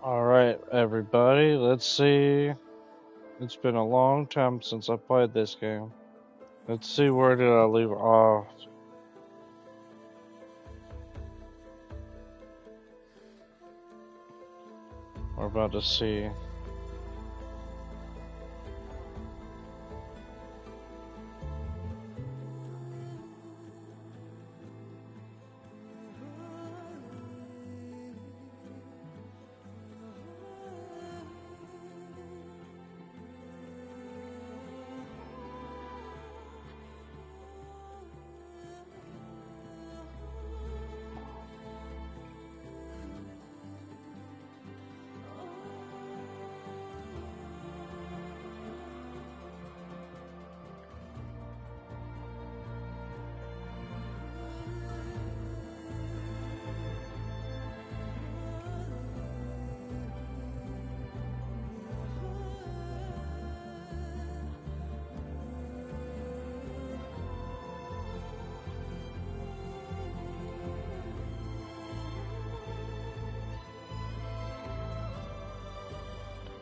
Alright, everybody, let's see. It's been a long time since I played this game. Let's see, where did I leave off? We're about to see.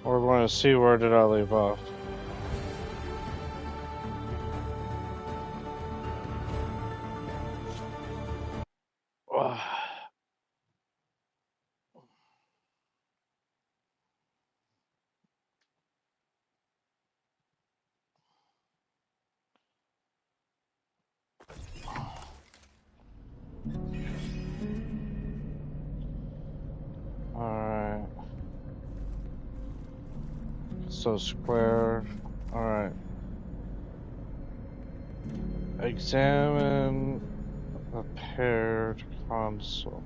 We're going to see, where did I leave off? Alright. So square. Alright. Examine the paired console.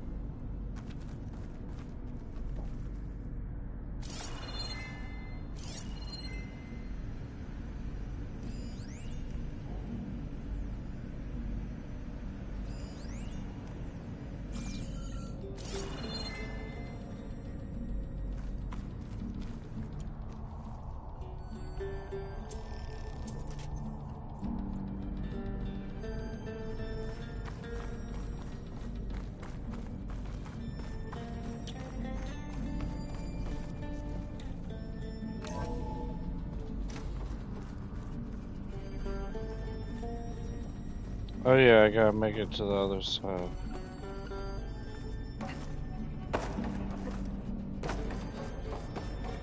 Oh yeah, I gotta make it to the other side.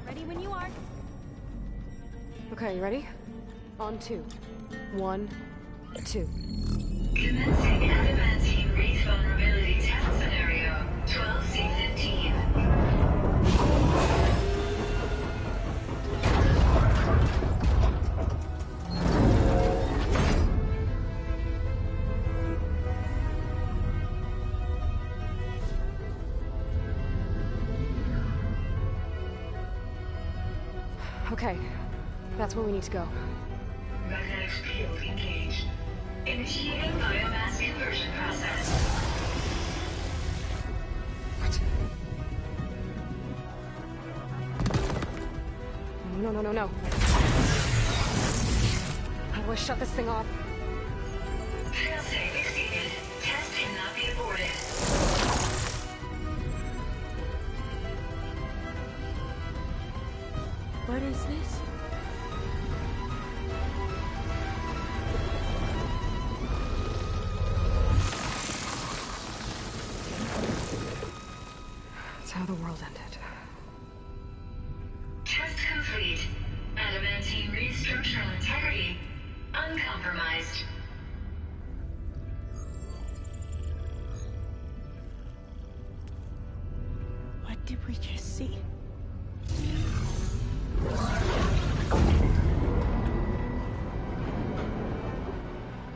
Ready when you are. Okay, you ready? On 2. 1, 2. Commencing adamantine wraith vulnerability test scenario 12C15. Okay, that's where we need to go. Magnetic field engaged. Initiating biomass conversion process. What? No. How do I shut this thing off? Failsafe exceeded. Test cannot be aborted. What is this? That's how the world ended. Test complete. Adamantine wraith structural integrity uncompromised. What did we just see?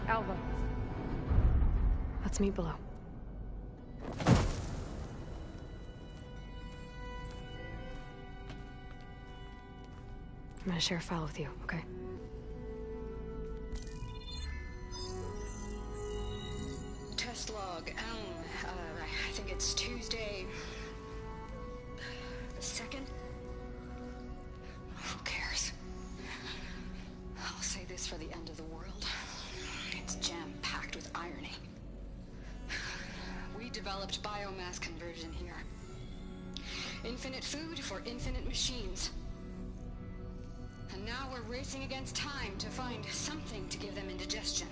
Alva. Let's meet below. I'm gonna share a file with you, okay? Test log, I think it's Tuesday the 2nd? Who cares? I'll say this for the end of the world. It's jam-packed with irony. We developed biomass conversion here. infinite food for infinite machines. And now we're racing against time to find something to give them indigestion.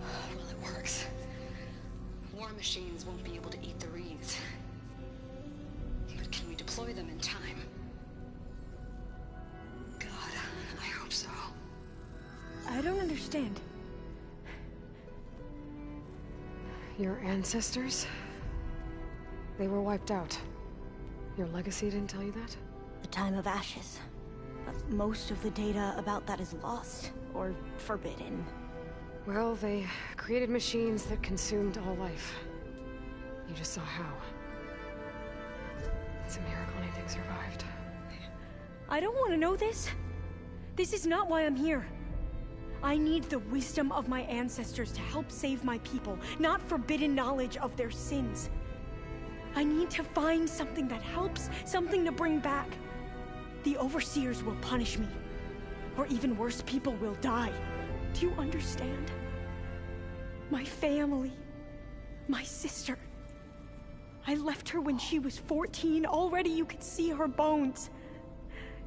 Well, it works. War machines won't be able to eat the reeds. But can we deploy them in time? God, I hope so. I don't understand. Your ancestors? They were wiped out. Your legacy didn't tell you that? The time of ashes. But most of the data about that is lost, or forbidden. Well, they created machines that consumed all life. You just saw how. It's a miracle anything survived. I don't want to know this. This is not why I'm here. I need the wisdom of my ancestors to help save my people, not forbidden knowledge of their sins. I need to find something that helps, something to bring back. The Overseers will punish me. Or even worse, people will die. Do you understand? My family. My sister. I left her when she was 14. Already you could see her bones.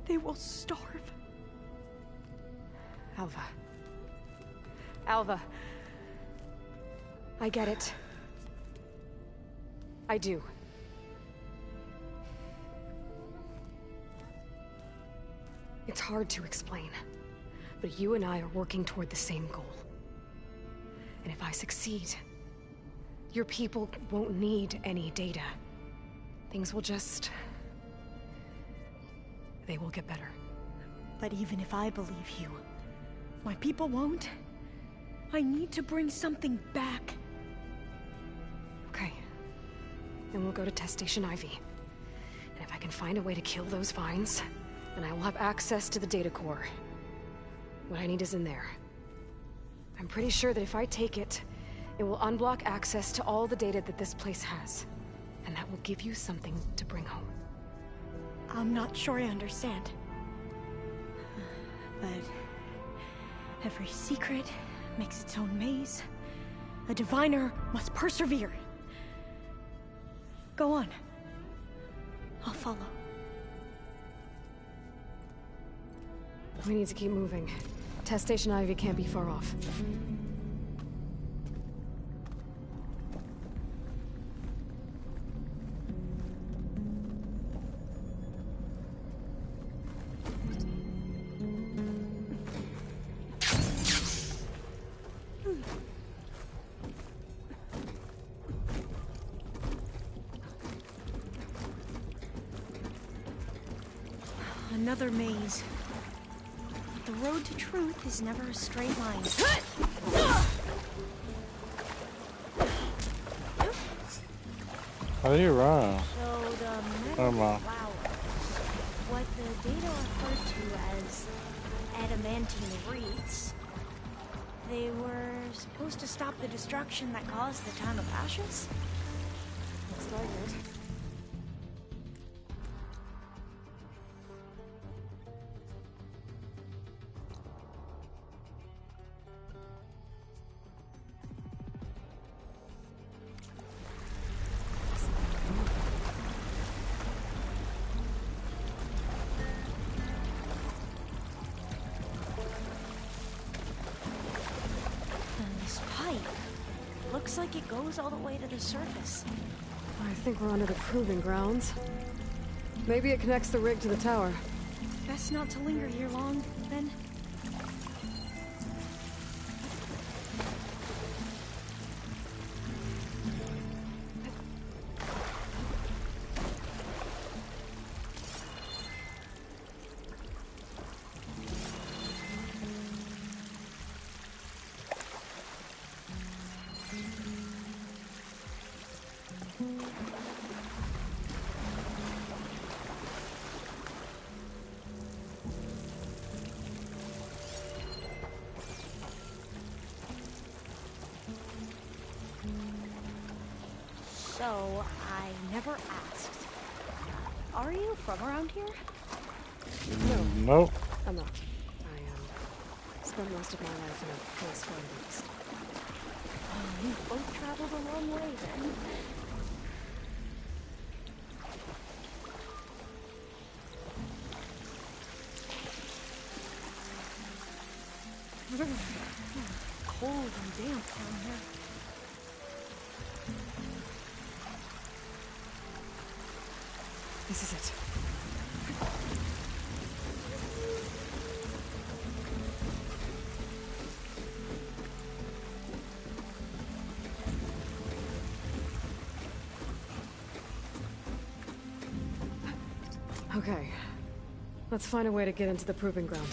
They will starve. Alva. Alva. I get it. I do. It's hard to explain, but you and I are working toward the same goal. And if I succeed, your people won't need any data. Things will just... they will get better. But even if I believe you, my people won't. I need to bring something back. Okay. Then we'll go to Test Station Ivy. And if I can find a way to kill those vines, then I will have access to the data core. What I need is in there. I'm pretty sure that if I take it, it will unblock access to all the data that this place has. And that will give you something to bring home. I'm not sure I understand. But every secret makes its own maze. A diviner must persevere. Go on. I'll follow. We need to keep moving. Test Station Ivy can't be far off. Another maze. The road to truth is never a straight line. How do you run? So the Oh, metal my. flower, what the data referred to as adamantine reeds, they were supposed to stop the destruction that caused the Time of Ashes? Looks like it. And this pipe looks like it goes all the way to the surface. I think we're under the proving grounds. Maybe it connects the rig to the tower. Best not to linger here long, then. So, I never asked. Are you from around here? No, Nope. I'm not. I spent most of my life in a place far east. Oh, you both traveled a long way then. damp down here. This is it. Okay. Let's find a way to get into the proving ground.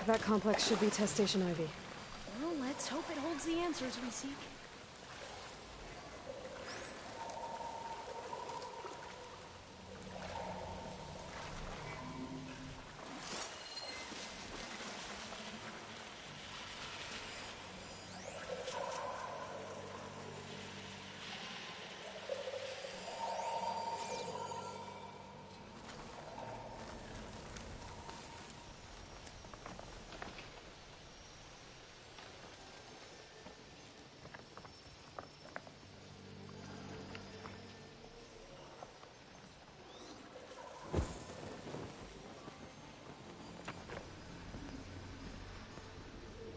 That complex should be Test Station Ivy. Well, let's hope it holds the answers we seek.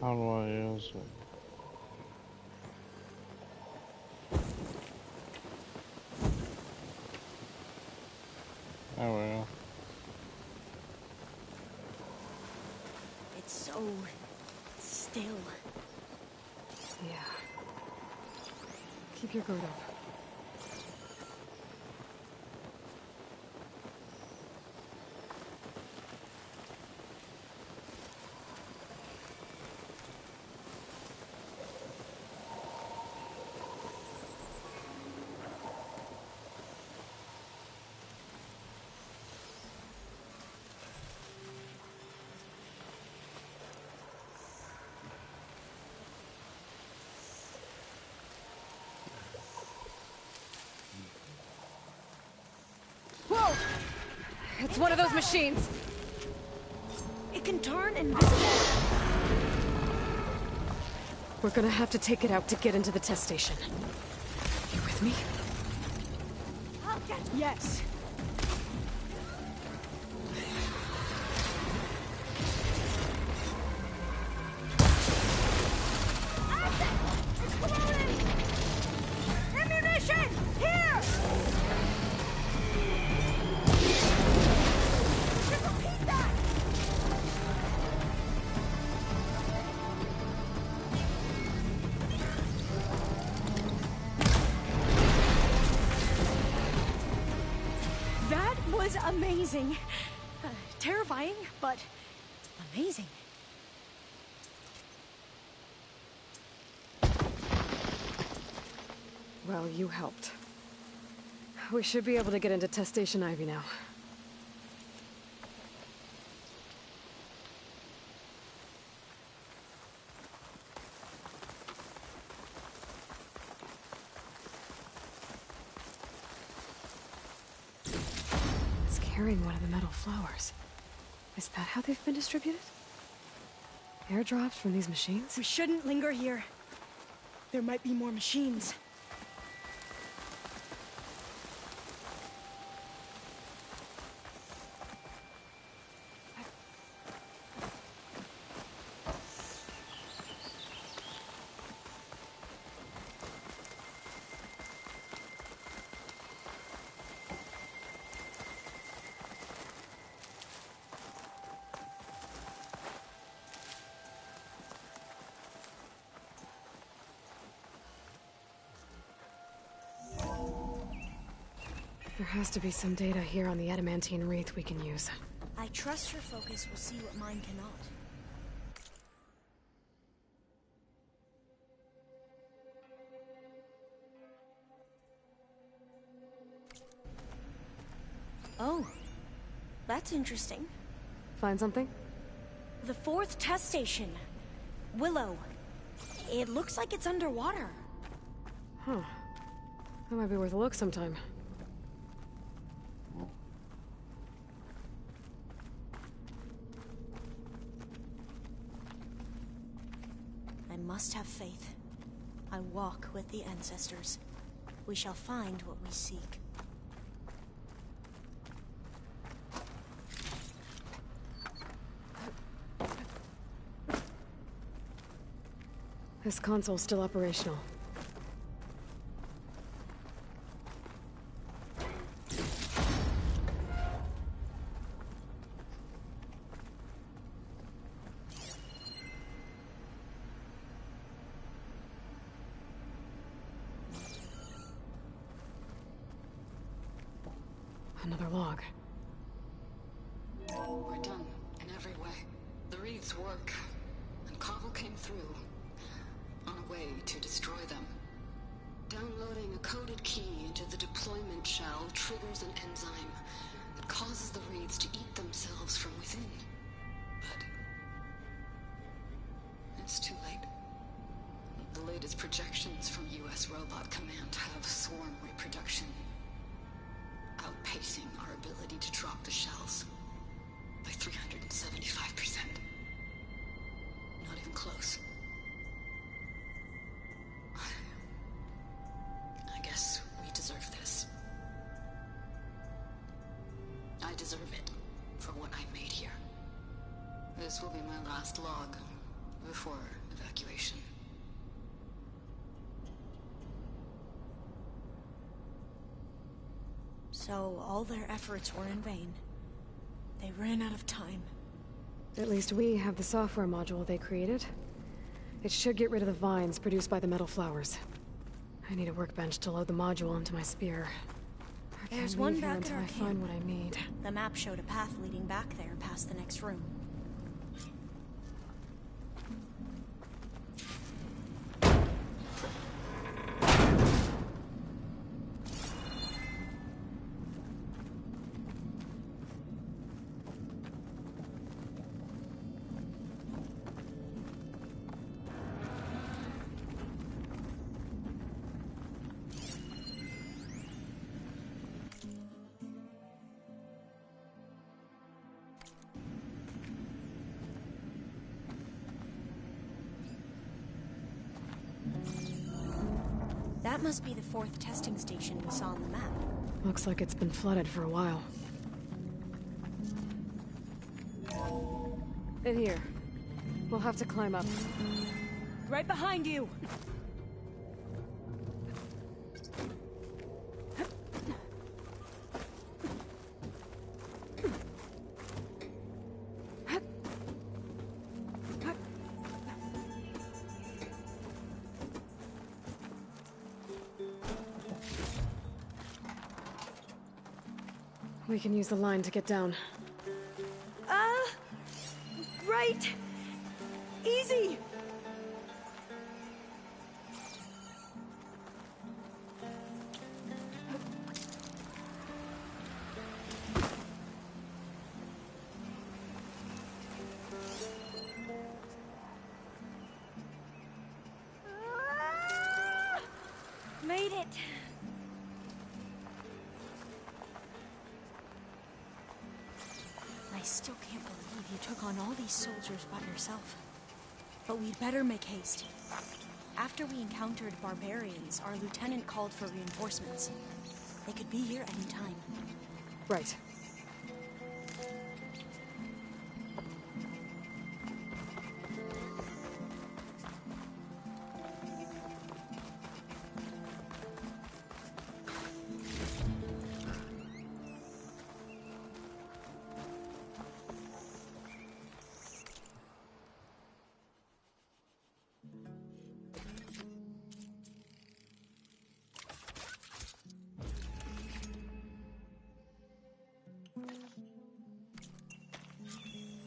How do I use it? There we go. It's so still. Yeah. Keep your guard up. Whoa! It's one of those machines! It can turn invisible. We're gonna have to take it out to get into the test station. You with me? I'll get. Yes. Ammunition! Here! Repeat that! That was amazing. Terrifying, but amazing. Well, you helped. We should be able to get into Test Station Ivy now. It's carrying one of the metal flowers. Is that how they've been distributed? Airdrops from these machines? We shouldn't linger here. There might be more machines. There has to be some data here on the adamantine wreath we can use. I trust your focus will see what mine cannot. Oh, that's interesting. Find something? The 4th test station. Willow. It looks like it's underwater. Huh. That might be worth a look sometime. I must have faith. I walk with the ancestors. We shall find what we seek. This console's still operational. Another log. We're done, in every way. The wreaths work, and Cobble came through, on a way to destroy them. Downloading a coded key into the deployment shell triggers an enzyme that causes the wreaths to eat themselves from within. But it's too late. The latest projections from US Robot Command have swarm reproduction outpacing our ability to drop the shells by 375%. Not even close. I guess we deserve this. I deserve it for what I made here. This will be my last log before evacuation. So all their efforts were in vain. They ran out of time. At least we have the software module they created. It should get rid of the vines produced by the metal flowers. I need a workbench to load the module into my spear. I can't There's one leave here back at until our I find camp. what I need. The map showed a path leading back there past the next room. That must be the 4th testing station we saw on the map. Looks like it's been flooded for a while. In here. We'll have to climb up. Right behind you! We can use the line to get down. Right! Easy! Made it! I still can't believe you took on all these soldiers by yourself. But we'd better make haste. After we encountered barbarians, our lieutenant called for reinforcements. They could be here any time. Right.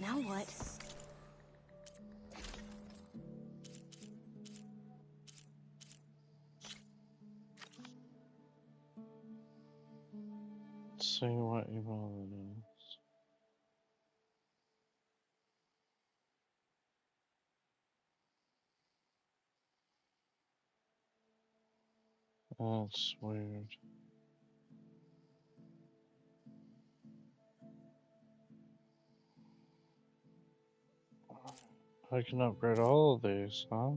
Now what? Let's see what email it is. That's weird. I can upgrade all of these, huh?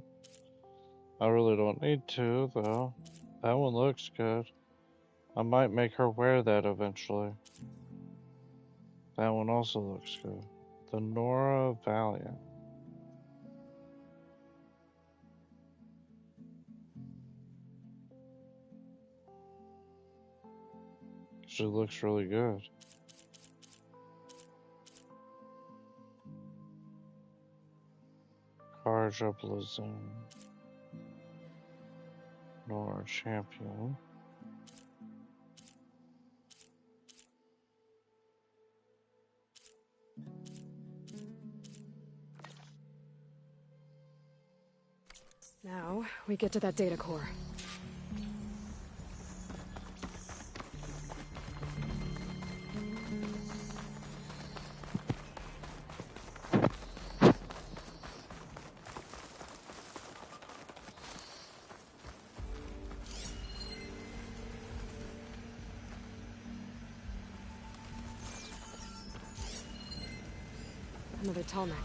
I really don't need to, though. That one looks good. I might make her wear that eventually. That one also looks good. The Nora Valiant. She looks really good. Karja Blazin. Nora Champion. Now, we get to that data core. Another Tallneck.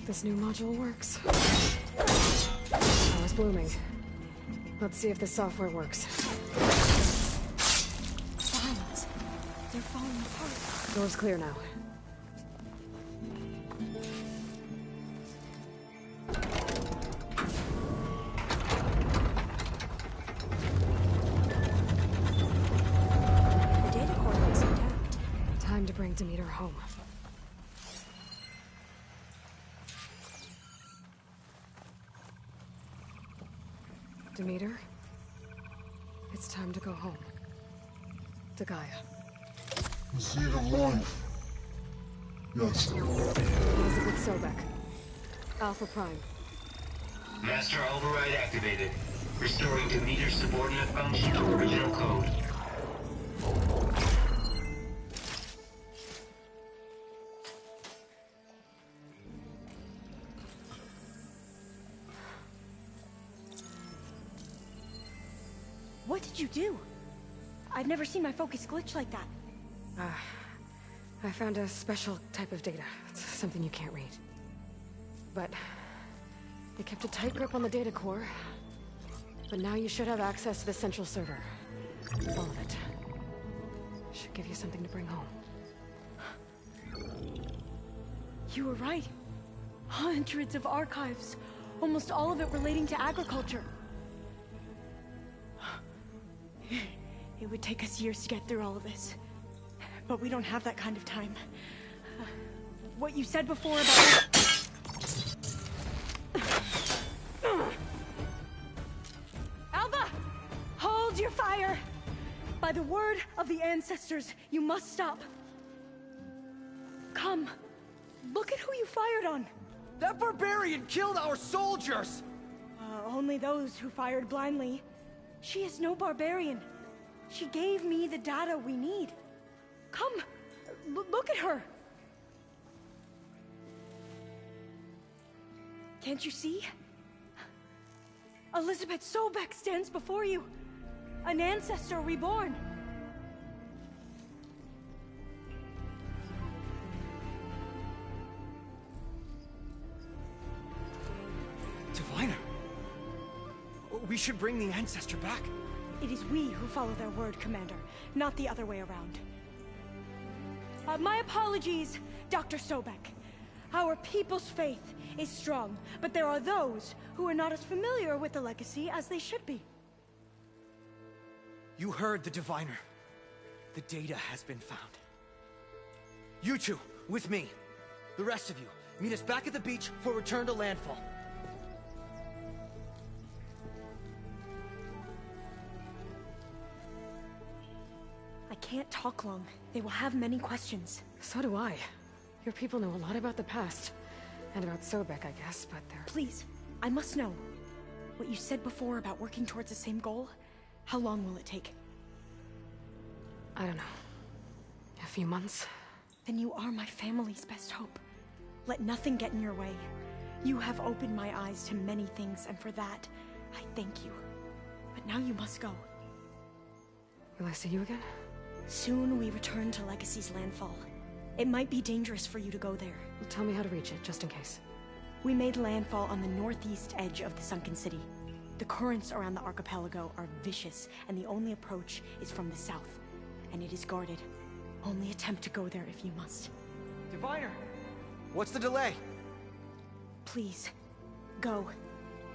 This new module works. I was blooming. Let's see if the software works. Vines. They're falling apart. Door's clear now. The data core looks intact. Time to bring Demeter home. Demeter, it's time to go home. To Gaia. The seed of life. Yes. Elizabeth Sobek. Alpha Prime. Master override activated. Restoring Demeter's subordinate function to original code. What did you do? I've never seen my focus glitch like that. I found a special type of data. It's something you can't read. But it kept a tight grip on the data core. But now you should have access to the central server. All of it. Should give you something to bring home. You were right. Hundreds of archives. Almost all of it relating to agriculture. It would take us years to get through all of this. But we don't have that kind of time. What you said before about... Alva! Hold your fire! By the word of the ancestors, you must stop. Come. Look at who you fired on. That barbarian killed our soldiers! Only those who fired blindly. She is no barbarian. She gave me the data we need. Come, look at her. Can't you see? Elizabeth Sobek stands before you. An ancestor reborn. We should bring the Ancestor back. It is we who follow their word, Commander, not the other way around. My apologies, Dr. Sobek. Our people's faith is strong, but there are those who are not as familiar with the legacy as they should be. You heard the Diviner. The data has been found. You two, with me. The rest of you, meet us back at the beach for return to landfall. I can't talk long. They will have many questions. So do I. Your people know a lot about the past. And about Sobek, I guess, but they're... Please, I must know. What you said before about working towards the same goal, how long will it take? I don't know. A few months? Then you are my family's best hope. Let nothing get in your way. You have opened my eyes to many things, and for that, I thank you. But now you must go. Will I see you again? Soon we return to Legacy's landfall. It might be dangerous for you to go there. Well, tell me how to reach it, just in case. We made landfall on the northeast edge of the sunken city. The currents around the archipelago are vicious, and the only approach is from the south. And it is guarded. Only attempt to go there if you must. Diviner! What's the delay? Please, go.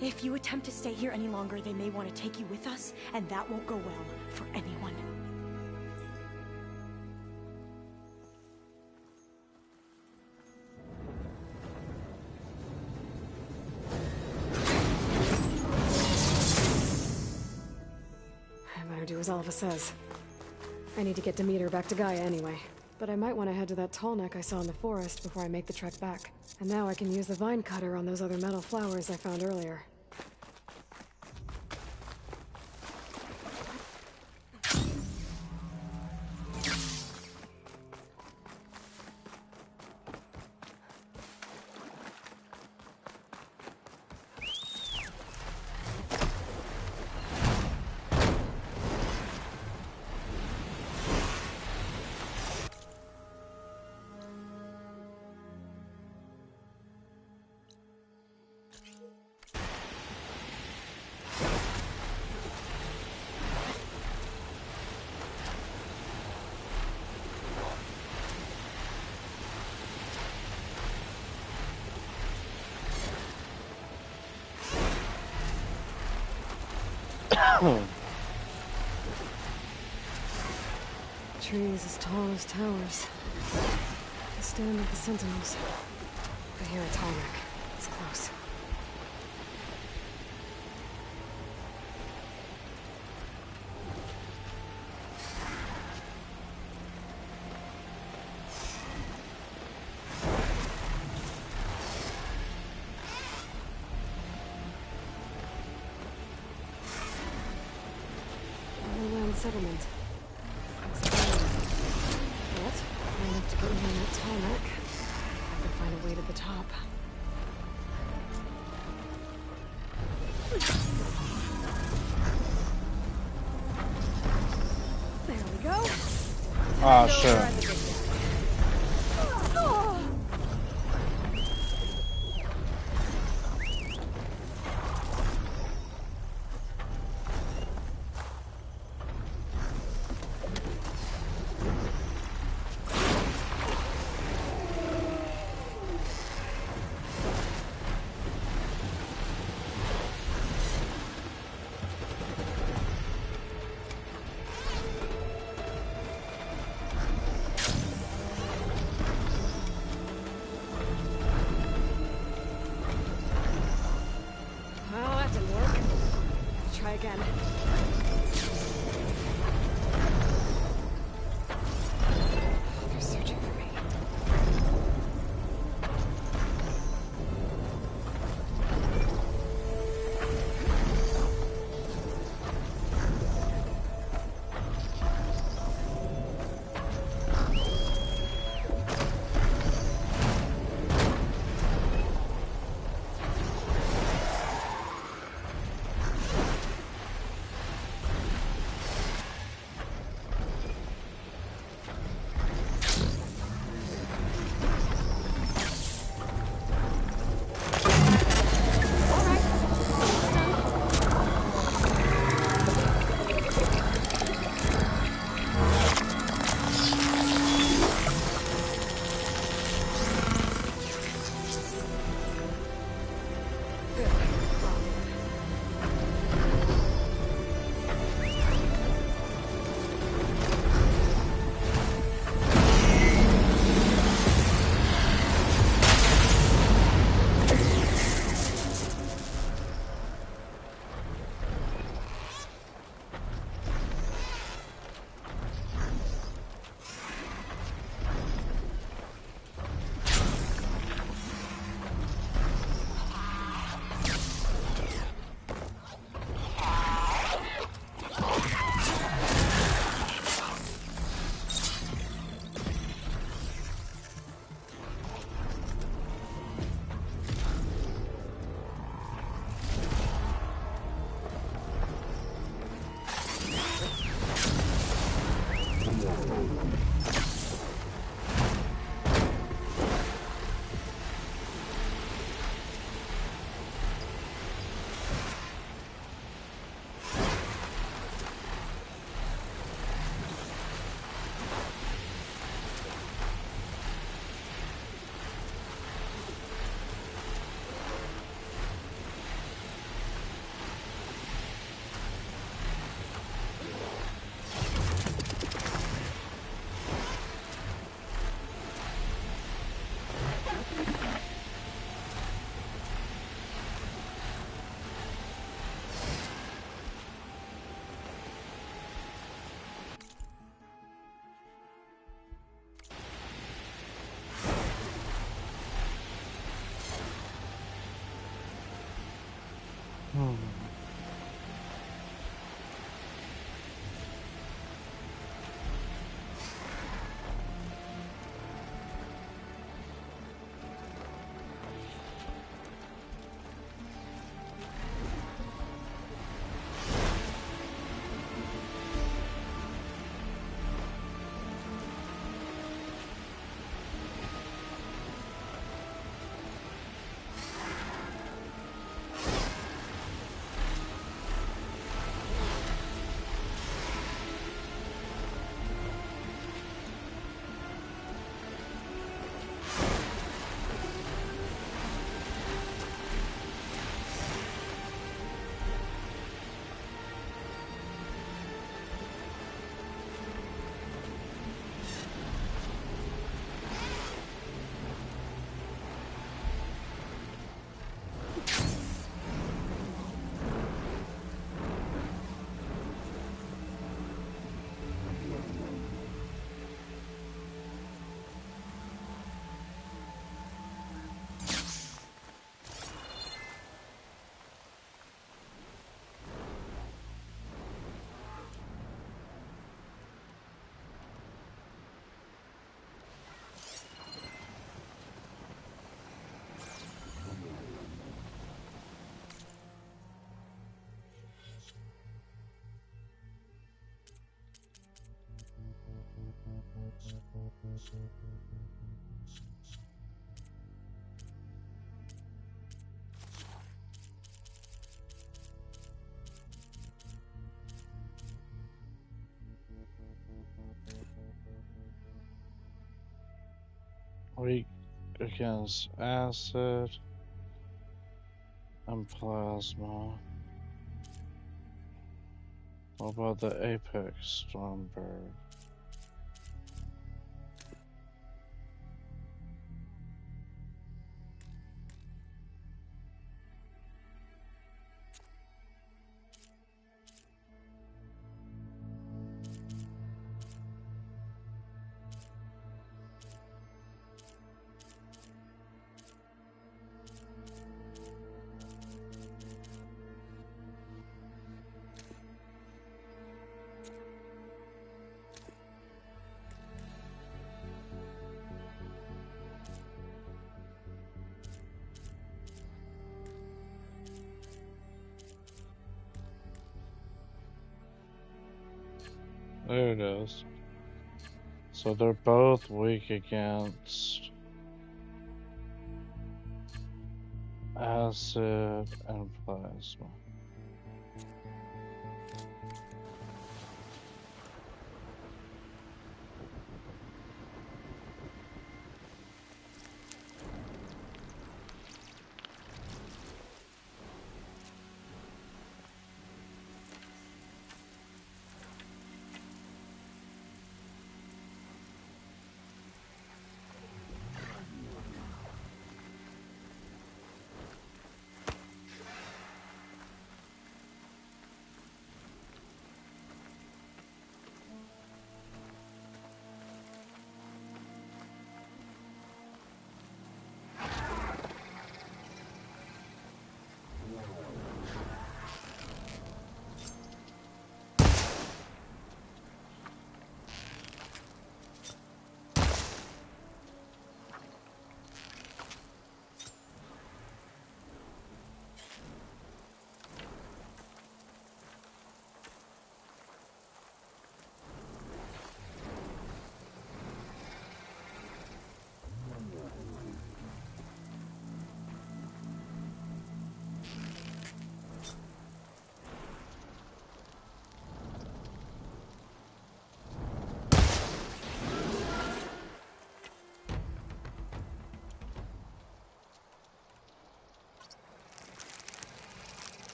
If you attempt to stay here any longer, they may want to take you with us, and that won't go well for anyone. I better do as Alva says. I need to get Demeter back to Gaia anyway. But I might want to head to that tall neck I saw in the forest before I make the trek back. And now I can use the vine cutter on those other metal flowers I found earlier. Trees as tall as towers. The stand of the Sentinels. I hear a tall neck. It's close. Settlement. What? I have to get in that tall neck. I can find a way to the top. There we go. Ah, shit. Again. They're searching for me. weak against acid and plasma. What about the Apex Stormbird? There it is. So they're both weak against acid and plasma.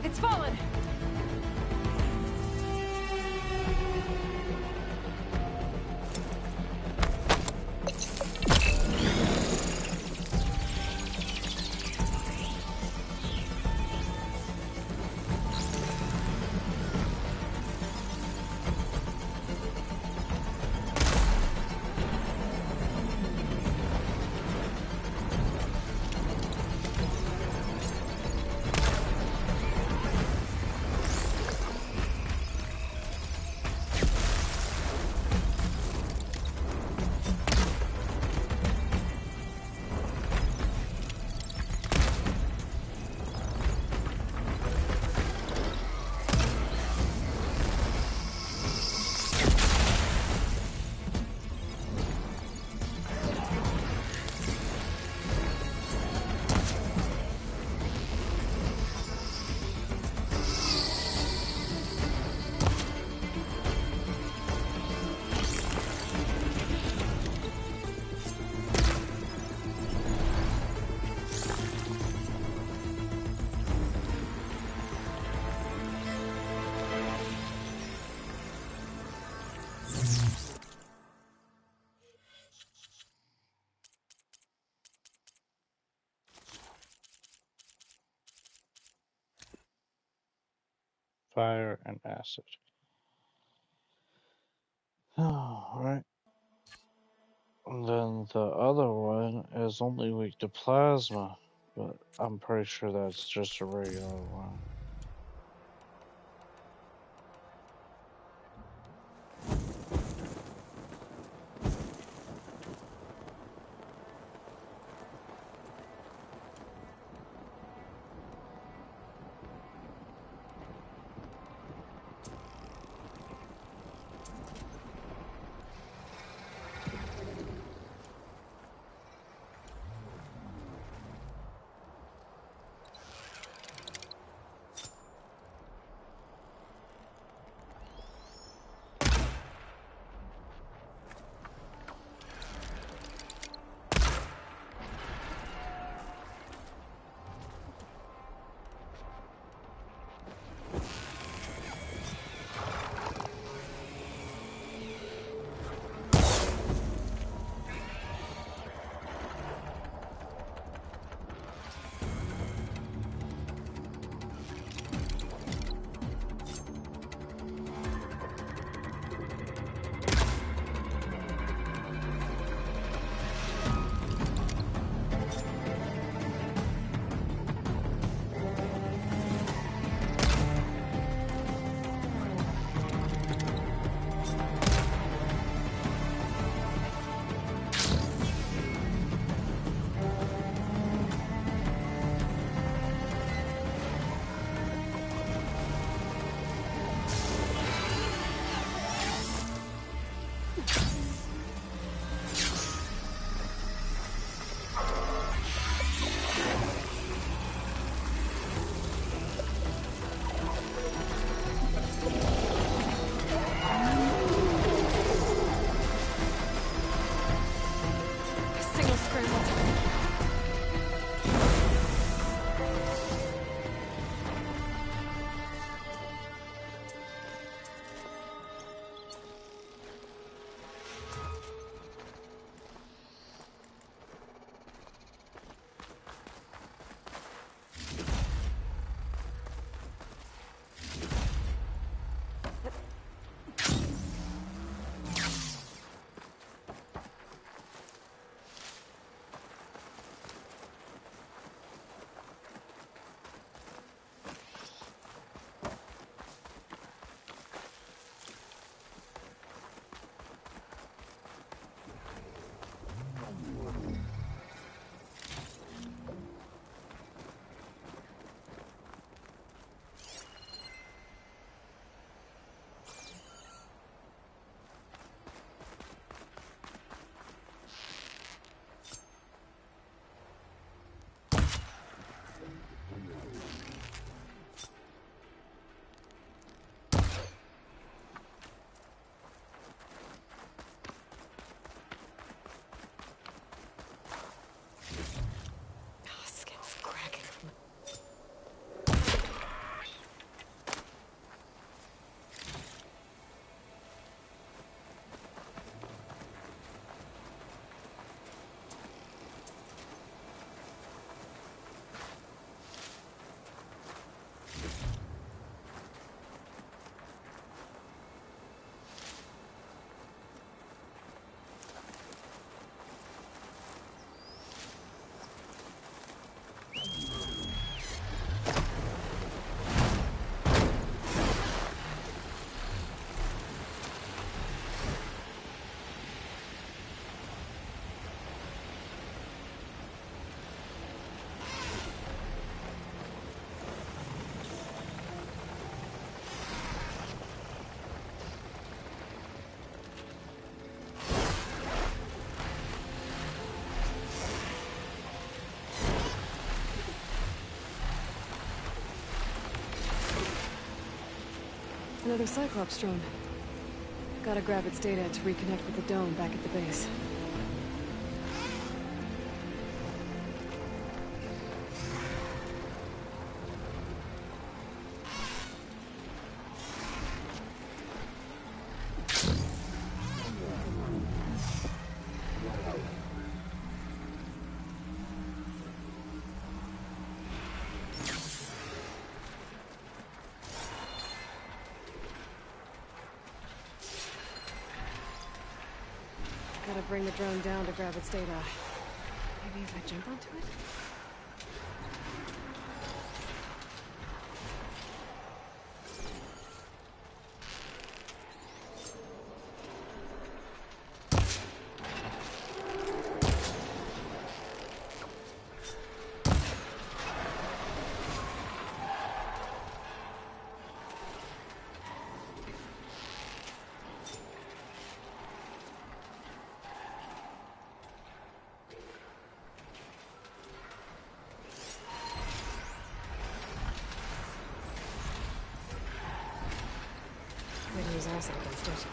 It's fallen! Fire and acid. Alright. And then the other one is only weak to plasma, but I'm pretty sure that's just a regular one. Signal scrambled. Skin's cracking. Another Cyclops drone. Gotta grab its data to reconnect with the dome back at the base. Gotta bring the drone down to grab its data. Maybe if I jump onto it? Maybe use acid against it.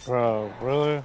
Bro, really?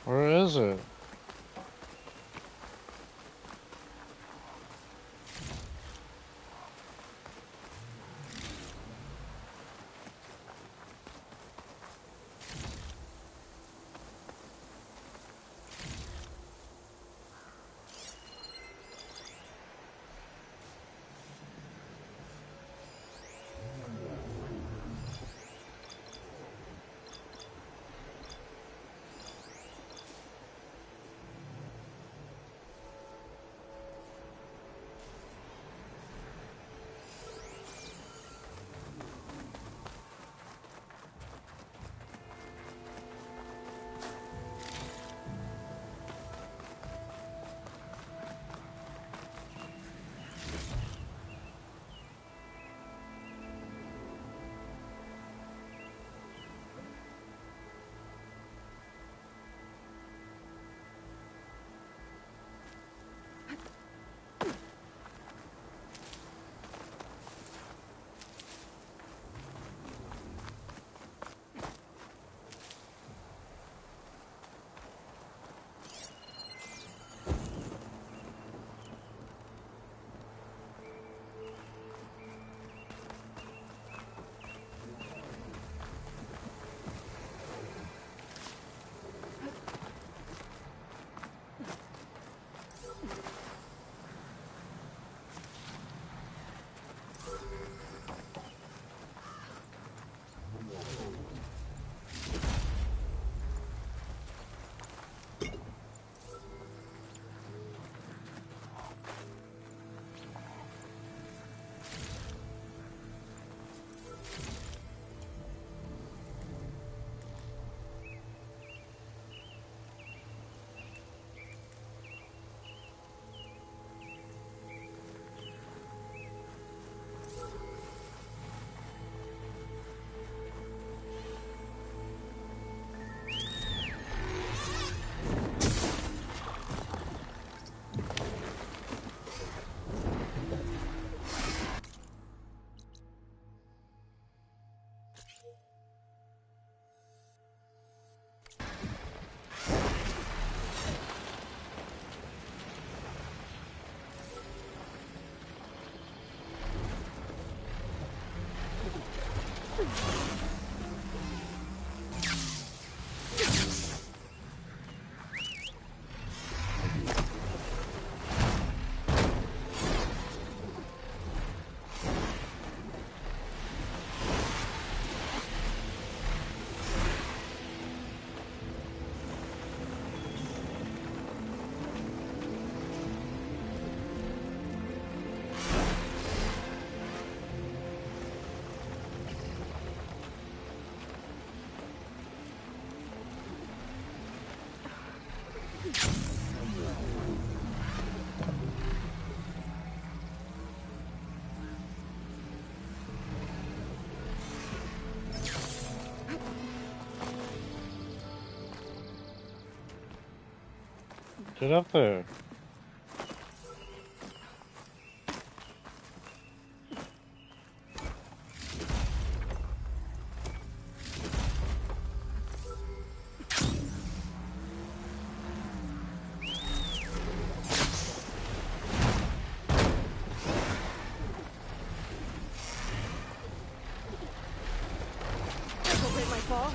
Where is it? Get up there. Celebrate my fall.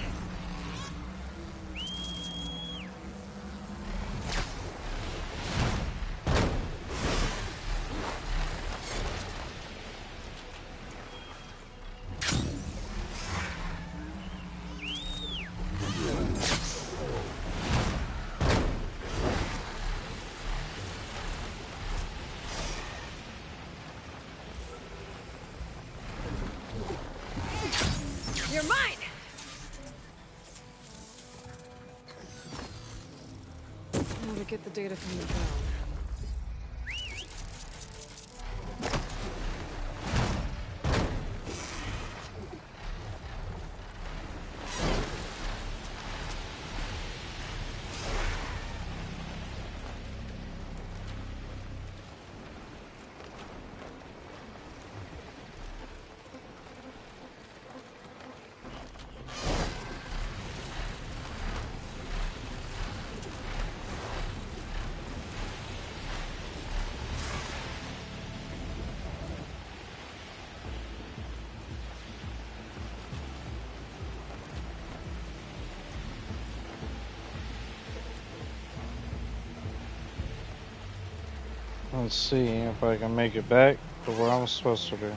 You're mine! Now to get the data from the drone. and see if I can make it back to where I'm supposed to be.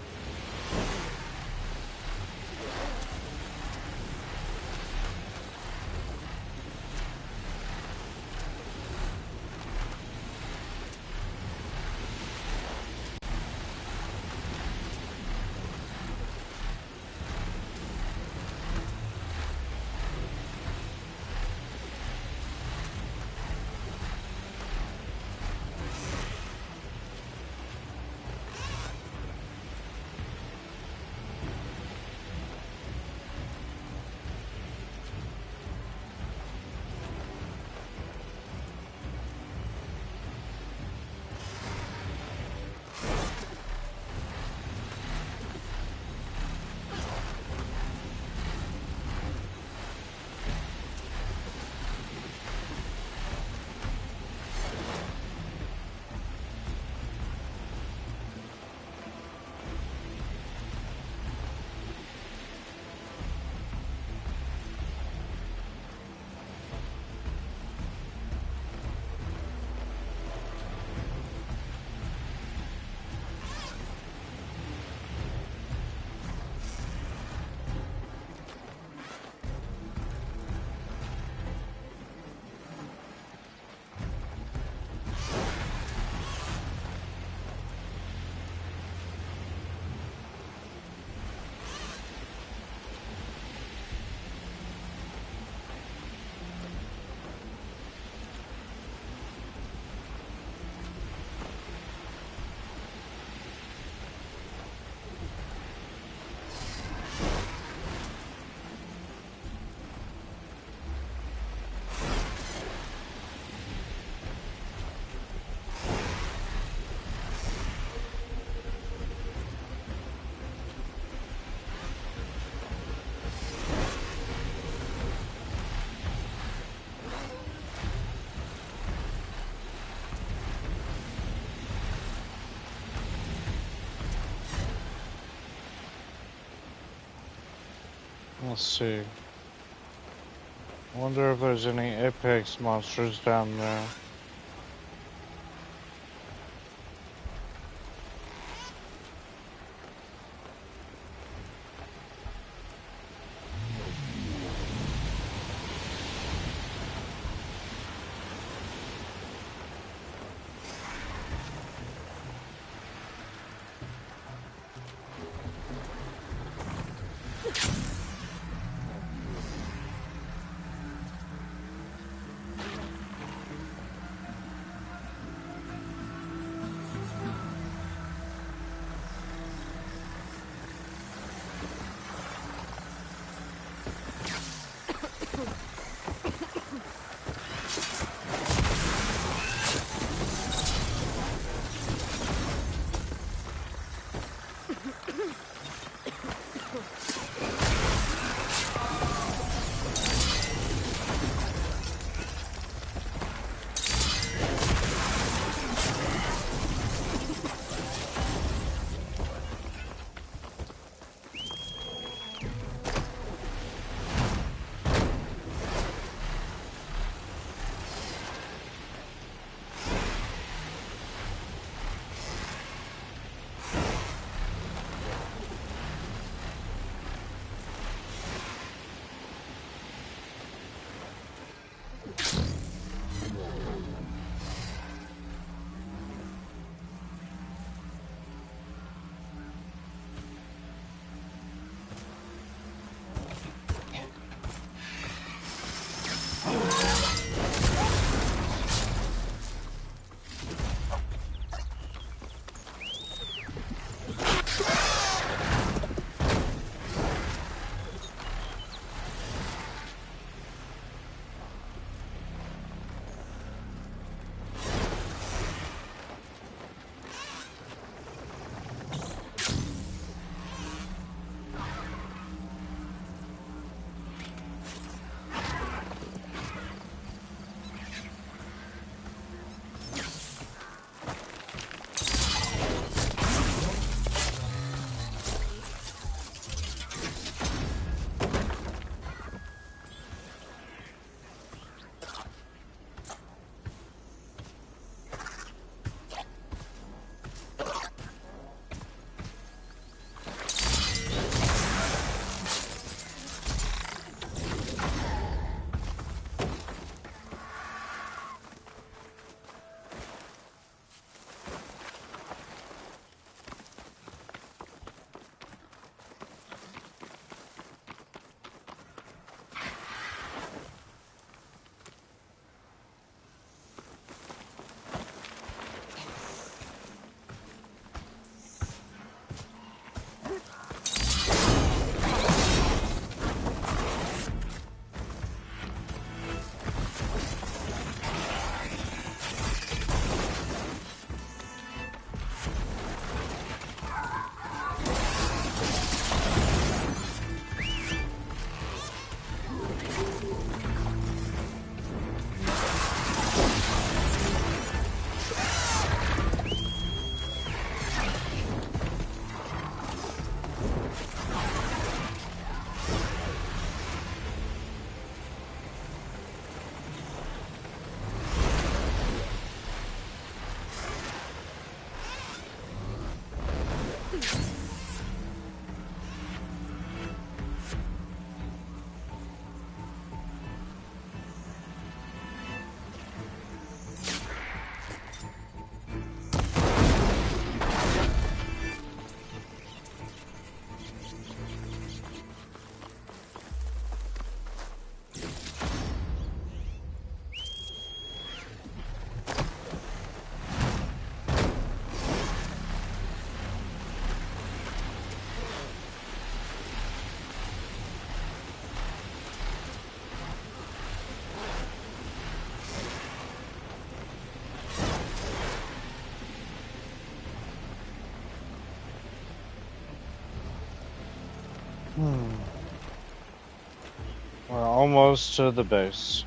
Let's see. I wonder if there's any Apex monsters down there. We're almost to the base.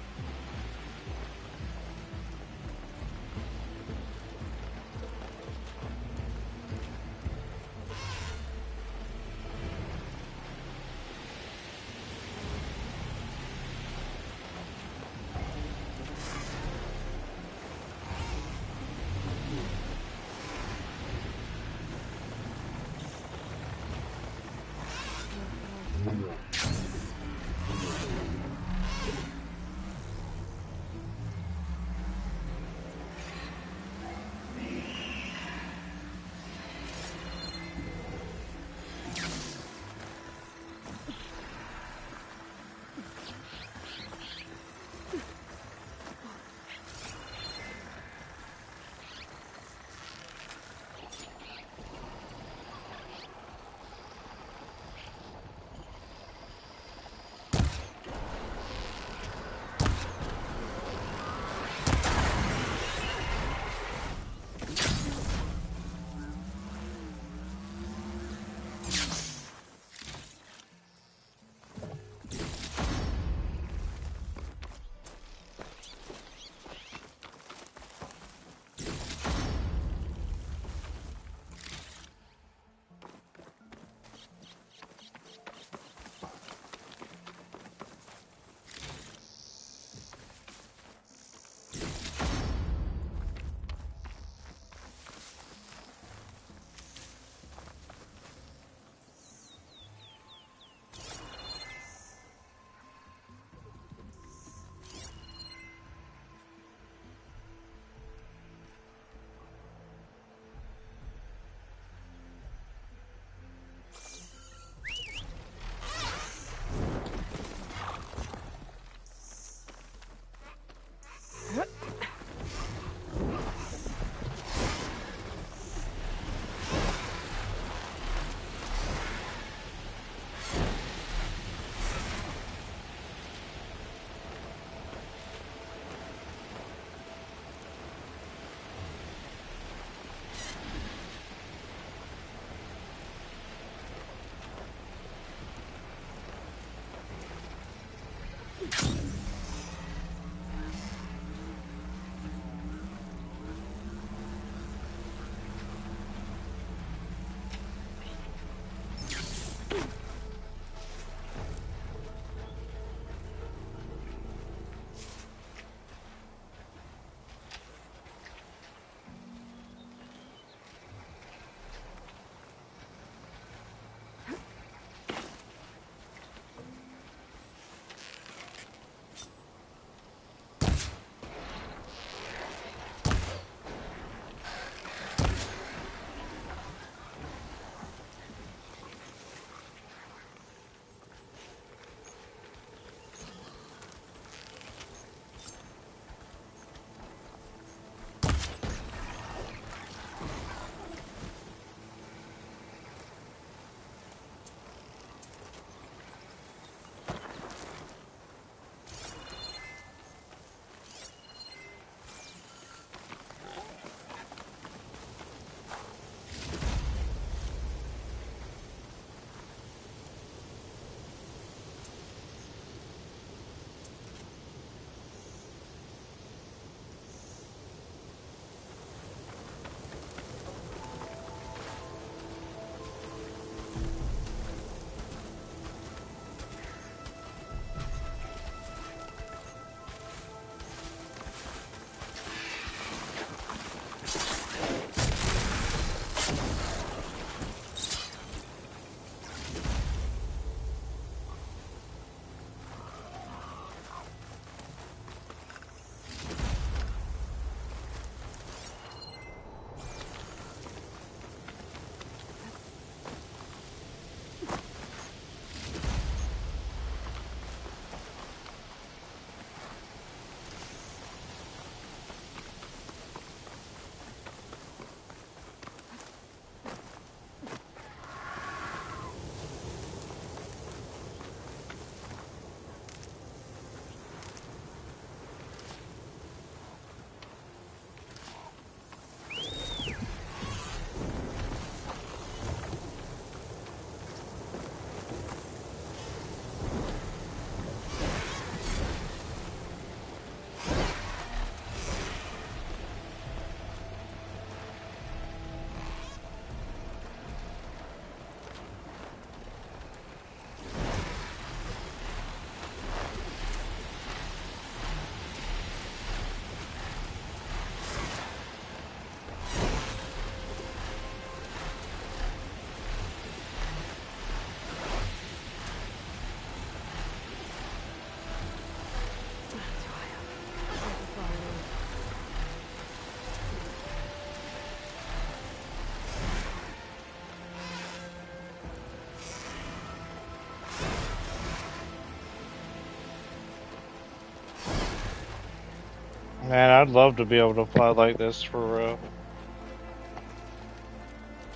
Man, I'd love to be able to fly like this for real.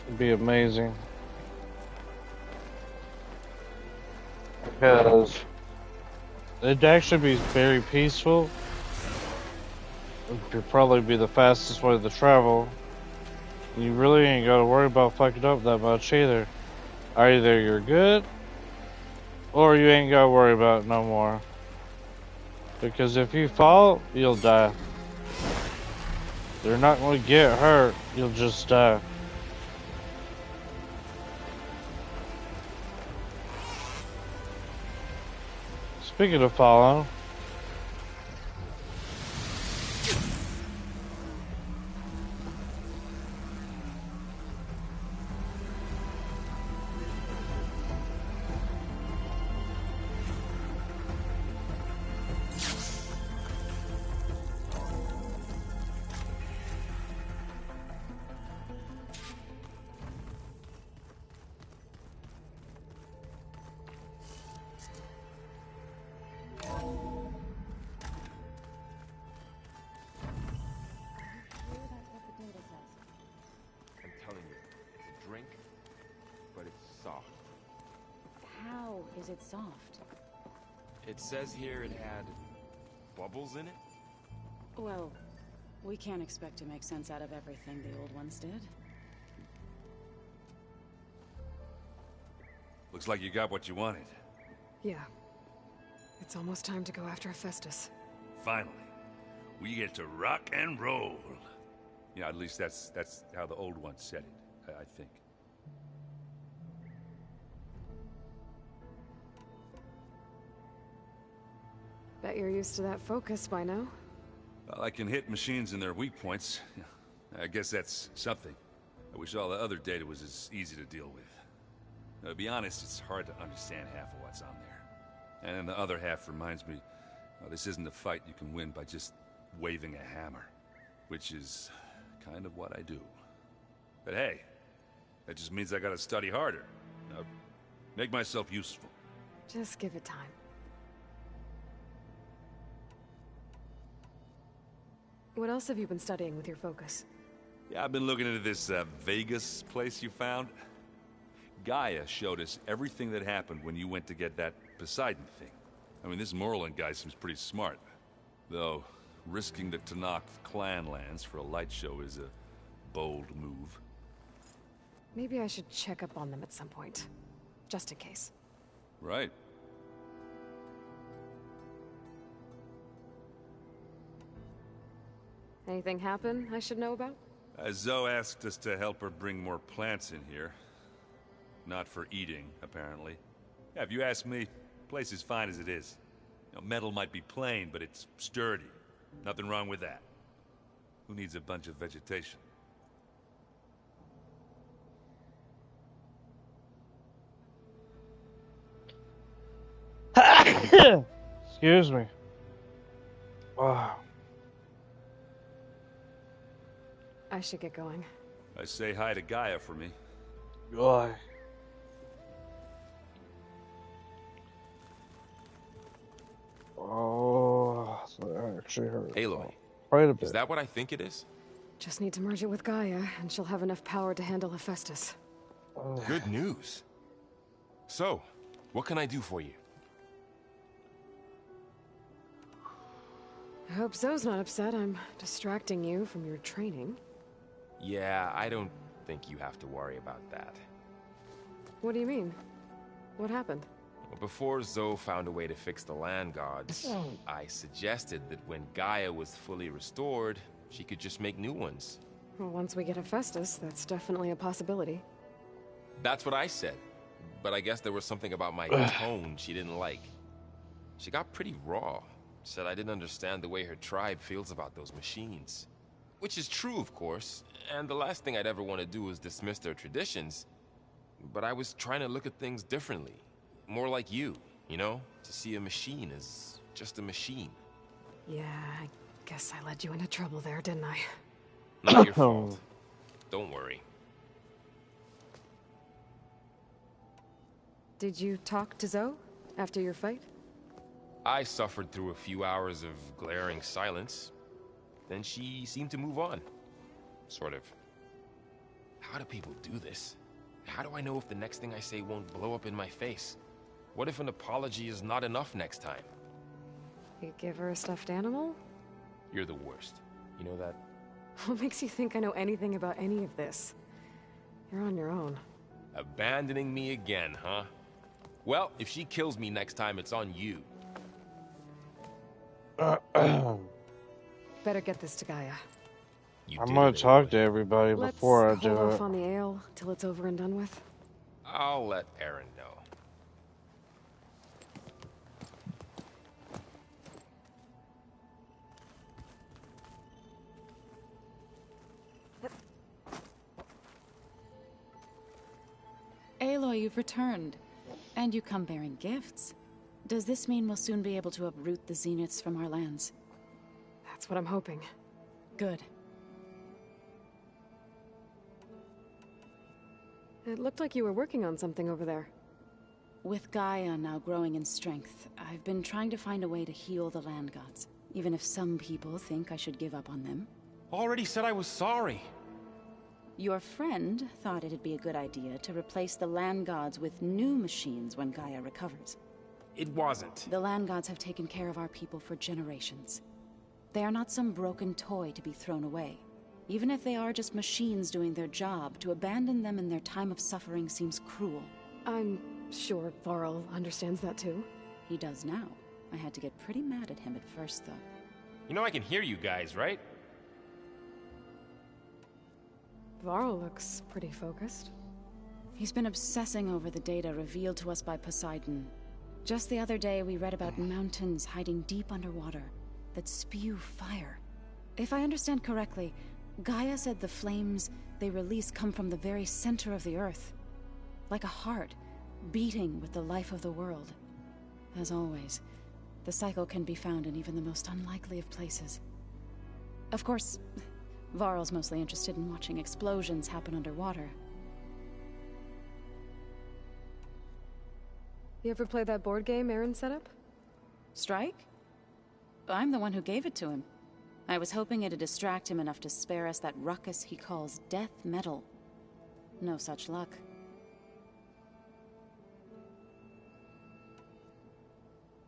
It'd be amazing. Because it'd actually be very peaceful. It could probably be the fastest way to travel. You really ain't gotta worry about fucking up that much either. Either you're good, or you ain't gotta worry about it no more. Because if you fall, you'll die. You're not gonna get hurt, you'll just die. Speaking of falling, Is it soft? It says here it had bubbles in it? Well, we can't expect to make sense out of everything the old ones did. Looks like you got what you wanted. Yeah. It's almost time to go after Hephaestus. Finally. We get to rock and roll. Yeah, at least that's how the old ones said it, I think. Bet you're used to that focus by now. Well, I can hit machines in their weak points. I guess that's something. I wish all the other data was as easy to deal with. To be honest, it's hard to understand half of what's on there. And then the other half reminds me, this isn't a fight you can win by just waving a hammer. Which is kind of what I do. But hey, that just means I gotta study harder. Make myself useful. Just give it time. What else have you been studying with your focus? Yeah, I've been looking into this Vegas place you found. Gaia showed us everything that happened when you went to get that Poseidon thing. I mean, this Morlun guy seems pretty smart. Though, risking the Tenakth clan lands for a light show is a bold move. Maybe I should check up on them at some point. Just in case. Right. Anything happen I should know about? Zoe asked us to help her bring more plants in here. Not for eating, apparently. Yeah, if you ask me, the place is fine as it is. You know, metal might be plain, but it's sturdy. Nothing wrong with that. Who needs a bunch of vegetation? excuse me. Wow. I should get going. I say hi to Gaia for me. Goy. Oh, that actually hurt. Aloy, Quite a bit. is that what I think it is? Just need to merge it with Gaia, and she'll have enough power to handle Hephaestus. Good news. So, what can I do for you? I hope Zoe's not upset I'm distracting you from your training. Yeah, I don't think you have to worry about that. What do you mean? What happened? Well, before Zoe found a way to fix the land gods, I suggested that when Gaia was fully restored, she could just make new ones. Well, once we get Hephaestus, that's definitely a possibility. That's what I said. But I guess there was something about my tone she didn't like. She got pretty raw. Said I didn't understand the way her tribe feels about those machines. Which is true, of course, and the last thing I'd ever want to do is dismiss their traditions. But I was trying to look at things differently. More like you know? To see a machine as just a machine. Yeah, I guess I led you into trouble there, didn't I? Not your fault. Don't worry. Did you talk to Zoe after your fight? I suffered through a few hours of glaring silence. then she seemed to move on. Sort of. How do people do this? How do I know if the next thing I say won't blow up in my face? What if an apology is not enough next time? You give her a stuffed animal? You're the worst. You know that? What makes you think I know anything about any of this? You're on your own. Abandoning me again, huh? Well, if she kills me next time, it's on you. Better get this to Gaia. I'm gonna talk to everybody before I do Let's hold it. off on the ale till it's over and done with. I'll let Aaron know. Aloy, you've returned. And you come bearing gifts. Does this mean we'll soon be able to uproot the Zeniths from our lands? That's what I'm hoping. Good. It looked like you were working on something over there. With Gaia now growing in strength, I've been trying to find a way to heal the land gods, even if some people think I should give up on them. Already said I was sorry. Your friend thought it'd be a good idea to replace the land gods with new machines when Gaia recovers. It wasn't. The land gods have taken care of our people for generations. They are not some broken toy to be thrown away. Even if they are just machines doing their job, to abandon them in their time of suffering seems cruel. I'm sure Varl understands that too. He does now. I had to get pretty mad at him at first, though. You know I can hear you guys, right? Varl looks pretty focused. He's been obsessing over the data revealed to us by Poseidon. Just the other day, we read about mountains hiding deep underwater that spew fire. If I understand correctly, Gaia said the flames they release come from the very center of the Earth. Like a heart, beating with the life of the world. As always, the cycle can be found in even the most unlikely of places. Of course, Varl's mostly interested in watching explosions happen underwater. You ever play that board game Aaron set up? Strike? I'm the one who gave it to him. I was hoping it'd distract him enough to spare us that ruckus he calls death metal. No such luck.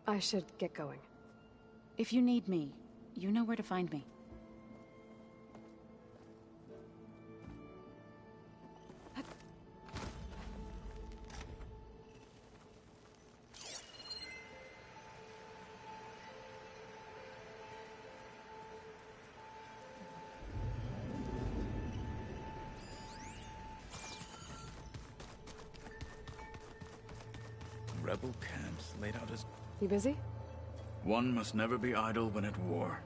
I should get going. If you need me, you know where to find me. Rebel camps laid out as... You busy? One must never be idle when at war.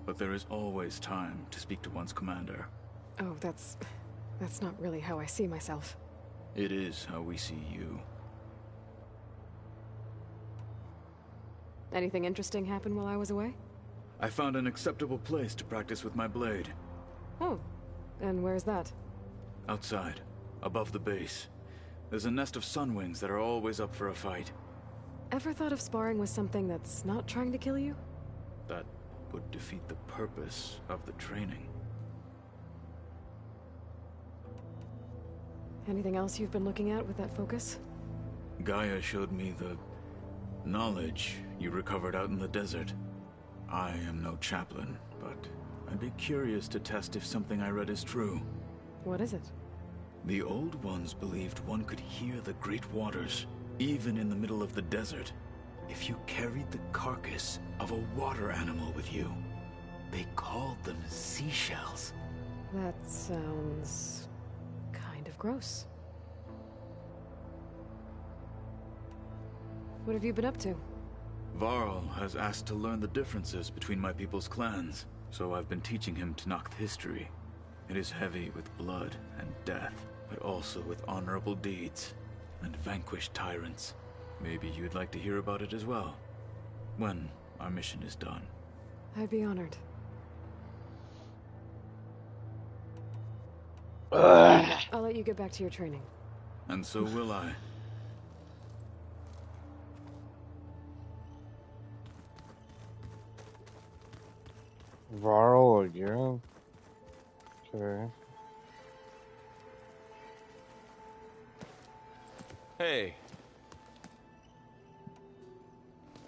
But there is always time to speak to one's commander. Oh, that's not really how I see myself. It is how we see you. Anything interesting happen while I was away? I found an acceptable place to practice with my blade. Oh, and where's that? Outside, above the base. There's a nest of sunwings that are always up for a fight. Ever thought of sparring with something that's not trying to kill you? That would defeat the purpose of the training. Anything else you've been looking at with that focus? Gaia showed me the knowledge you recovered out in the desert. I am no chaplain, but I'd be curious to test if something I read is true. What is it? The Old Ones believed one could hear the great waters, even in the middle of the desert, if you carried the carcass of a water animal with you. They called them seashells. That sounds... kind of gross. What have you been up to? Varl has asked to learn the differences between my people's clans, so I've been teaching him Tenakth history. It is heavy with blood and death, but also with honorable deeds and vanquished tyrants. Maybe you'd like to hear about it as well, when our mission is done. I'd be honored. I'll let you get back to your training. And so will I. Varl again? Okay. Hey.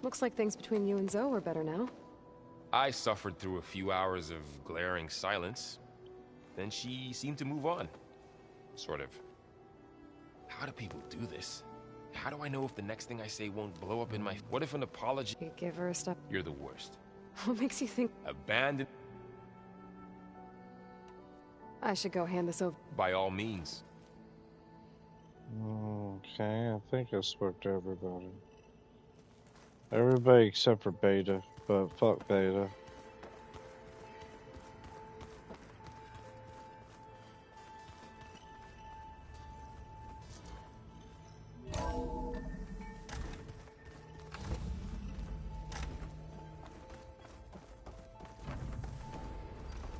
Looks like things between you and Zoe are better now. I suffered through a few hours of glaring silence. Then she seemed to move on. Sort of. How do people do this? How do I know if the next thing I say won't blow up in my... What if an apology... You give her a step... You're the worst. What makes you think... Abandon... I should go hand this over? By all means. Okay, I think I spoke to everybody. Everybody except for Beta, but fuck Beta.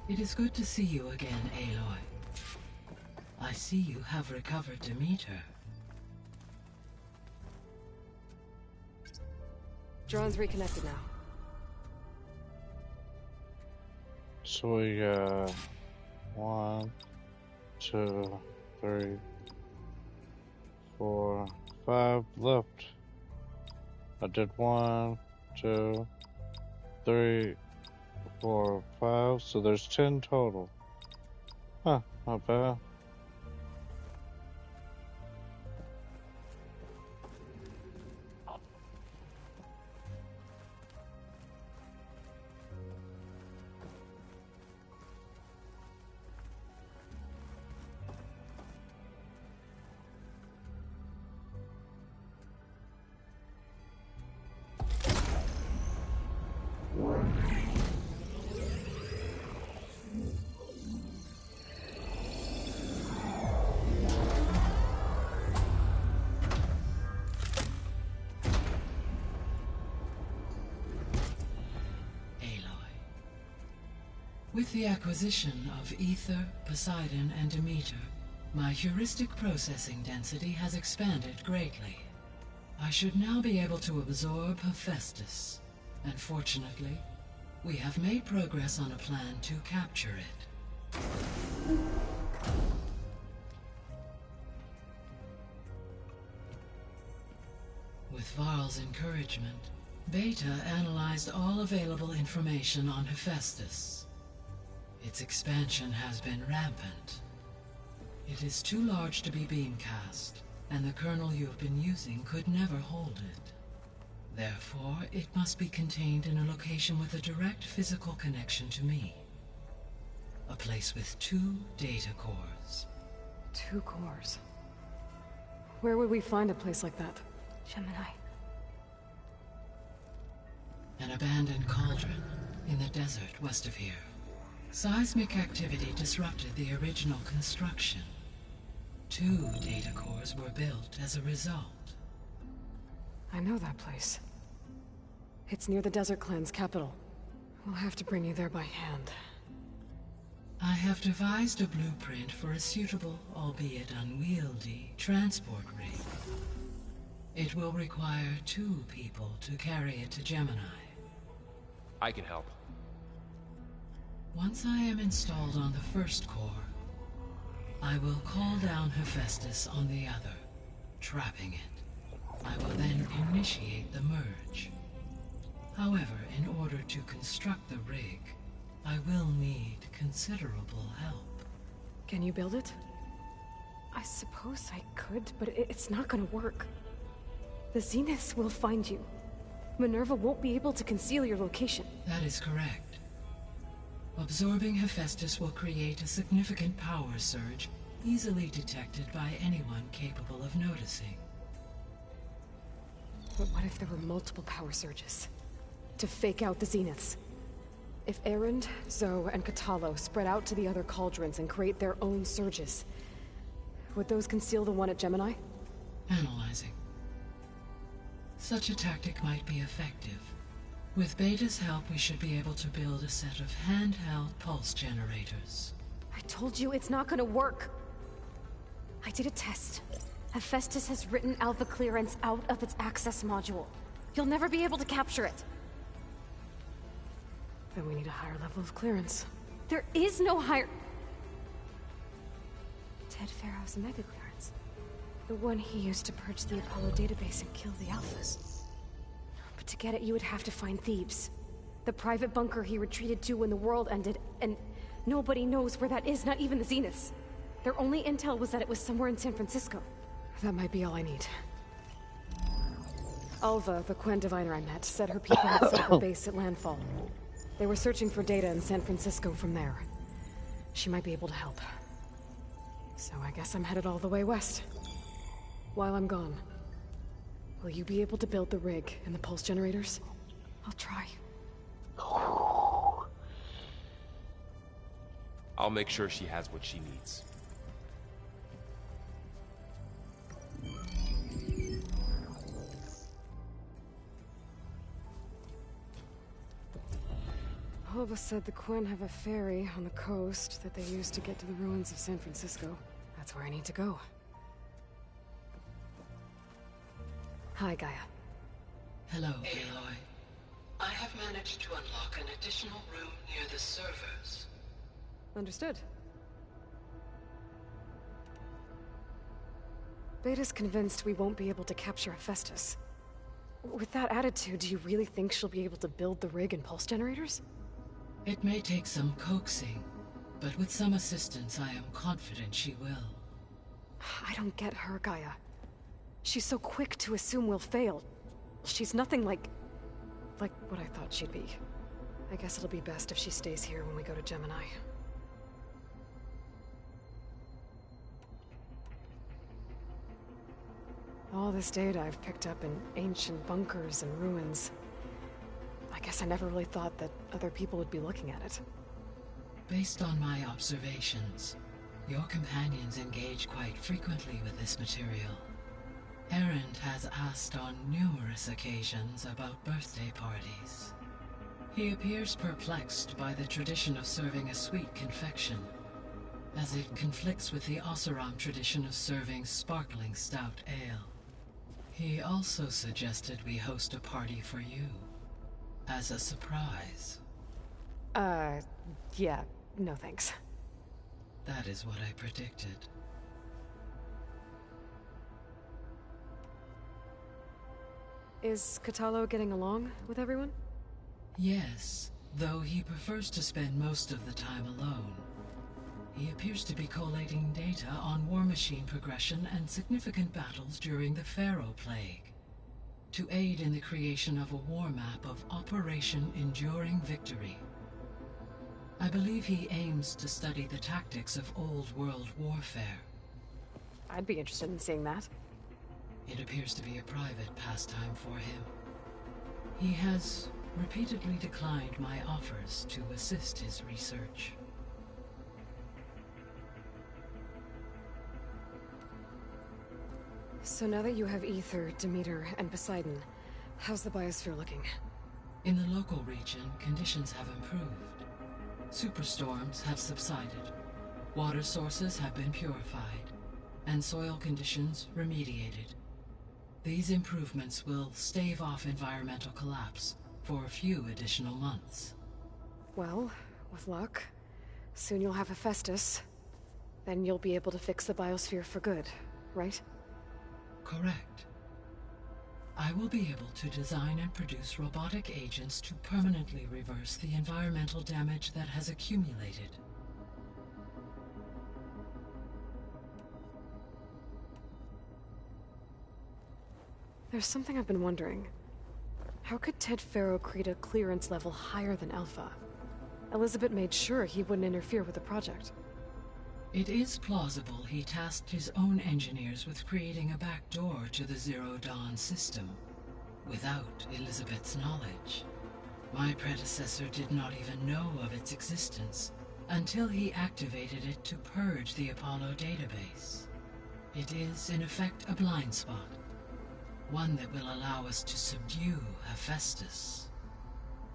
It is good to see you again, Aloy. I see you have recovered Demeter. Drone's reconnected now. So we got 1, 2, 3, 4, 5 left. I did 1, 2, 3, 4, 5. So there's 10 total. Huh, not bad. With the acquisition of Ether, Poseidon, and Demeter, my heuristic processing density has expanded greatly. I should now be able to absorb Hephaestus, and fortunately, we have made progress on a plan to capture it. With Varl's encouragement, Beta analyzed all available information on Hephaestus. Its expansion has been rampant. It is too large to be beamcast, and the kernel you've been using could never hold it. Therefore, it must be contained in a location with a direct physical connection to me. A place with 2 data cores. 2 cores? Where would we find a place like that? Gemini. An abandoned cauldron in the desert west of here. Seismic activity disrupted the original construction. 2 data cores were built as a result. I know that place. It's near the Desert Clan's capital. We'll have to bring you there by hand. I have devised a blueprint for a suitable, albeit unwieldy, transport rig. It will require 2 people to carry it to Gemini. I can help. Once I am installed on the first core, I will call down Hephaestus on the other, trapping it. I will then initiate the merge. However, in order to construct the rig, I will need considerable help. Can you build it? I suppose I could, but it's not gonna work. The Zeniths will find you. Minerva won't be able to conceal your location. That is correct. Absorbing Hephaestus will create a significant power surge, easily detected by anyone capable of noticing. But what if there were multiple power surges? To fake out the Zeniths? If Erend, Zoe, and Kotallo spread out to the other cauldrons and create their own surges, would those conceal the one at Gemini? Analyzing. Such a tactic might be effective. With Beta's help, we should be able to build a set of handheld pulse generators. I told you it's not gonna work. I did a test. Hephaestus has written Alpha Clearance out of its access module. You'll never be able to capture it. Then we need a higher level of clearance. There is no higher... Ted Farrow's mega clearance. The one he used to purge the Apollo database and kill the Alphas. But to get it, you would have to find Thebes. The private bunker he retreated to when the world ended, and nobody knows where that is, not even the Zeniths. Their only intel was that it was somewhere in San Francisco. That might be all I need. Alva, the Quen diviner I met, said her people had set up a base at landfall. They were searching for data in San Francisco from there. She might be able to help. So I guess I'm headed all the way west. While I'm gone, will you be able to build the rig and the pulse generators? I'll try. I'll make sure she has what she needs. Alva said the Quen have a ferry on the coast that they use to get to the ruins of San Francisco. That's where I need to go. Hi, Gaia. Hello, Aloy. I have managed to unlock an additional room near the servers. Understood. Beta's convinced we won't be able to capture Hephaestus. With that attitude, do you really think she'll be able to build the rig and pulse generators? It may take some coaxing, but with some assistance, I am confident she will. I don't get her, Gaia. She's so quick to assume we'll fail. She's nothing like what I thought she'd be. I guess it'll be best if she stays here when we go to Gemini. All this data I've picked up in ancient bunkers and ruins. I guess I never really thought that other people would be looking at it. Based on my observations, your companions engage quite frequently with this material. Erend has asked on numerous occasions about birthday parties. He appears perplexed by the tradition of serving a sweet confection, as it conflicts with the Oseram tradition of serving sparkling stout ale. He also suggested we host a party for you, as a surprise. Yeah, no thanks. That is what I predicted. Is Kotallo getting along with everyone? Yes, though he prefers to spend most of the time alone. He appears to be collating data on war machine progression and significant battles during the Pharaoh Plague, to aid in the creation of a war map of Operation Enduring Victory. I believe he aims to study the tactics of old world warfare. I'd be interested in seeing that. It appears to be a private pastime for him. He has repeatedly declined my offers to assist his research. So now that you have Aether, Demeter, and Poseidon, how's the biosphere looking? In the local region, conditions have improved. Superstorms have subsided, water sources have been purified, and soil conditions remediated. These improvements will stave off environmental collapse for a few additional months. Well, with luck, soon you'll have Hephaestus. Then you'll be able to fix the biosphere for good, right? Correct. I will be able to design and produce robotic agents to permanently reverse the environmental damage that has accumulated. There's something I've been wondering. How could Ted Farrow create a clearance level higher than Alpha? Elizabeth made sure he wouldn't interfere with the project. It is plausible he tasked his own engineers with creating a backdoor to the Zero Dawn system, without Elizabeth's knowledge. My predecessor did not even know of its existence until he activated it to purge the Apollo database. It is, in effect, a blind spot. One that will allow us to subdue Hephaestus.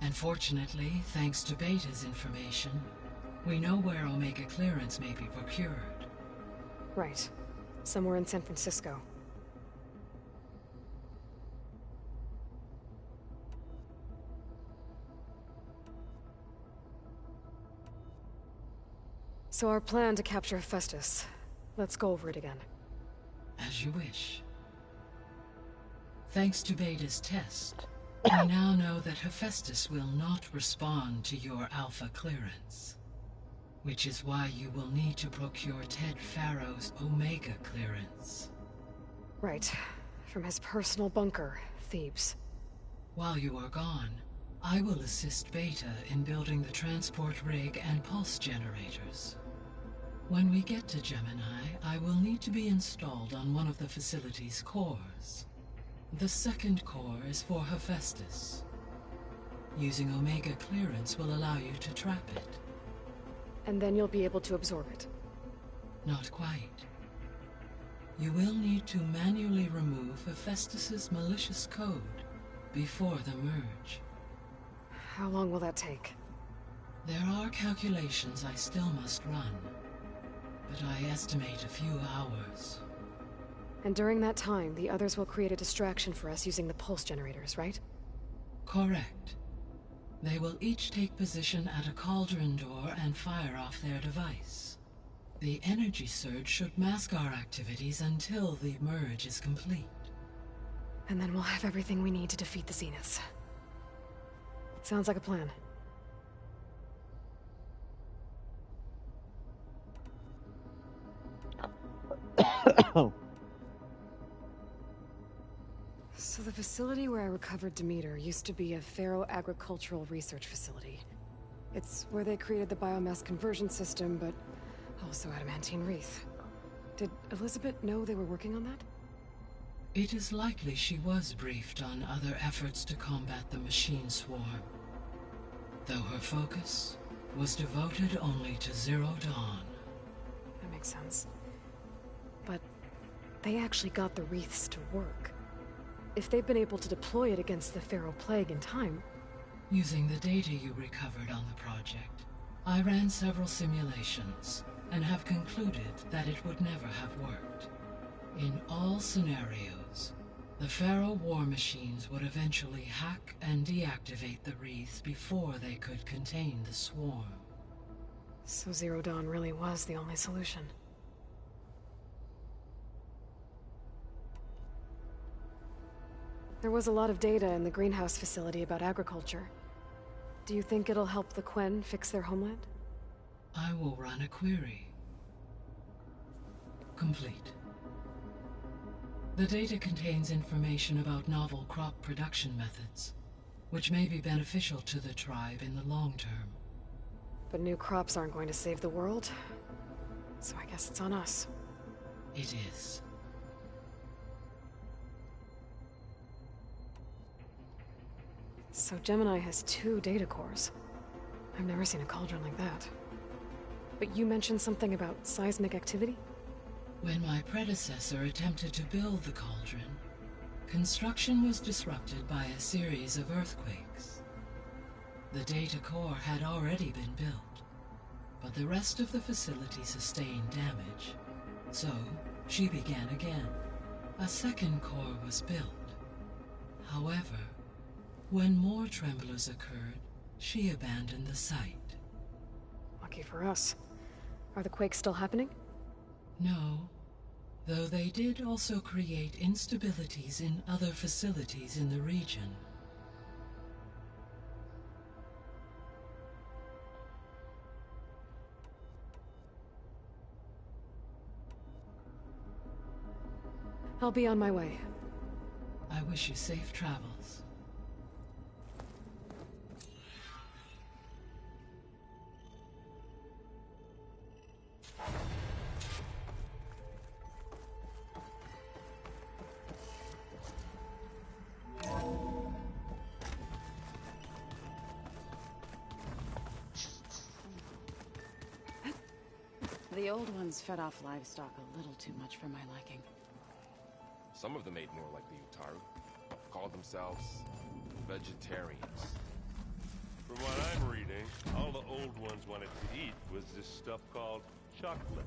And fortunately, thanks to Beta's information, we know where Omega clearance may be procured. Right. Somewhere in San Francisco. So our plan to capture Hephaestus. Let's go over it again. As you wish. Thanks to Beta's test, we now know that Hephaestus will not respond to your Alpha clearance. Which is why you will need to procure Ted Farrow's Omega clearance. Right. From his personal bunker, Thebes. While you are gone, I will assist Beta in building the transport rig and pulse generators. When we get to Gemini, I will need to be installed on one of the facility's cores. The second core is for Hephaestus. Using Omega clearance will allow you to trap it. And then you'll be able to absorb it. Not quite. You will need to manually remove Hephaestus's malicious code before the merge. How long will that take? There are calculations I still must run, but I estimate a few hours. And during that time, the others will create a distraction for us using the pulse generators, right? Correct. They will each take position at a cauldron door and fire off their device. The energy surge should mask our activities until the merge is complete. And then we'll have everything we need to defeat the Zeniths. Sounds like a plan. So the facility where I recovered Demeter used to be a Pharaoh agricultural research facility. It's where they created the biomass conversion system, but also adamantine wreath. Did Elizabeth know they were working on that? It is likely she was briefed on other efforts to combat the machine swarm, though her focus was devoted only to Zero Dawn. That makes sense. But they actually got the wreaths to work. If they've been able to deploy it against the Pharaoh Plague in time... Using the data you recovered on the project, I ran several simulations and have concluded that it would never have worked. In all scenarios, the Pharaoh war machines would eventually hack and deactivate the wreaths before they could contain the swarm. So Zero Dawn really was the only solution. There was a lot of data in the greenhouse facility about agriculture. Do you think it'll help the Quen fix their homeland? I will run a query. Complete. The data contains information about novel crop production methods, which may be beneficial to the tribe in the long term. But new crops aren't going to save the world, so I guess it's on us. It is. So Gemini has 2 data cores. I've never seen a cauldron like that. But you mentioned something about seismic activity? When my predecessor attempted to build the cauldron, construction was disrupted by a series of earthquakes. The data core had already been built, but the rest of the facility sustained damage. So, she began again. A second core was built. However, when more tremblers occurred, she abandoned the site. Lucky for us. Are the quakes still happening? No, though they did also create instabilities in other facilities in the region. I'll be on my way. I wish you safe travels. The old ones fed off livestock a little too much for my liking. Some of them ate more like the Utaru. Called themselves vegetarians. From what I'm reading, all the old ones wanted to eat was this stuff called chocolate.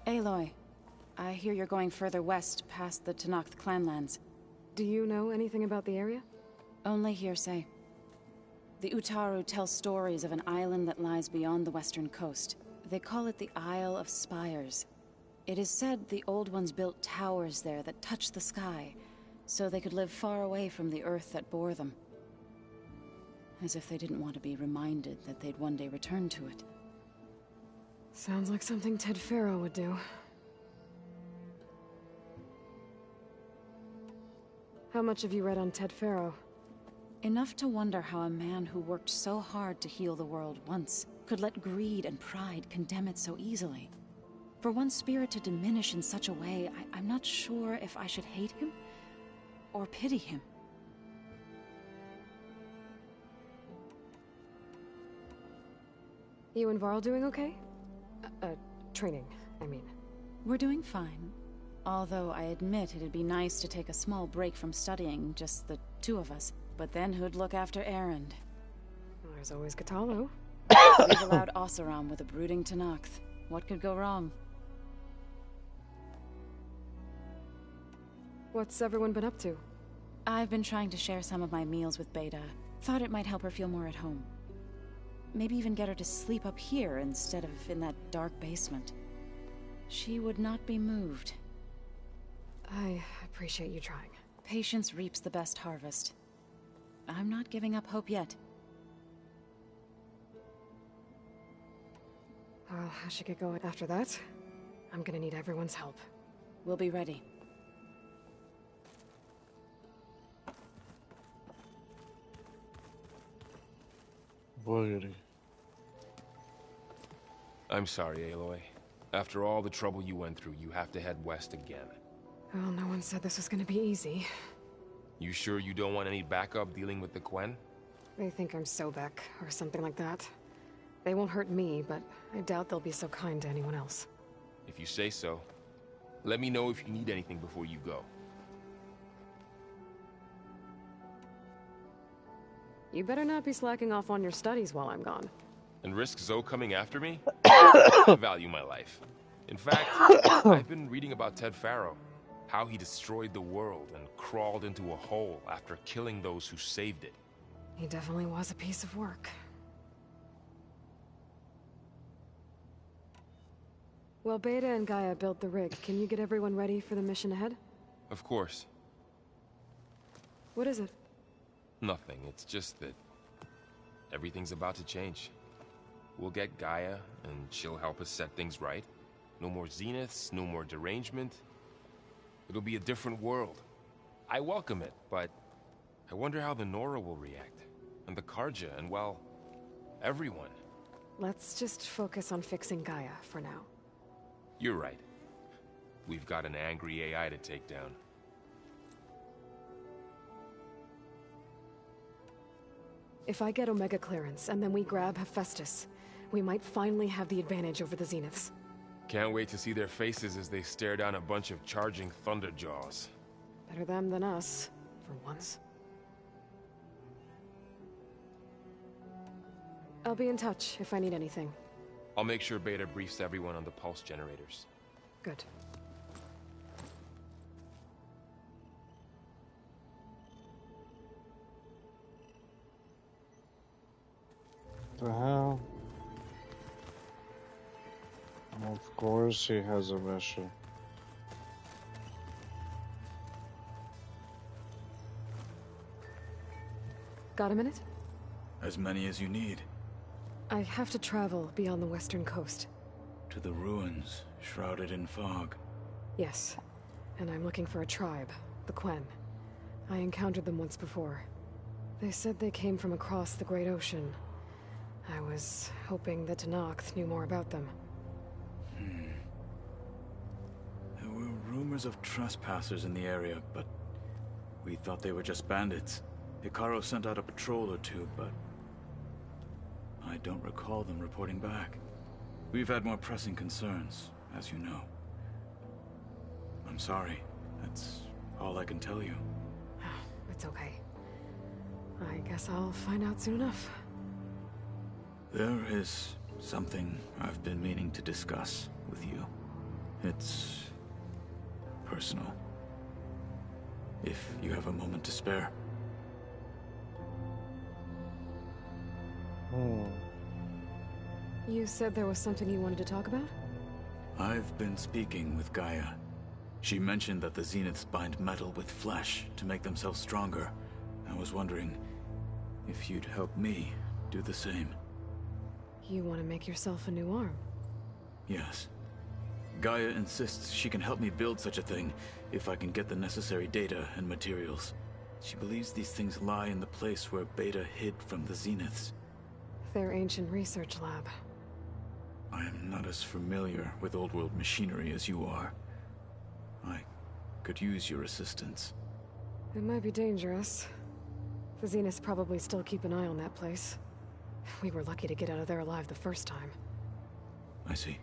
Aloy, I hear you're going further west past the Tenakth clanlands. Do you know anything about the area? Only hearsay. The Utaru tell stories of an island that lies beyond the western coast. They call it the Isle of Spires. It is said the Old Ones built towers there that touch the sky, so they could live far away from the earth that bore them. As if they didn't want to be reminded that they'd one day return to it. Sounds like something Ted Faro would do. How much have you read on Ted Faro? Enough to wonder how a man who worked so hard to heal the world once could let greed and pride condemn it so easily. For one spirit to diminish in such a way, I'm not sure if I should hate him or pity him. You and Varl doing okay? Training, I mean. We're doing fine. Although I admit it'd be nice to take a small break from studying, just the two of us. But then who'd look after Erend? Well, there's always Kotallo. We've allowed Oseram with a brooding Tenakth. What could go wrong? What's everyone been up to? I've been trying to share some of my meals with Beta. Thought it might help her feel more at home. Maybe even get her to sleep up here instead of in that dark basement. She would not be moved. I appreciate you trying. Patience reaps the best harvest. I'm not giving up hope yet. Well, I should get going after that. I'm gonna need everyone's help. We'll be ready. Boogity. I'm sorry, Aloy. After all the trouble you went through, you have to head west again. Well, no one said this was gonna be easy. You sure you don't want any backup dealing with the Quen? They think I'm Sobek, or something like that. They won't hurt me, but I doubt they'll be so kind to anyone else. If you say so. Let me know if you need anything before you go. You better not be slacking off on your studies while I'm gone. And risk Zoe coming after me? I value my life. In fact, I've been reading about Ted Faro. How he destroyed the world and crawled into a hole after killing those who saved it. He definitely was a piece of work. Well, Beta and Gaia built the rig. Can you get everyone ready for the mission ahead? Of course. What is it? Nothing. It's just that everything's about to change. We'll get Gaia, and she'll help us set things right. No more Zeniths, no more derangement. It'll be a different world. I welcome it, but I wonder how the Nora will react. And the Carja, and well, everyone. Let's just focus on fixing Gaia for now. You're right. We've got an angry AI to take down. If I get Omega clearance, and then we grab Hephaestus, we might finally have the advantage over the Zeniths. Can't wait to see their faces as they stare down a bunch of charging Thunderjaws. Better them than us, for once. I'll be in touch if I need anything. I'll make sure Beta briefs everyone on the pulse generators. Good. The hell? Of course he has a mission. Got a minute? As many as you need. I have to travel beyond the western coast. To the ruins, shrouded in fog. Yes, and I'm looking for a tribe, the Quen. I encountered them once before. They said they came from across the Great Ocean. I was hoping that Tenakth knew more about them. There were rumors of trespassers in the area, but we thought they were just bandits. Hekarro sent out a patrol or two, but I don't recall them reporting back. We've had more pressing concerns, as you know. I'm sorry. That's all I can tell you. It's okay. I guess I'll find out soon enough. There is something I've been meaning to discuss with you. It's personal. If you have a moment to spare. You said there was something you wanted to talk about? I've been speaking with Gaia. She mentioned that the Zeniths bind metal with flesh to make themselves stronger. I was wondering if you'd help me do the same. You want to make yourself a new arm? Yes. Gaia insists she can help me build such a thing if I can get the necessary data and materials. She believes these things lie in the place where Beta hid from the Zeniths. Their ancient research lab. I am not as familiar with old world machinery as you are. I could use your assistance. It might be dangerous. The Zeniths probably still keep an eye on that place. We were lucky to get out of there alive the first time. I see.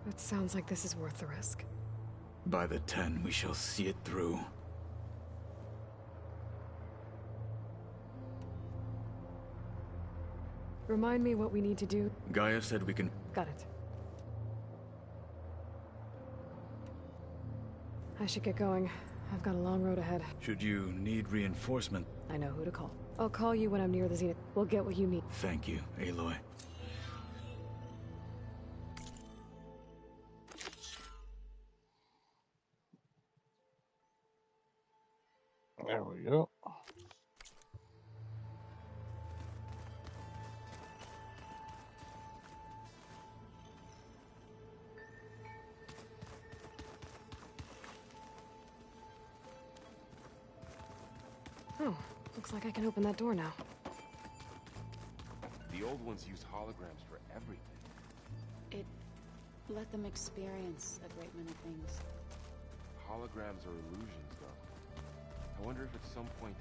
It sounds like this is worth the risk. By the 10, we shall see it through. Remind me what we need to do. Gaia said we can... Got it. I should get going. I've got a long road ahead. Should you need reinforcement? I know who to call. I'll call you when I'm near the Zenith. We'll get what you need. Thank you, Aloy. There we go. Oh, looks like I can open that door now. The old ones used holograms for everything. It let them experience a great many things. Holograms are illusions, though. I wonder if at some point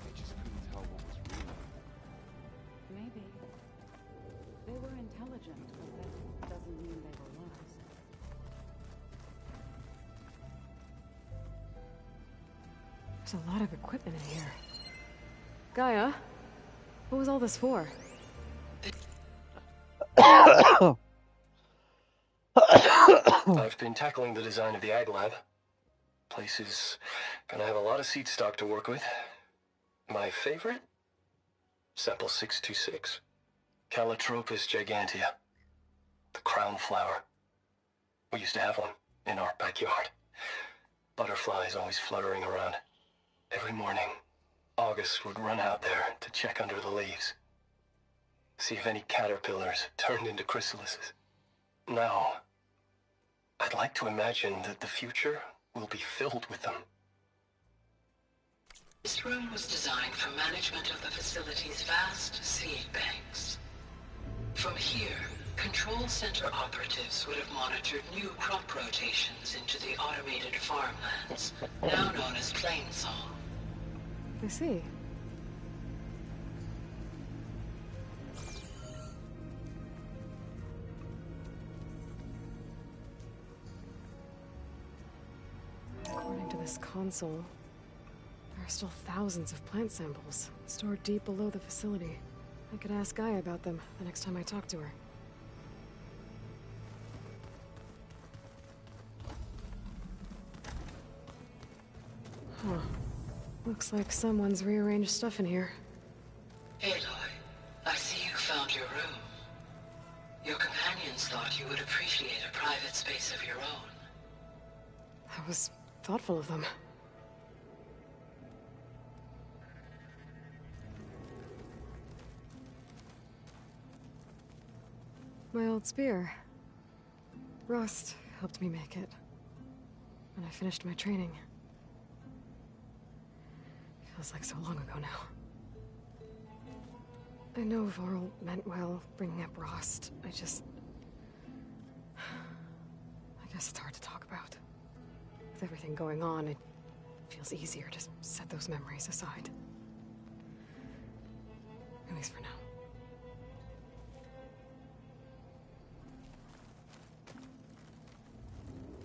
they just couldn't tell what was real. Maybe. They were intelligent, but that doesn't mean they were wise. There's a lot of equipment in here. Gaia, what was all this for? I've been tackling the design of the Ag Lab. Place is gonna have a lot of seed stock to work with. My favorite? Sample 626. Calotropis gigantea. The crown flower. We used to have one in our backyard. Butterflies always fluttering around. Every morning, August would run out there to check under the leaves. See if any caterpillars turned into chrysalises. Now, I'd like to imagine that the future will be filled with them. This room was designed for management of the facility's vast seed banks. From here, Control Center operatives would have monitored new crop rotations into the automated farmlands, now known as Plainsong. I see. According to this console, there are still thousands of plant samples stored deep below the facility. I could ask Gaia about them the next time I talk to her. Huh. Looks like someone's rearranged stuff in here. Aloy, I see you found your room. Your companions thought you would appreciate a private space of your own. That was thoughtful of them. My old spear. Rust helped me make it. When I finished my training. Feels like so long ago now. I know Varl meant well, bringing up Rost. I guess it's hard to talk about. With everything going on, it feels easier to set those memories aside. At least for now.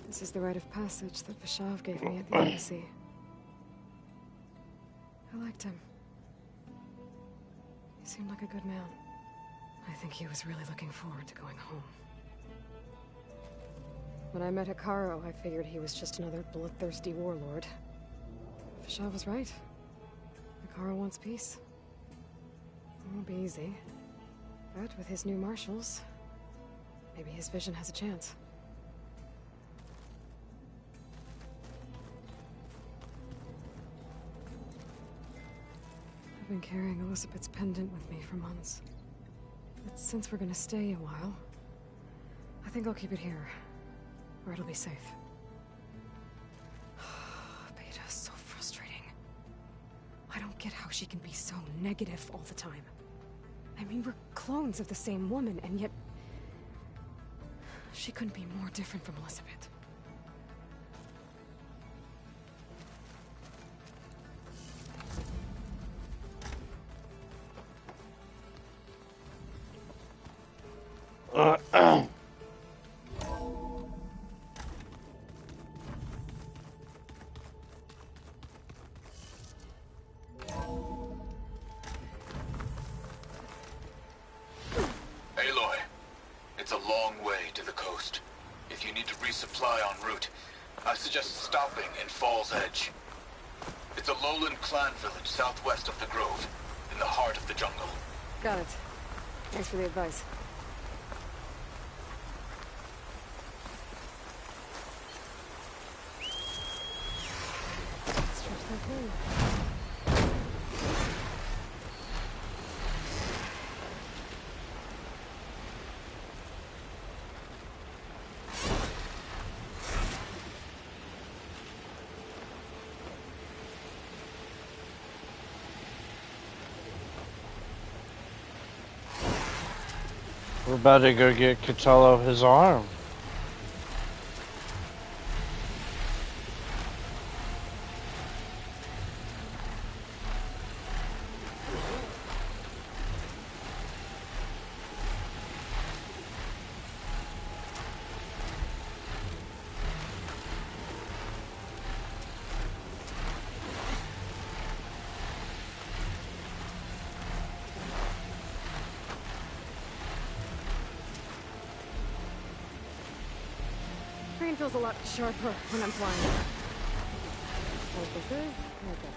This is the rite of passage that Vishav gave me at the embassy. I liked him. He seemed like a good man. I think he was really looking forward to going home. When I met Hekarro, I figured he was just another bloodthirsty warlord. Fashaw was right. Hekarro wants peace. It won't be easy. But with his new marshals, maybe his vision has a chance. I've been carrying Elizabeth's pendant with me for months. But since we're gonna stay a while, I think I'll keep it here, where it'll be safe. Beta's so frustrating. I don't get how she can be so negative all the time. I mean, we're clones of the same woman, and yet... she couldn't be more different from Elizabeth. Aloy, it's a long way to the coast. If you need to resupply en route, I suggest stopping in Fall's Edge. It's a lowland clan village southwest of the Grove, in the heart of the jungle. Got it. Thanks for the advice. Stretch that blade. We're about to go get Kotallo his arm. Brain feels a lot sharper when I'm flying. Hold this is. Okay.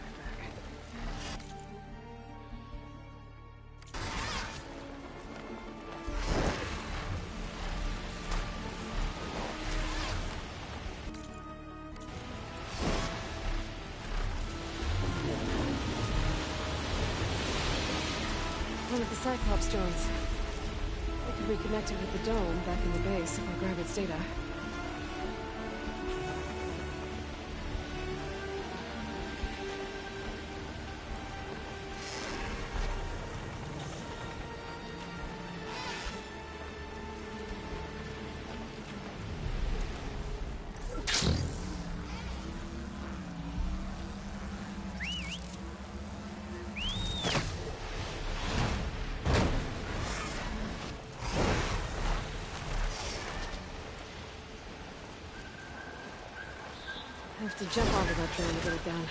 One of the Cyclops drones. I could reconnect it with the dome back in the base if I grab its data. I have to jump onto that drone to get it down.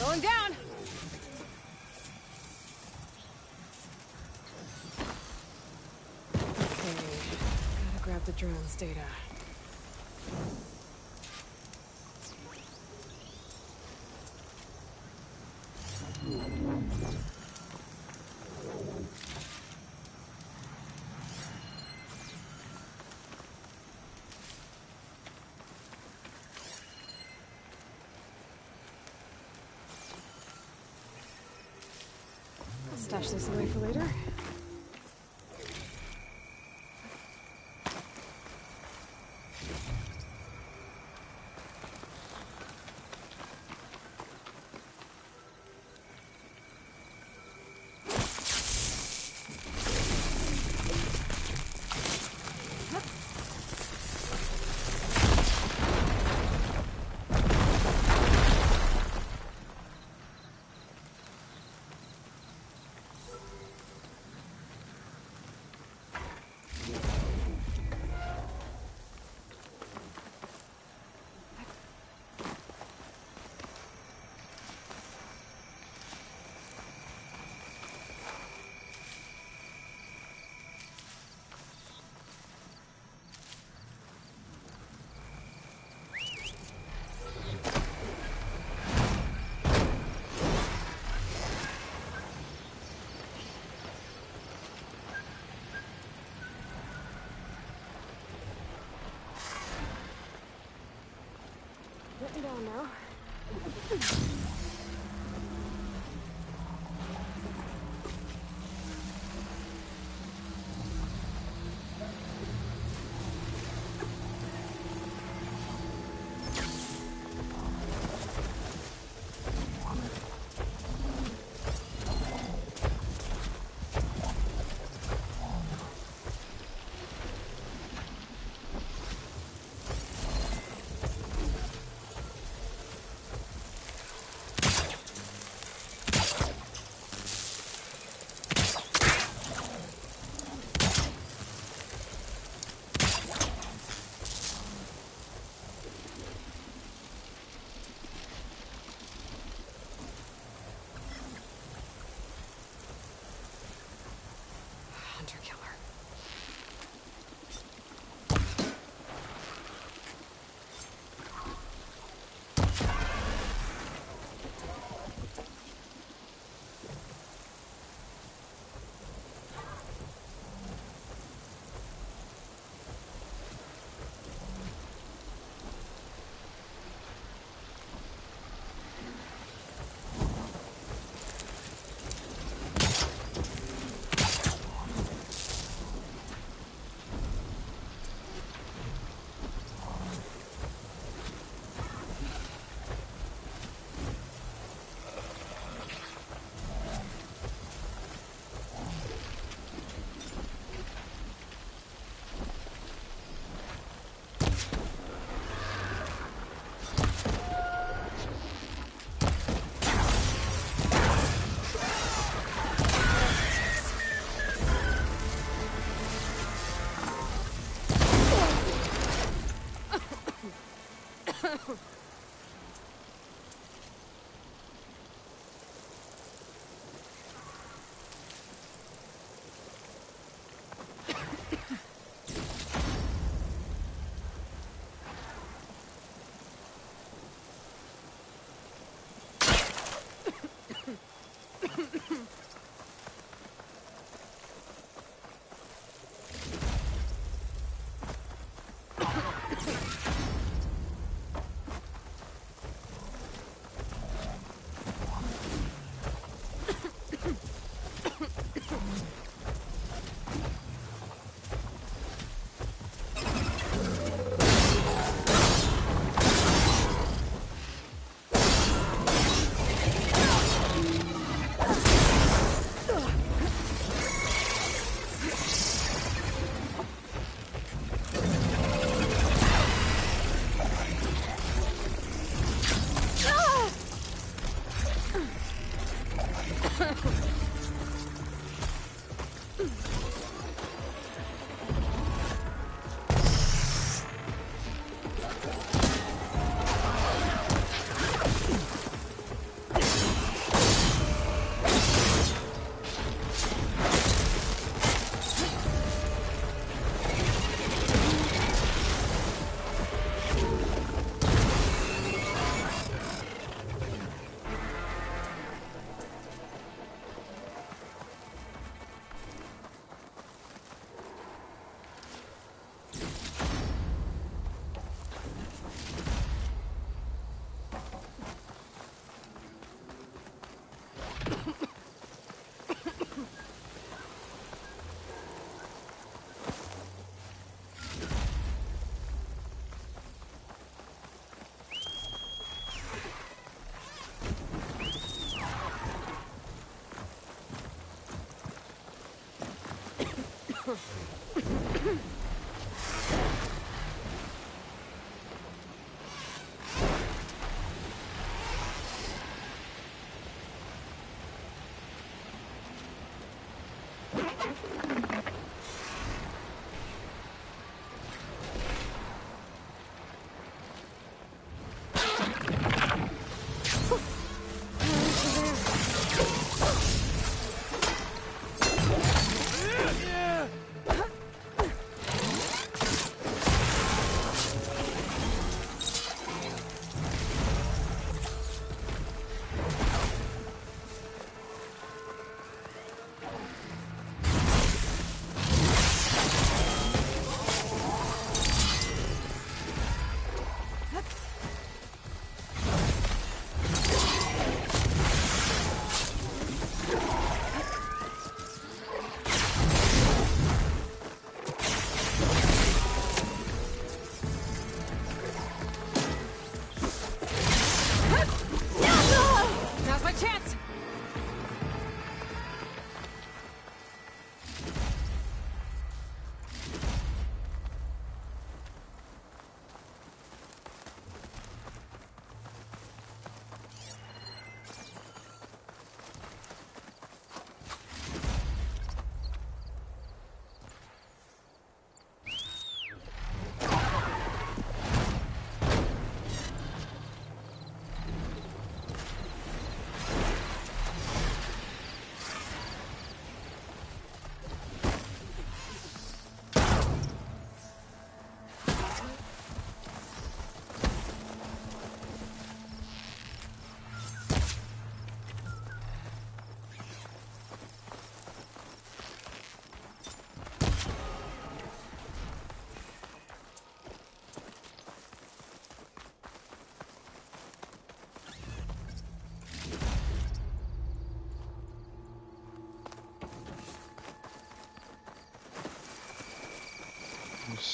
Going down! Okay, gotta grab the drone's data. Stash this away for later. Getting down now.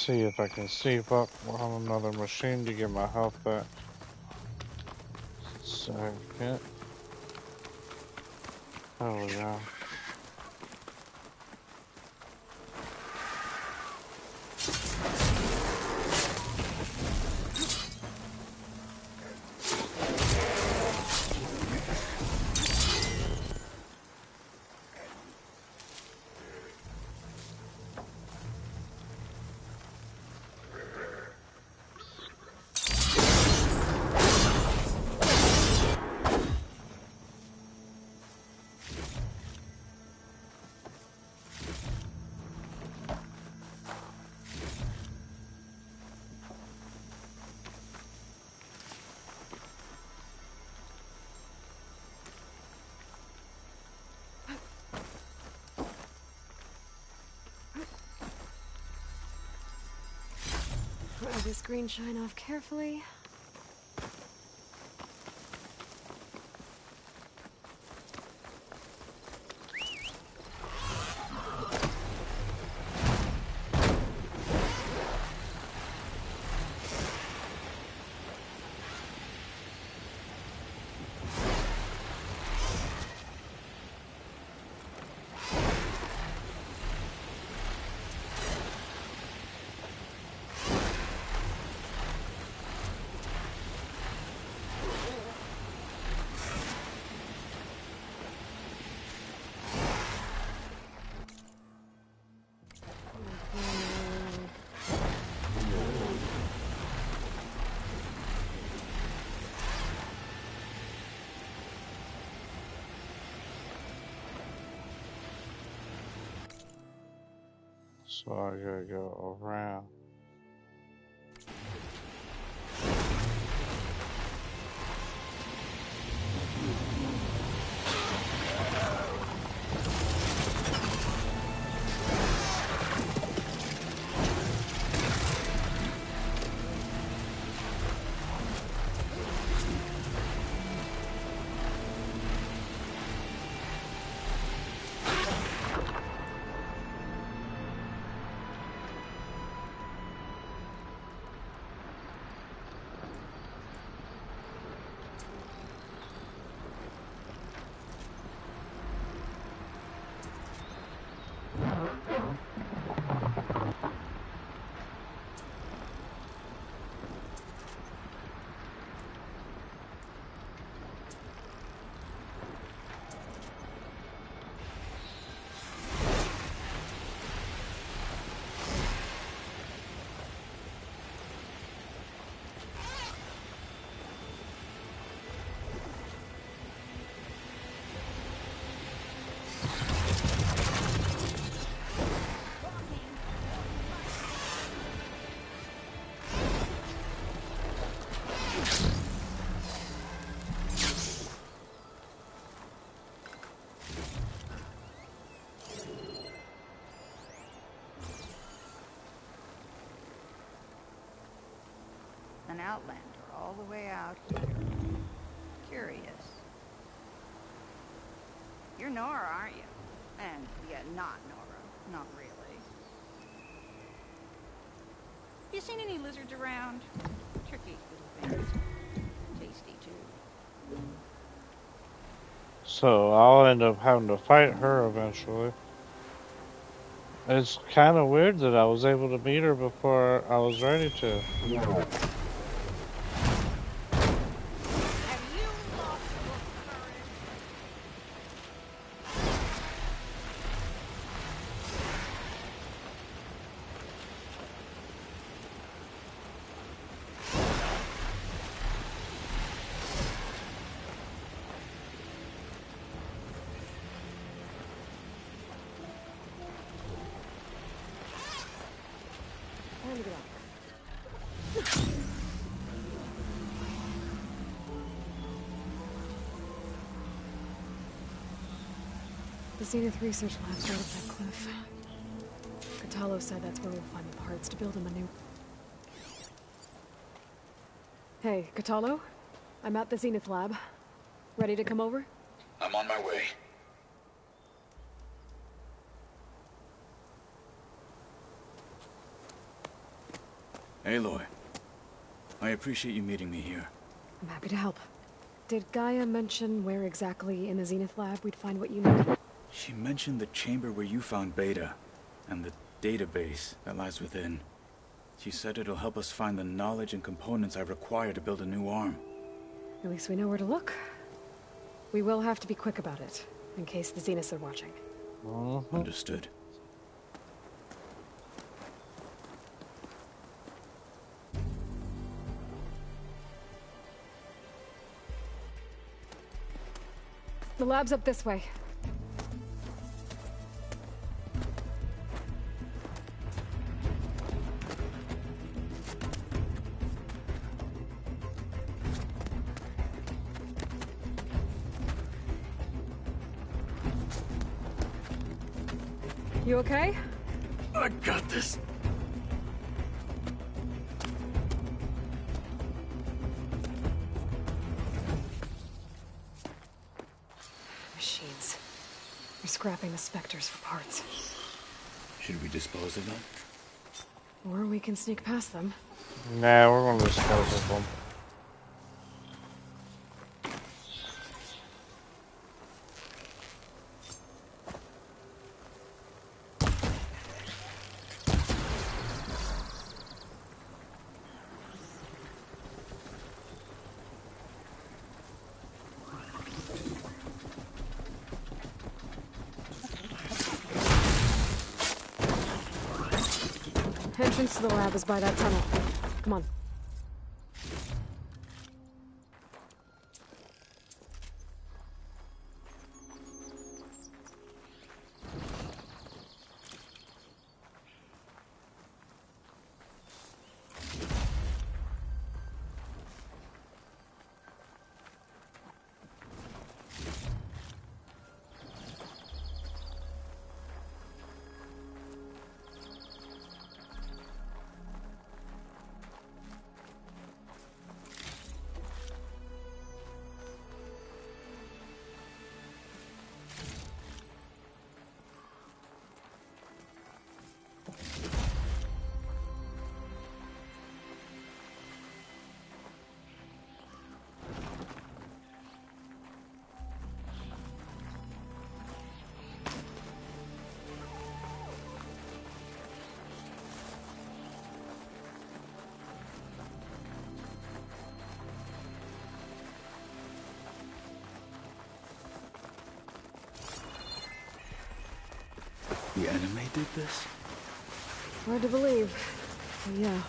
see if I can save up on another machine to get my health back. Second. Oh yeah. Pry this green shine off carefully. So I gotta go around. An outlander all the way out here. Curious. You're Nora, aren't you? And, yeah, not Nora. Not really. You seen any lizards around? Tricky little things. Tasty, too. So I'll end up having to fight her eventually. It's kind of weird that I was able to meet her before I was ready to. The Zenith Research Lab's right up that cliff. Kotallo said that's where we'll find the parts to build him a new... Hey, Kotallo? I'm at the Zenith Lab. Ready to come over? I'm on my way. Aloy, I appreciate you meeting me here. I'm happy to help. Did Gaia mention where exactly in the Zenith lab we'd find what you need? She mentioned the chamber where you found Beta, and the database that lies within. She said it'll help us find the knowledge and components I require to build a new arm. At least we know where to look. We will have to be quick about it, in case the Zeniths are watching. Understood. The lab's up this way. You okay? I got this. Machines. They're scrapping the Spectres for parts. Should we dispose of them? Or we can sneak past them. Nah, we're gonna dispose of them. Entrance to the lab is by that tunnel. Come on. The anime did this? Hard to believe. But yeah.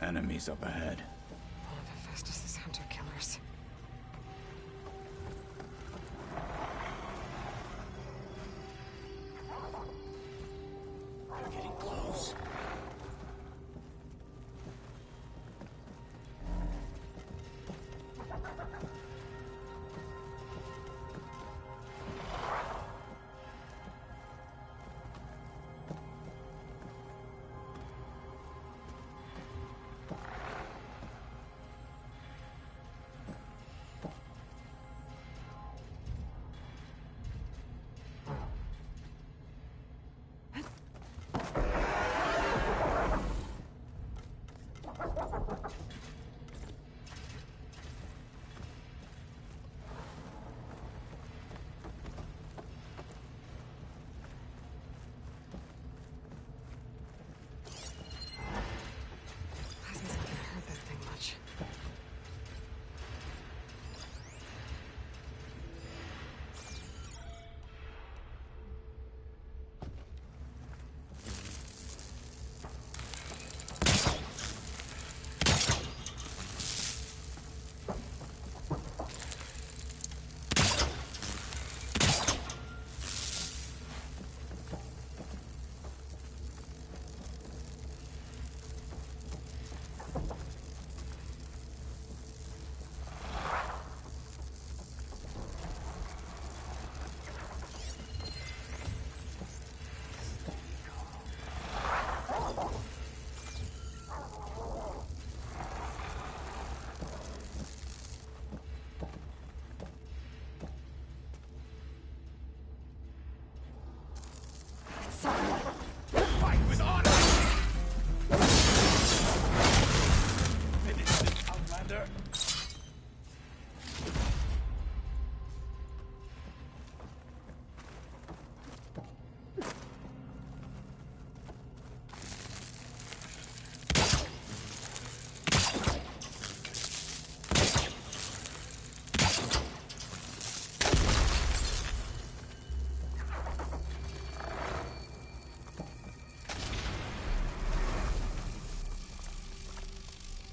Enemies up ahead. One of Hephaestus' hunter-killers. They're getting close.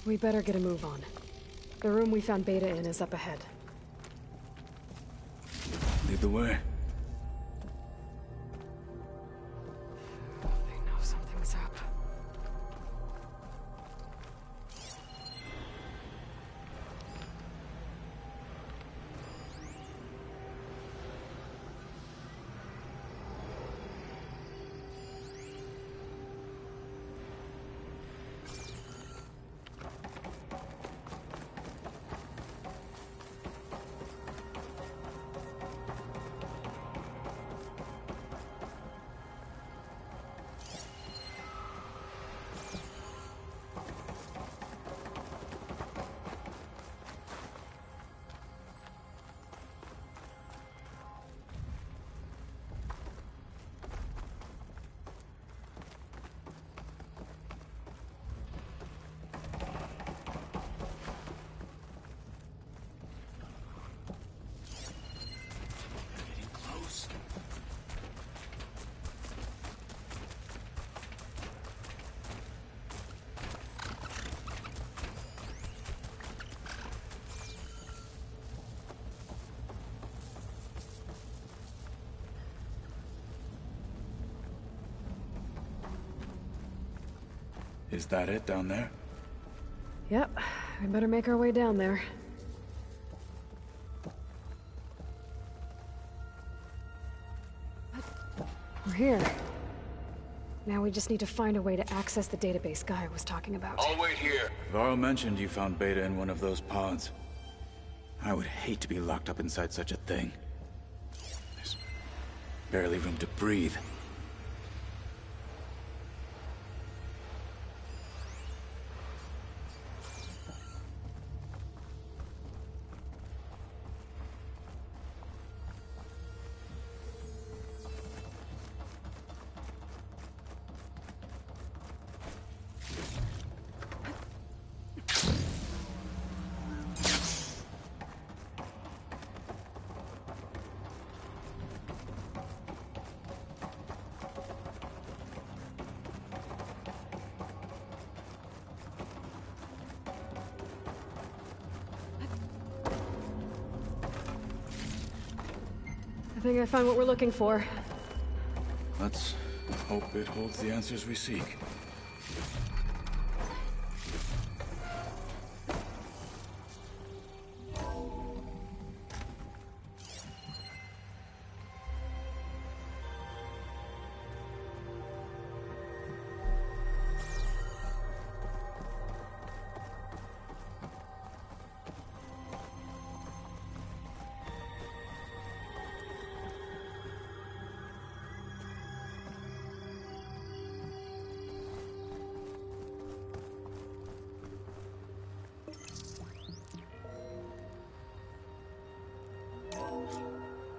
We better get a move on. The room we found Beta in is up ahead. Lead the way. They know something's up. Is that it down there? Yep, we better make our way down there. We're here. Now we just need to find a way to access the database Guy was talking about. I'll wait here. Varl mentioned you found Beta in one of those pods. I would hate to be locked up inside such a thing. There's barely room to breathe. I think I found what we're looking for. Let's hope it holds the answers we seek.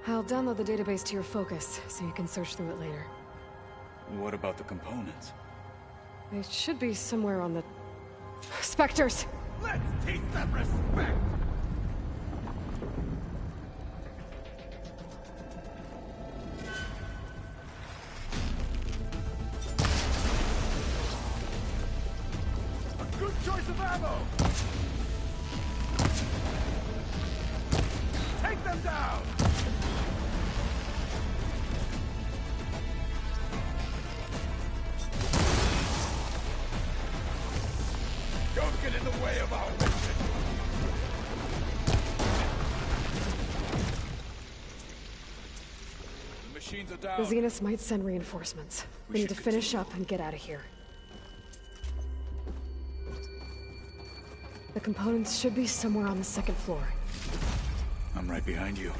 I'll download the database to your Focus, so you can search through it later. What about the components? They should be somewhere on the... Spectres! Let's teach them respect! A good choice of ammo! Take them down! Don't get in the way of our mission! The machines are down. The Zeniths might send reinforcements. We need to finish up and get out of here. The components should be somewhere on the second floor. I'm right behind you.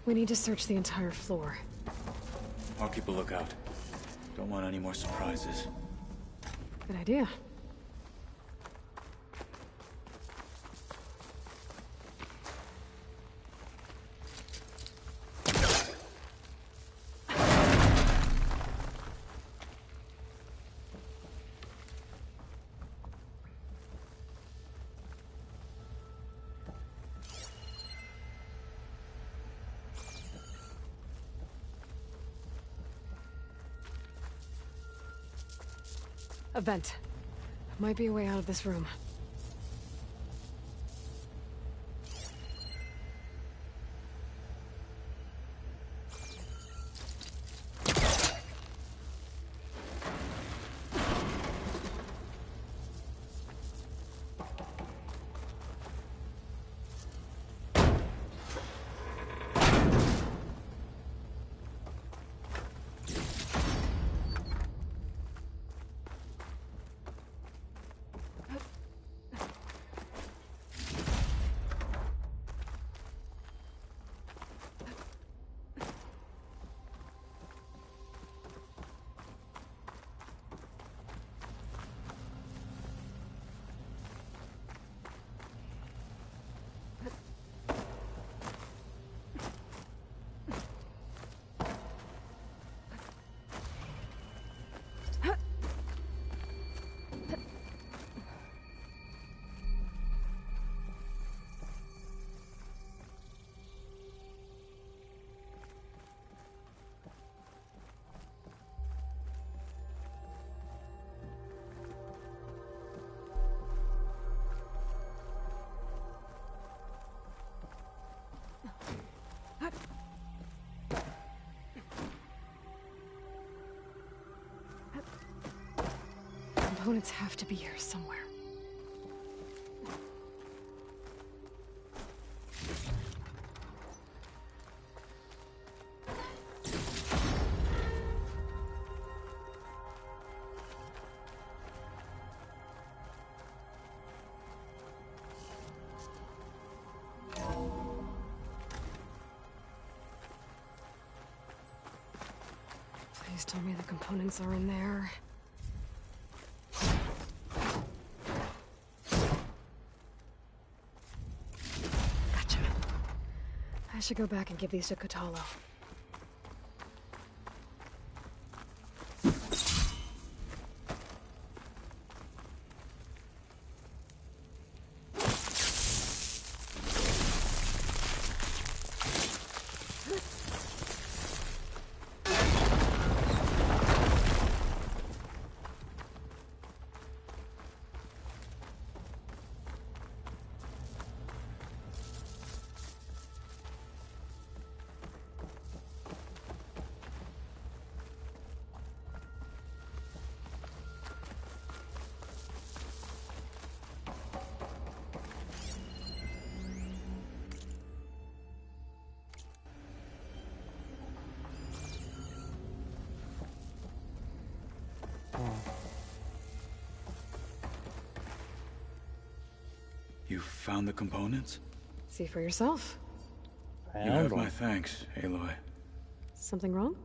We need to search the entire floor. I'll keep a lookout. Don't want any more surprises. Good idea. A vent. Might be a way out of this room. Components have to be here somewhere. Please tell me the components are in there. I should go back and give these to Kotallo. You found the components? See for yourself. You have my thanks, Aloy. Something wrong?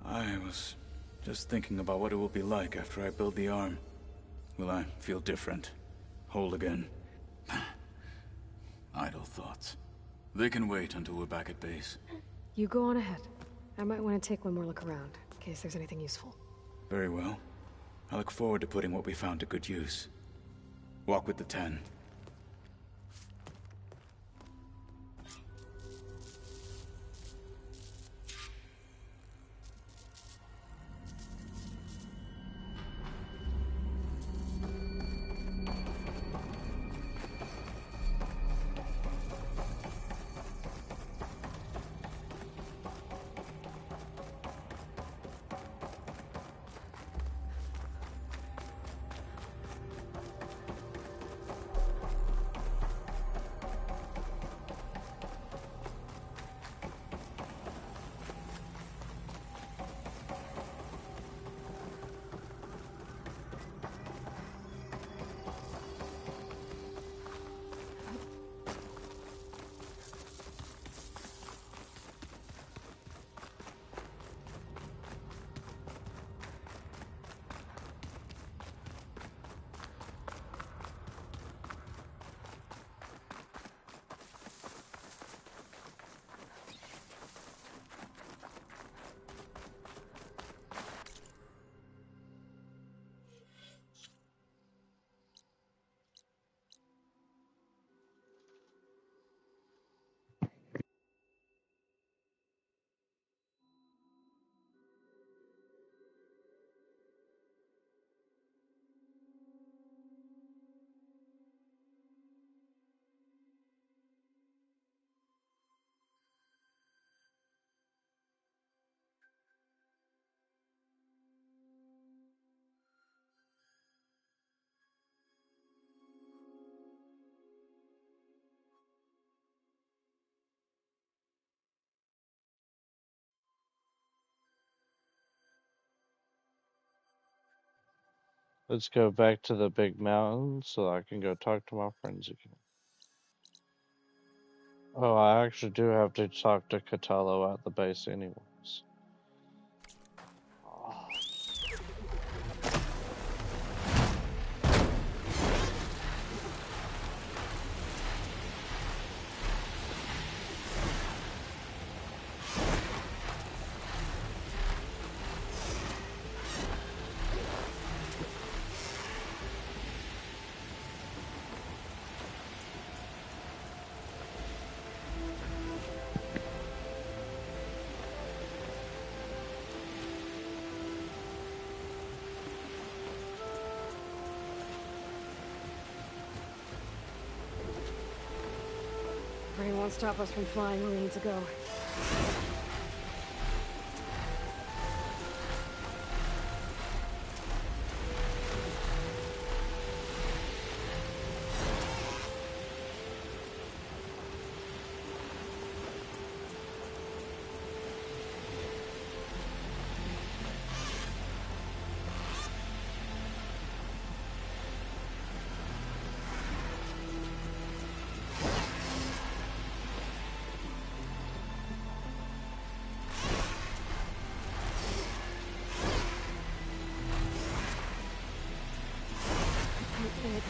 I was just thinking about what it will be like after I build the arm. Will I feel different? Whole again? Idle thoughts. They can wait until we're back at base. You go on ahead. I might want to take one more look around, in case there's anything useful. Very well. I look forward to putting what we found to good use. Walk with the 10. Let's go back to the big mountain so I can go talk to my friends again. Oh, I actually do have to talk to Kotallo at the base anyways. Rain won't stop us from flying where we need to go.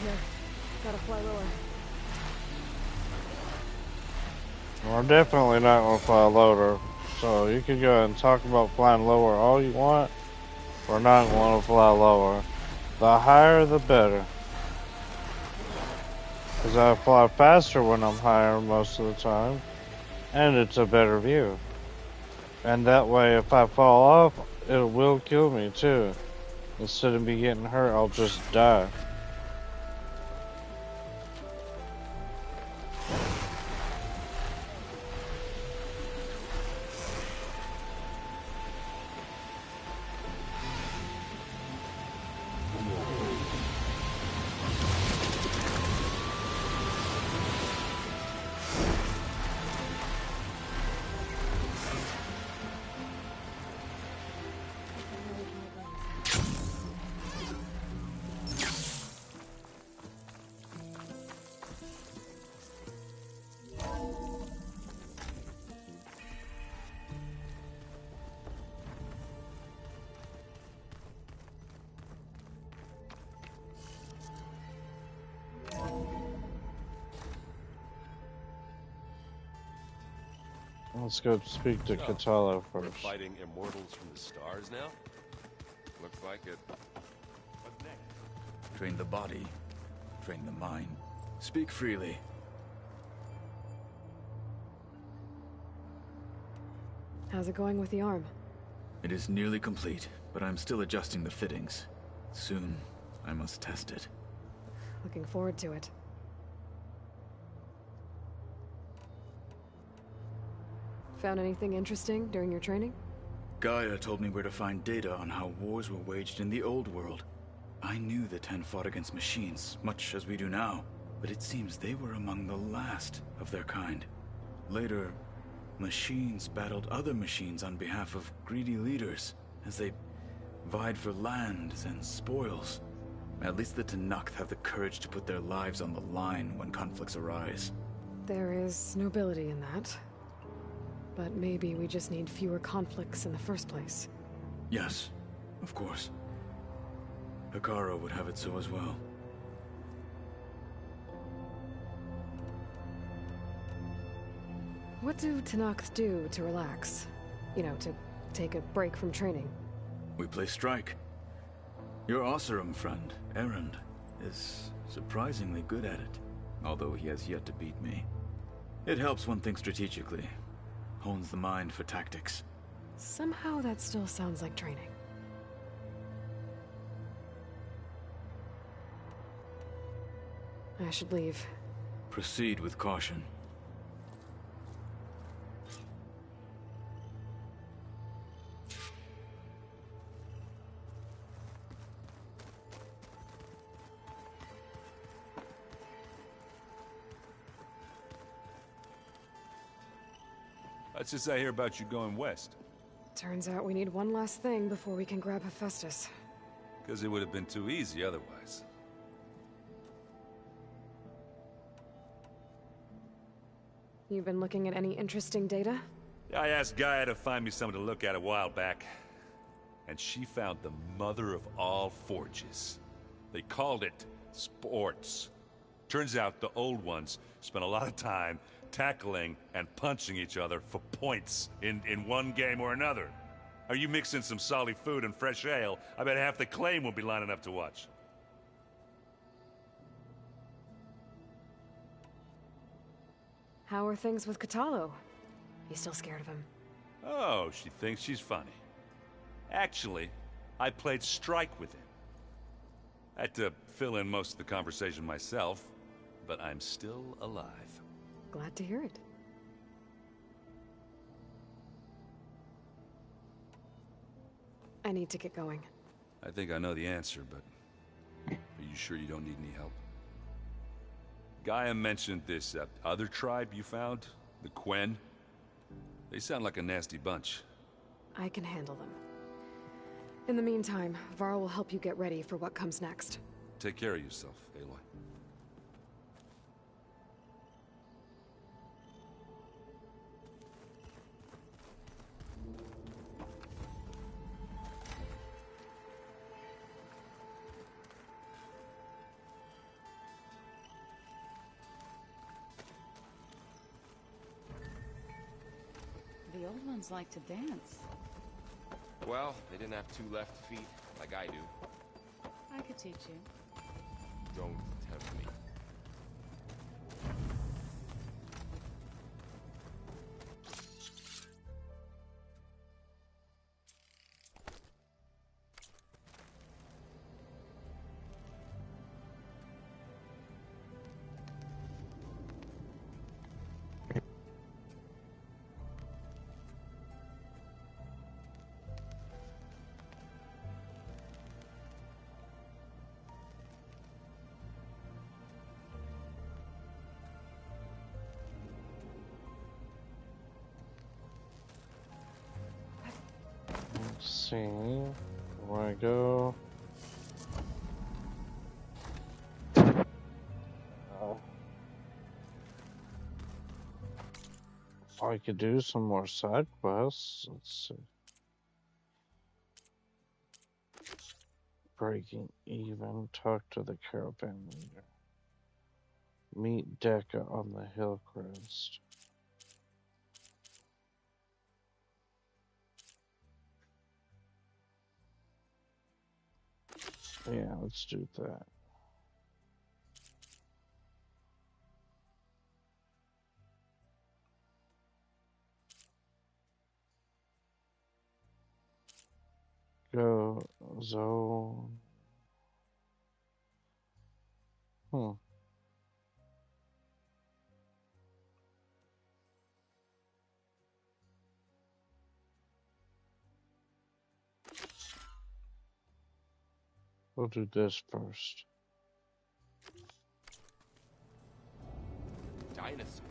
Here. Gotta fly lower. We're definitely not going to fly lower. So you can go ahead and talk about flying lower all you want. We're not going to fly lower. The higher the better. Because I fly faster when I'm higher most of the time. And it's a better view. And that way if I fall off, it will kill me too. Instead of me getting hurt, I'll just die. Let's go speak to Kotallo We're first. fighting immortals from the stars now? Looks like it. What's next? Train the body, train the mind. Speak freely. How's it going with the arm? It is nearly complete, but I'm still adjusting the fittings. Soon, I must test it. Looking forward to it. Found anything interesting during your training? Gaia told me where to find data on how wars were waged in the old world. I knew the Ten fought against machines, much as we do now, but it seems they were among the last of their kind. Later, machines battled other machines on behalf of greedy leaders, as they vied for lands and spoils. At least the Tenakth have the courage to put their lives on the line when conflicts arise. There is nobility in that. But maybe we just need fewer conflicts in the first place. Yes, of course. Hekarro would have it so as well. What do Tenakth do to relax? You know, to take a break from training? We play strike. Your Oseram friend, Erend, is surprisingly good at it, although he has yet to beat me. It helps one think strategically. Hones the mind for tactics. Somehow that still sounds like training. I should leave. Proceed with caution. What's this I hear about you going west? Turns out we need one last thing before we can grab Hephaestus. Because it would have been too easy otherwise. You've been looking at any interesting data? I asked Gaia to find me something to look at a while back. And she found the mother of all forges. They called it sports. Turns out the old ones spent a lot of time tackling and punching each other for points in one game or another. Are you mixing some solid food and fresh ale? I bet half the claim will be lining up to watch. How are things with Kotallo? You still scared of him? Oh, she thinks she's funny. Actually, I played strike with him. I had to fill in most of the conversation myself, but I'm still alive. Glad to hear it. I need to get going. I think I know the answer, but are you sure you don't need any help? Gaia mentioned this other tribe you found, the Quen. They sound like a nasty bunch. I can handle them. In the meantime, Varl will help you get ready for what comes next. Take care of yourself, Aloy. The old ones like to dance. Well, they didn't have two left feet like I do. I could teach you. Don't tempt me. Let's see where I go. I could do some more side quests. Let's see. Breaking even. Talk to the caravan leader. Meet Dekka on the hill crest. Yeah, let's do that. Go zone. We'll do this first. Dinosaurs.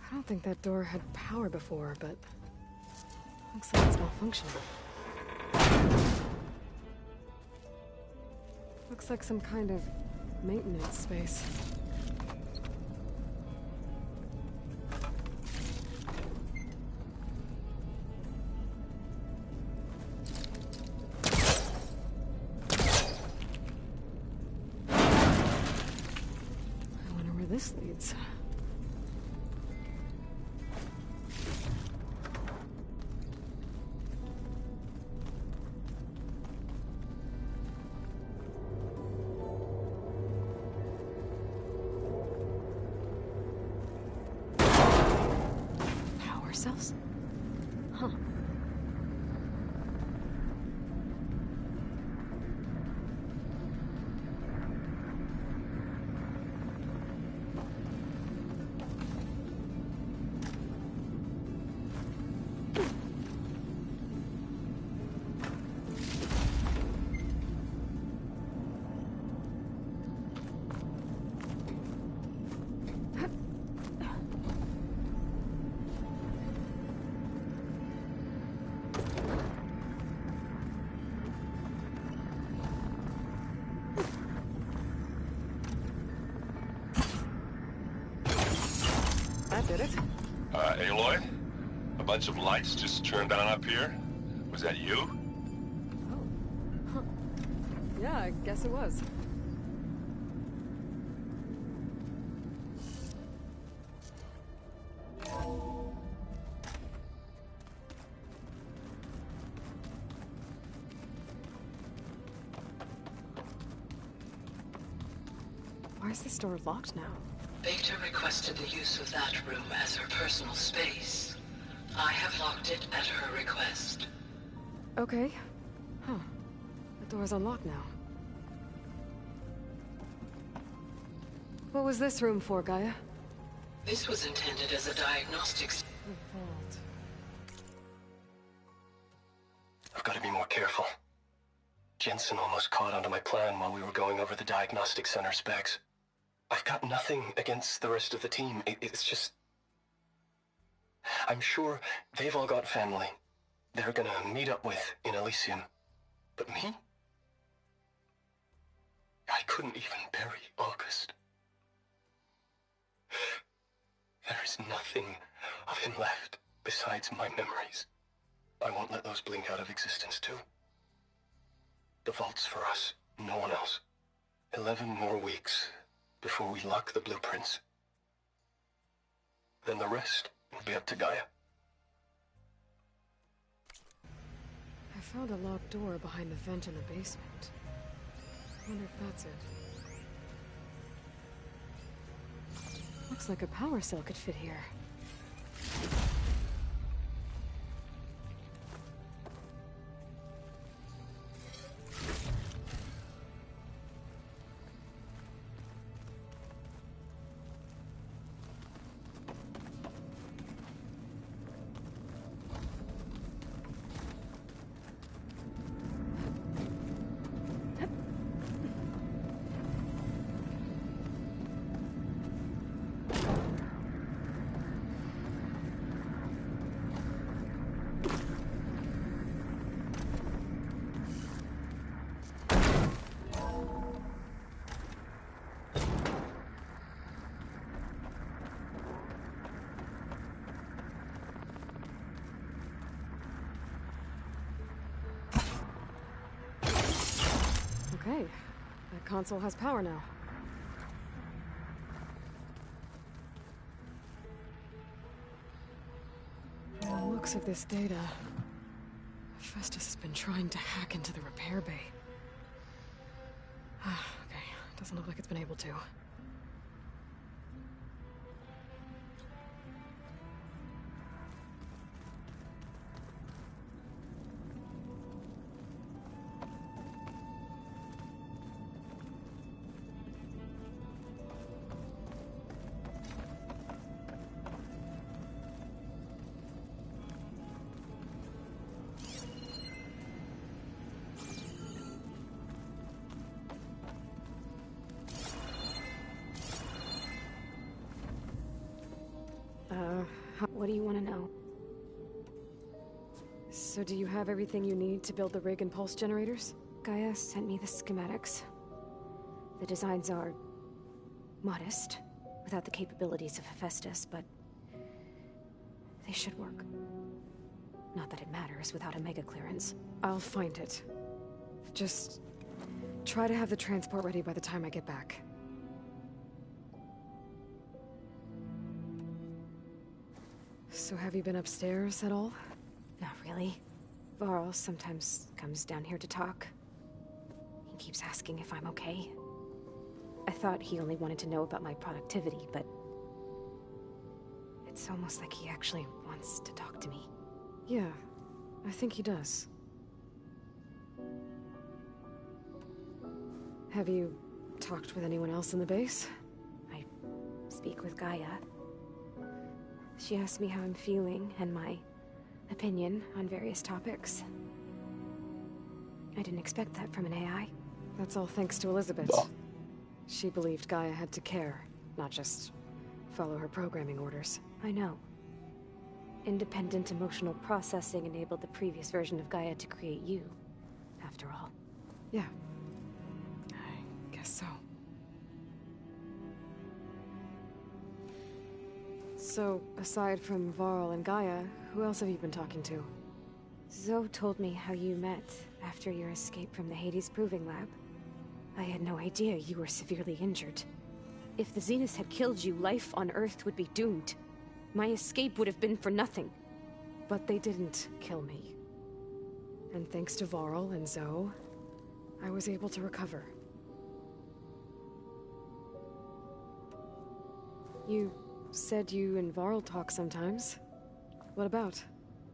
I don't think that door had power before, but looks like it's malfunctioning. Looks like some kind of maintenance space. this leads. Power cells? Huh. That did it. Aloy? A bunch of lights just turned on up here? Was that you? Huh. Yeah, I guess it was. Why is this door locked now? Beta requested the use of that room as her personal space. I have locked it at her request. Okay. Huh. The door's unlocked now. What was this room for, Gaia? This was intended as a diagnostics. The vault. I've got to be more careful. Jensen almost caught onto my plan while we were going over the diagnostic center specs. I've got nothing against the rest of the team. It's just... I'm sure they've all got family they're gonna meet up with in Elysium. But me? I couldn't even bury August. There is nothing of him left besides my memories. I won't let those blink out of existence too. The vault's for us, no one else. 11 more weeks before we lock the blueprints. Then the rest will be up to Gaia. I found a locked door behind the vent in the basement. I wonder if that's it. Looks like a power cell could fit here. Okay, that console has power now. From the looks of this data, Hephaestus has been trying to hack into the repair bay. Okay, doesn't look like it's been able to. What do you want to know? So do you have everything you need to build the rig and pulse generators? Gaia sent me the schematics. The designs are modest, without the capabilities of Hephaestus, but they should work. Not that it matters without a mega clearance. I'll find it. Just try to have the transport ready by the time I get back. So have you been upstairs at all? Not really. Varl sometimes comes down here to talk. He keeps asking if I'm okay. I thought he only wanted to know about my productivity, but it's almost like he actually wants to talk to me. Yeah, I think he does. Have you talked with anyone else in the base? I speak with Gaia. She asked me how I'm feeling and my opinion on various topics. I didn't expect that from an AI. That's all thanks to Elizabeth. She believed Gaia had to care, not just follow her programming orders. I know. Independent emotional processing enabled the previous version of Gaia to create you, after all. Yeah. I guess so. So, aside from Varl and Gaia, who else have you been talking to? Zoe told me how you met after your escape from the Hades Proving Lab. I had no idea you were severely injured. If the Zeniths had killed you, life on Earth would be doomed. My escape would have been for nothing. But they didn't kill me. And thanks to Varl and Zoe, I was able to recover. You said you and Varl talk sometimes. What about?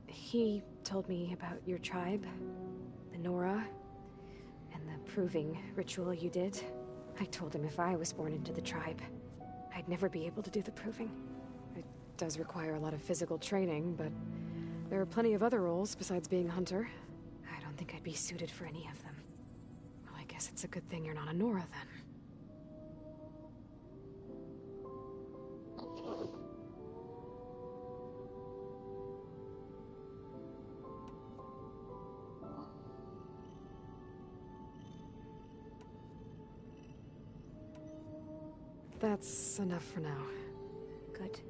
He told me about your tribe, the Nora, and the proving ritual you did. I told him if I was born into the tribe, I'd never be able to do the proving. It does require a lot of physical training, but there are plenty of other roles besides being a hunter. I don't think I'd be suited for any of them. Well, I guess it's a good thing you're not a Nora, then. That's enough for now. Good.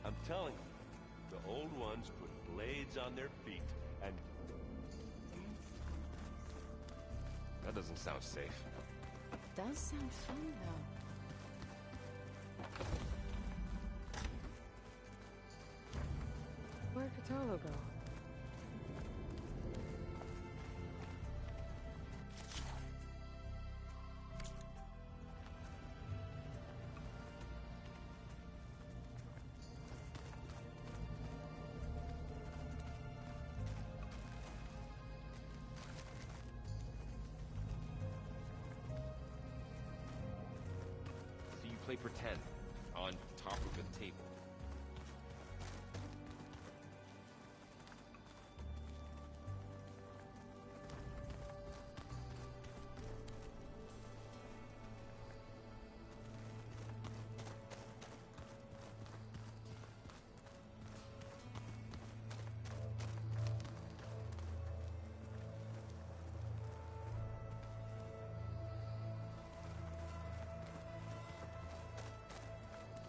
I'm telling you, the old ones put blades on their feet and... That doesn't sound safe. It does sound fun, though. Where'd Kotallo go? Play pretend on top of a table.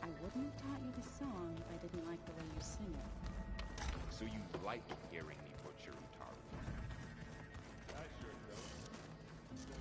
I wouldn't have taught you the song if I didn't like the way you sing it. So you like hearing me butcher Utaru? I sure don't.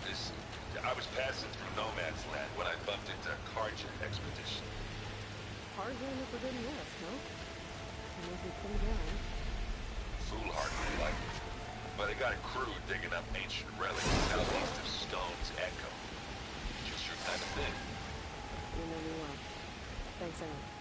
This, I was passing through No Man's Land when I bumped into a Karja expedition. Hard going to Forbidden West, no? You must be pretty down. Foolhardy like it. But they got a crew digging up ancient relics southeast of Stone's Echo. Just your kind of thing. You know me well. Thanks, Aaron.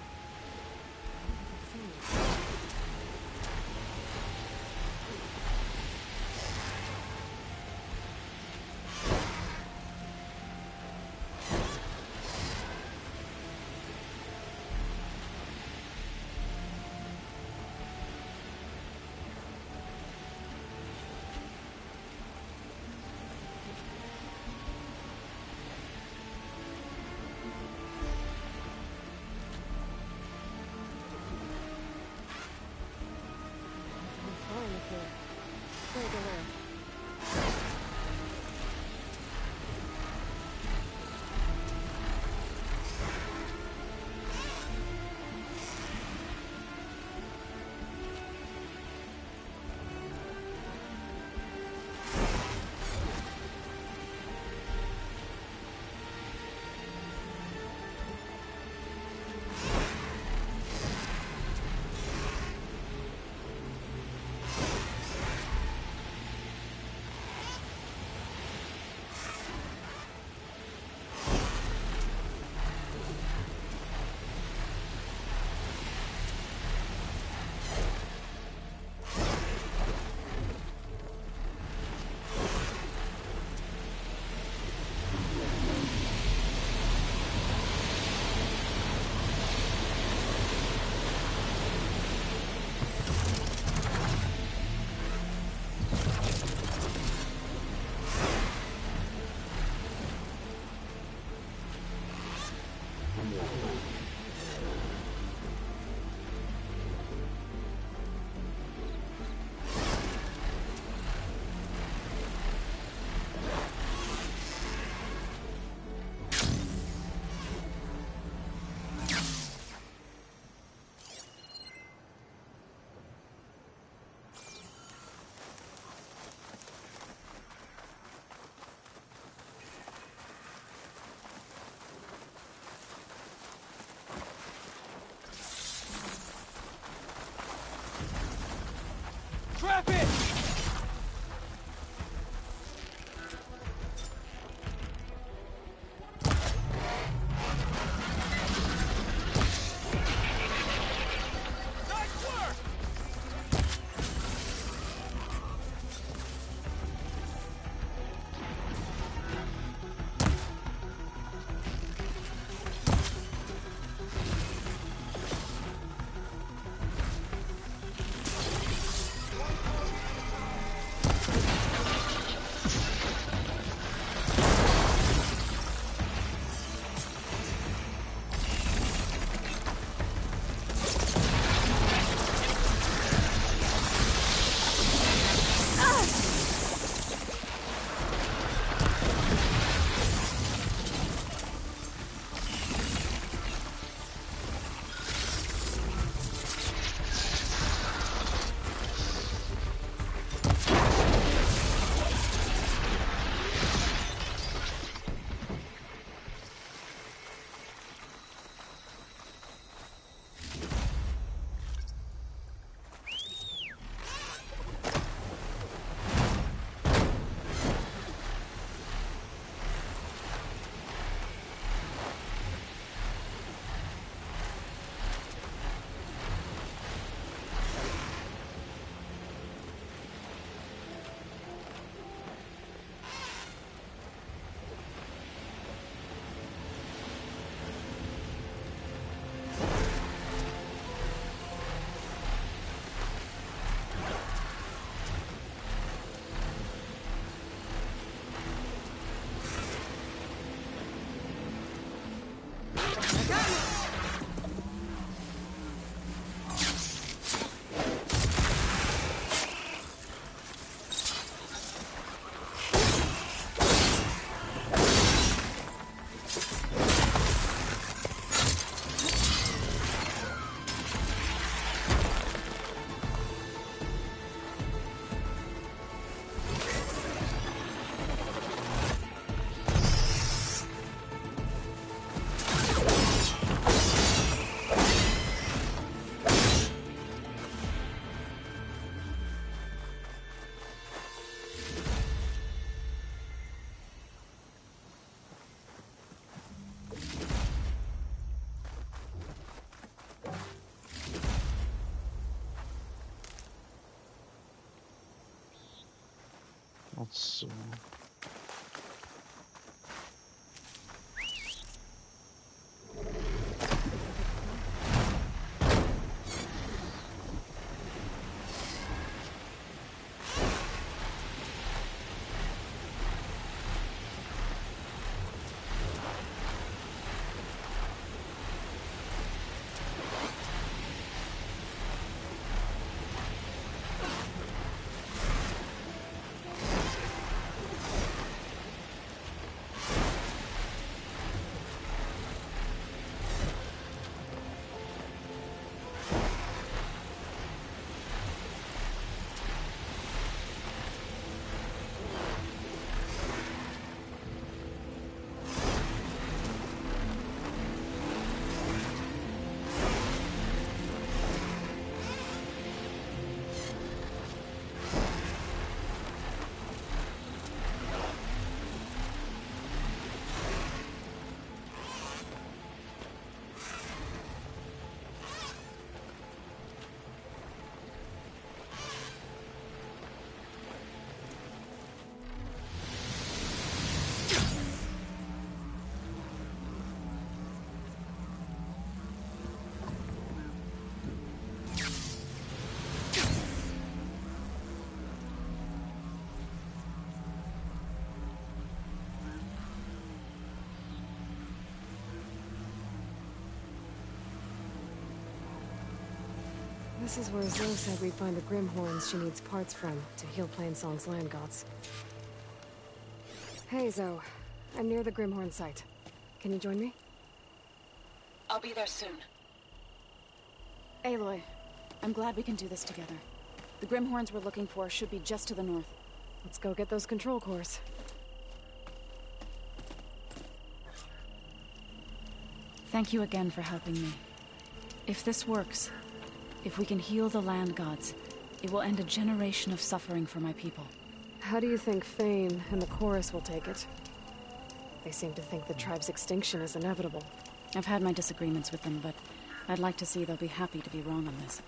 Let's see. This is where Zoe said we'd find the Grimhorns she needs parts from to heal Plainsong's land gods. Hey, Zoe. I'm near the Grimhorn site. Can you join me? I'll be there soon. Aloy, I'm glad we can do this together. The Grimhorns we're looking for should be just to the north. Let's go get those control cores. Thank you again for helping me. If this works, if we can heal the land gods, it will end a generation of suffering for my people. How do you think Fane and the Chorus will take it? They seem to think the tribe's extinction is inevitable. I've had my disagreements with them, but I'd like to see they'll be happy to be wrong on this.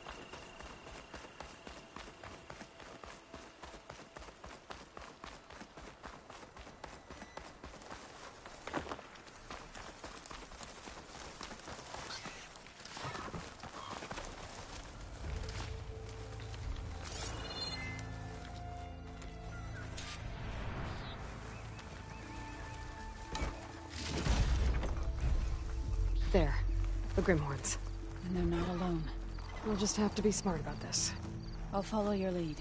There. The Grimhorns. And they're not alone. We'll just have to be smart about this. I'll follow your lead.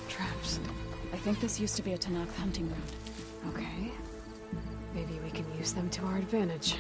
Traps. I think this used to be a Tanakh hunting route. Okay. Maybe we can use them to our advantage.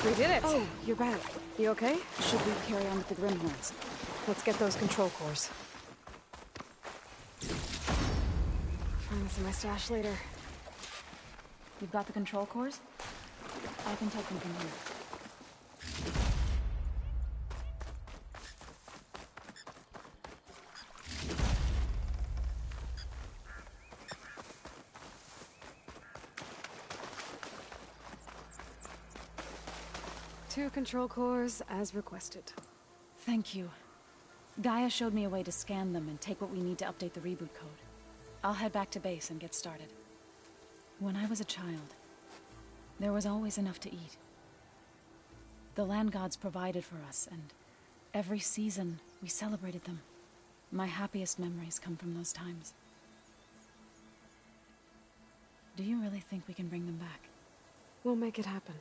We did it! Oh, you're back. You okay? Should we carry on with the Grimhorns? Let's get those control cores. Find this in my stash later. You've got the control cores? I can take them from here. Two control cores, as requested. Thank you. Gaia showed me a way to scan them and take what we need to update the reboot code. I'll head back to base and get started. When I was a child, there was always enough to eat. The land gods provided for us, and every season we celebrated them. My happiest memories come from those times. Do you really think we can bring them back? We'll make it happen.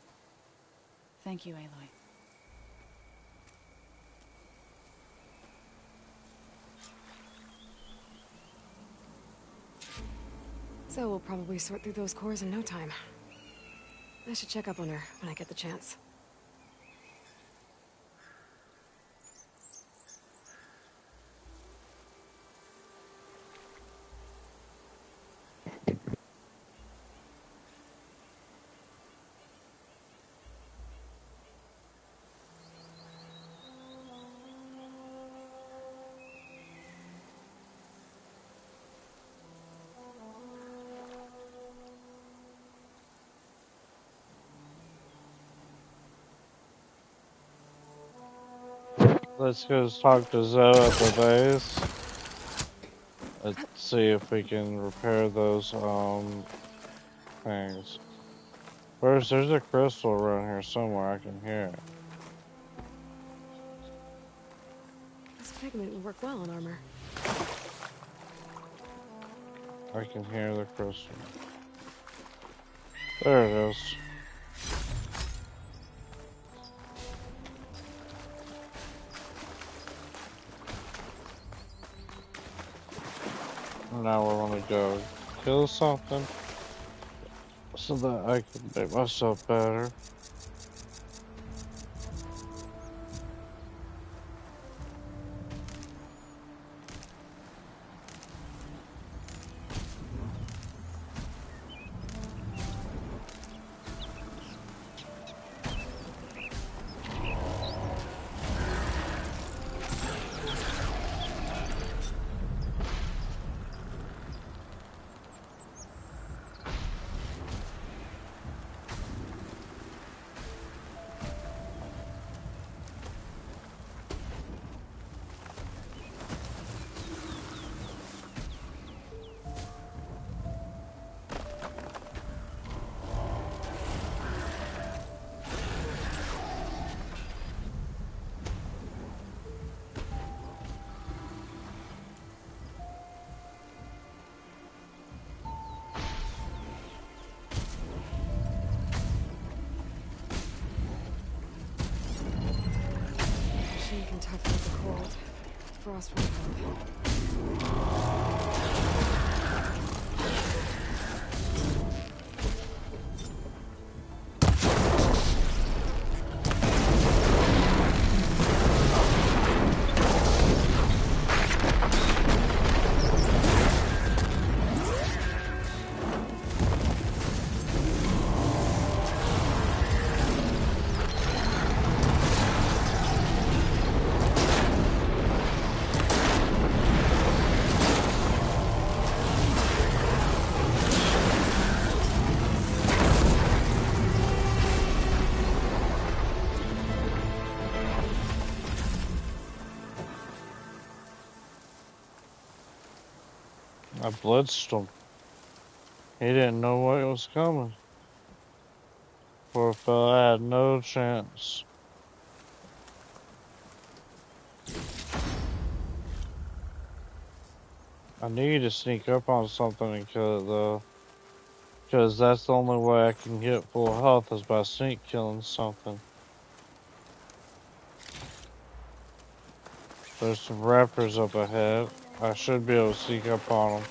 Thank you, Aloy. So we'll probably sort through those cores in no time. I should check up on her when I get the chance. Let's go talk to Zoe at the base. Let's see if we can repair those, things. First, there's a crystal around here somewhere. I can hear it. This pigment will work well on armor. I can hear the crystal. There it is. Now we're gonna go kill something so that I can make myself better. She can toughen up the cold. Frost will help. I blitzed him. He didn't know what was coming. Poor fella had no chance. I need to sneak up on something and kill it though. Because that's the only way I can get full health is by sneak killing something. There's some rappers up ahead. I should be able to sneak up on them.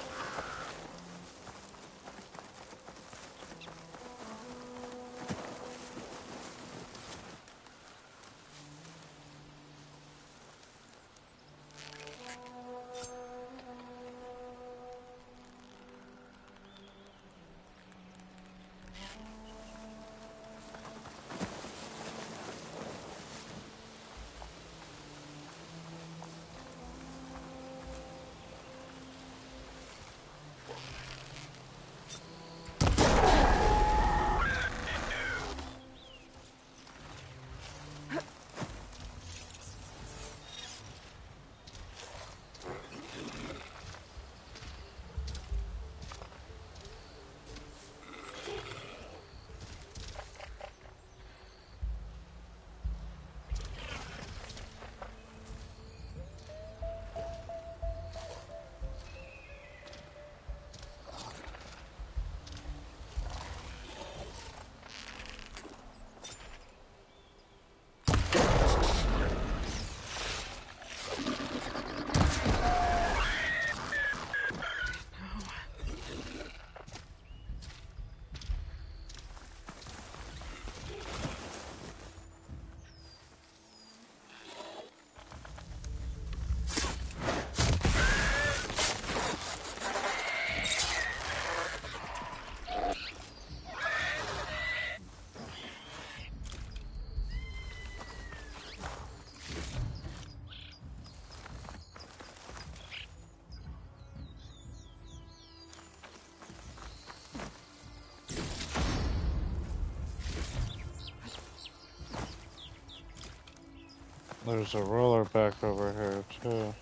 There's a roller back over here too.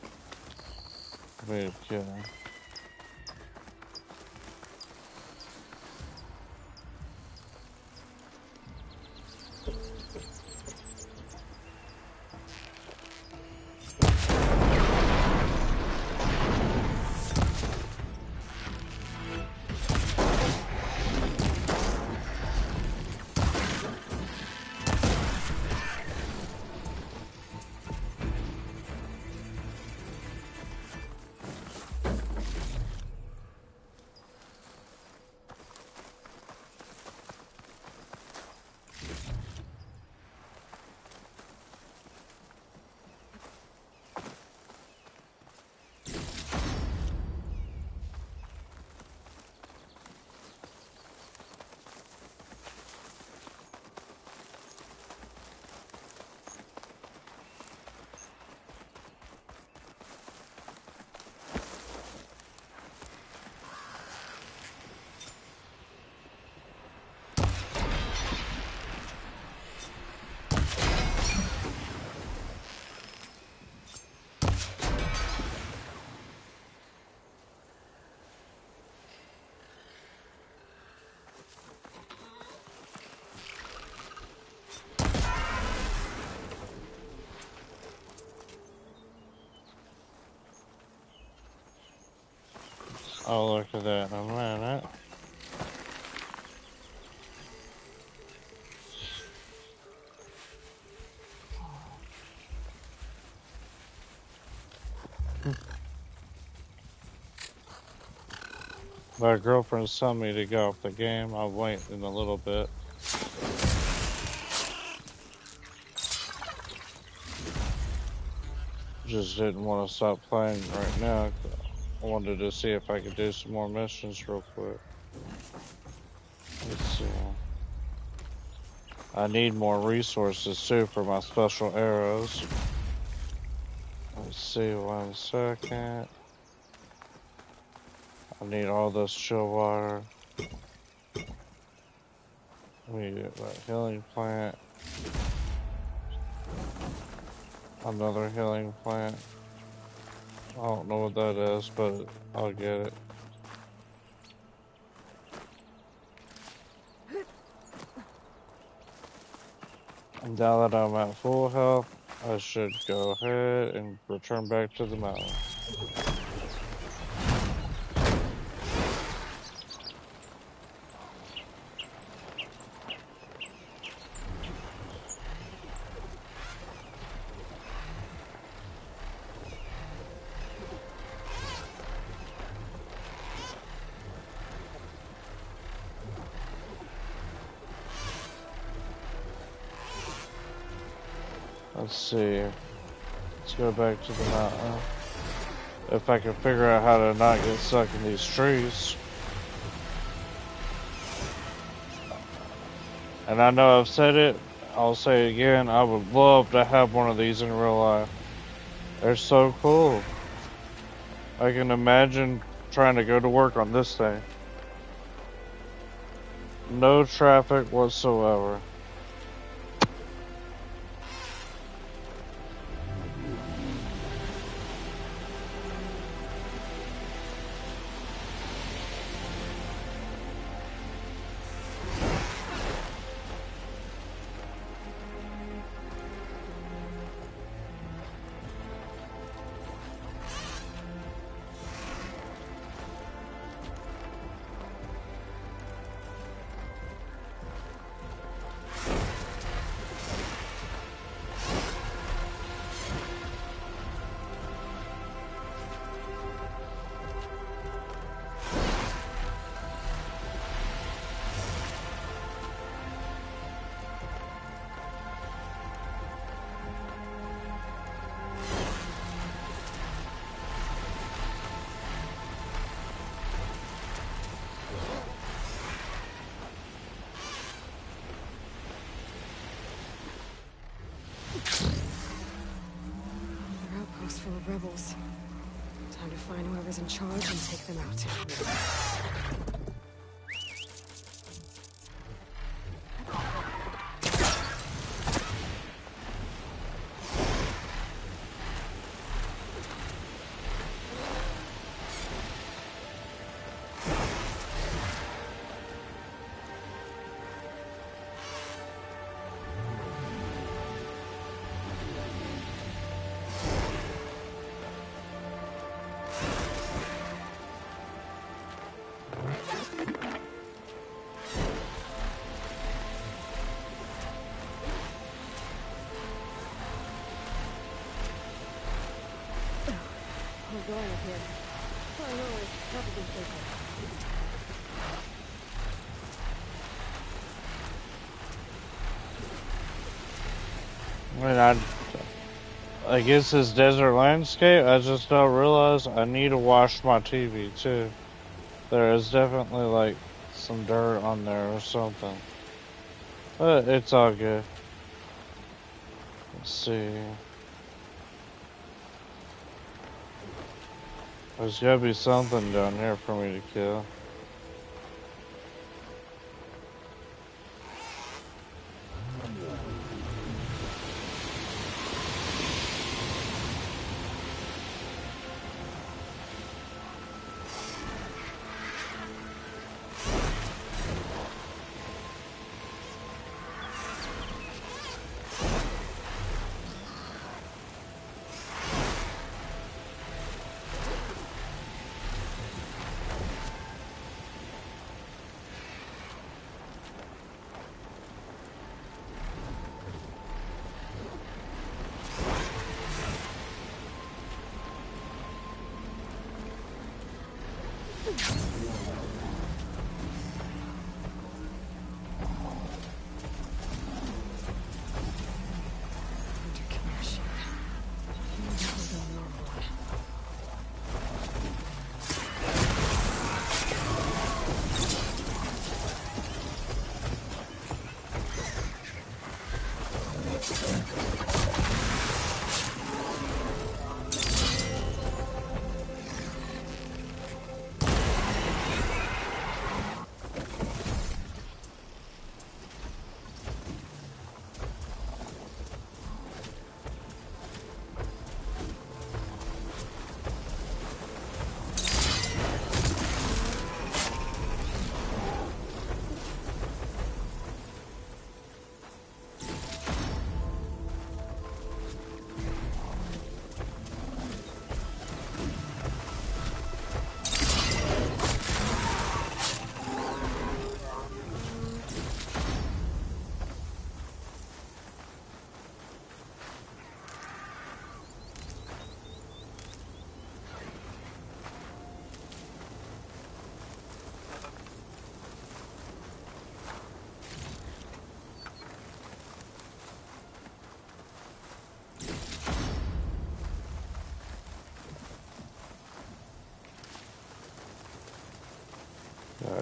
Wait, yeah. I'll look at that in a minute. My girlfriend's telling me to go off the game. I'll wait in a little bit. Just didn't want to stop playing right now. I wanted to see if I could do some more missions real quick. Let's see. I need more resources too for my special arrows. Let's see, 1 second. I need all this chill water. We need that healing plant. Another healing plant. I don't know what that is, but I'll get it. And now that I'm at full health, I should go ahead and return back to the mountain. Let's see. Let's go back to the mountain. If I can figure out how to not get stuck in these trees. And I know I've said it, I'll say it again, I would love to have one of these in real life. They're so cool. I can imagine trying to go to work on this thing. No traffic whatsoever. Full of rebels. Time to find whoever's in charge and take them out. Going up here. Oh, no, it's probably I mean, I guess this desert landscape, I just don't realize I need to wash my TV too. There is definitely like some dirt on there or something. But it's all good. Let's see. There's gotta be something down here for me to kill.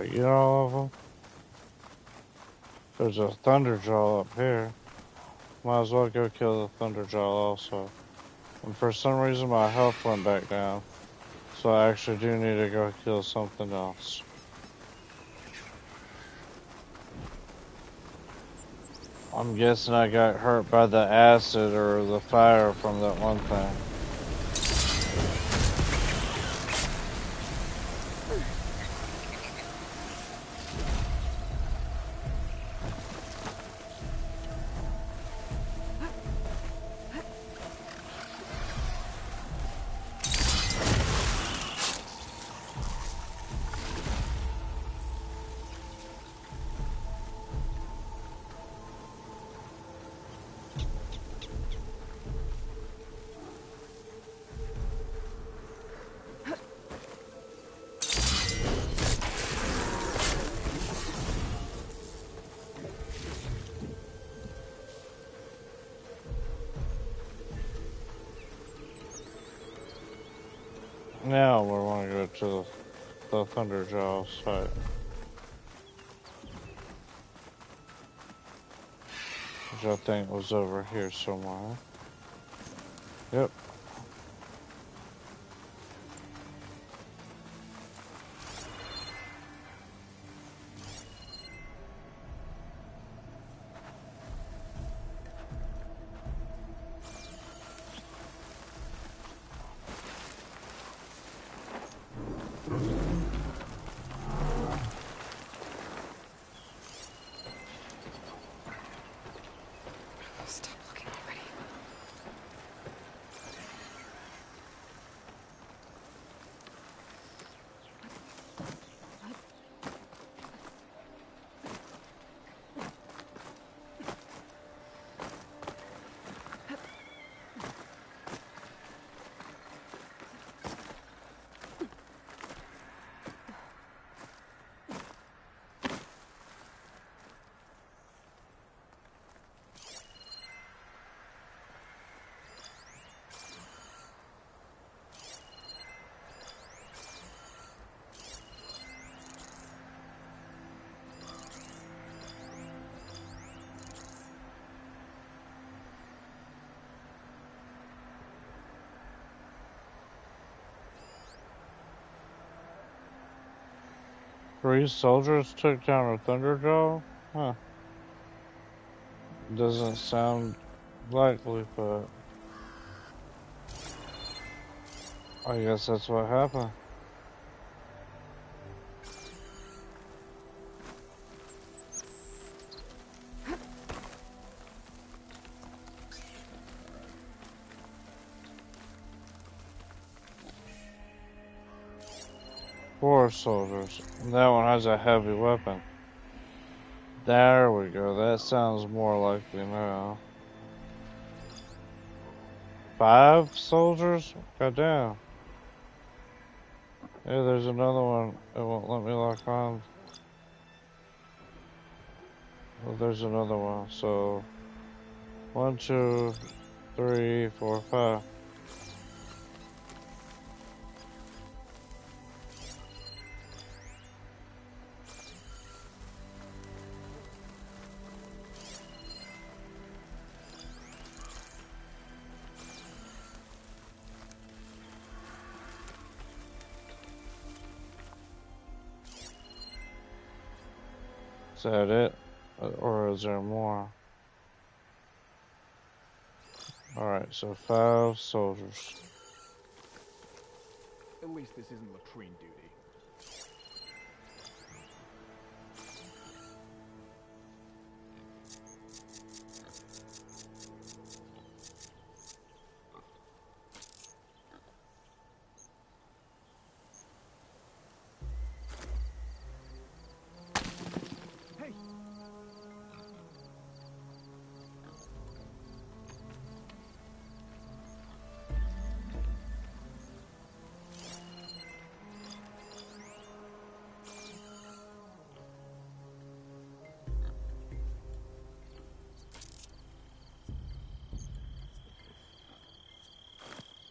I get all of them? There's a Thunderjaw up here. Might as well go kill the Thunderjaw also. And for some reason my health went back down. So I actually do need to go kill something else. I'm guessing I got hurt by the acid or the fire from that one thing. Now we want to go to the Thunderjaw site. Which I think was over here somewhere. Yep. Stop looking already. Three soldiers took down a Thunderjaw? Huh. Doesn't sound likely, but I guess that's what happened. Four soldiers. And that one has a heavy weapon. There we go. That sounds more likely now. 5 soldiers? Goddamn. Yeah, there's another one. It won't let me lock on. Well, there's another one. So 1, 2, 3, 4, 5. Is that it? Or is there more? Alright, so 5 soldiers. At least this isn't latrine duty.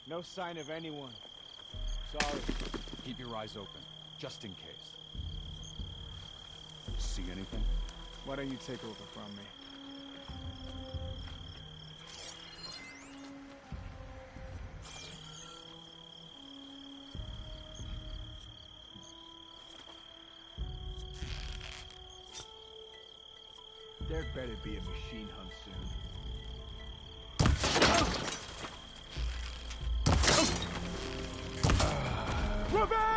No sign of anyone. Sorry. Keep your eyes open, just in case. see anything? Why don't you take over from me? There better be a machine hunt soon. Revenge!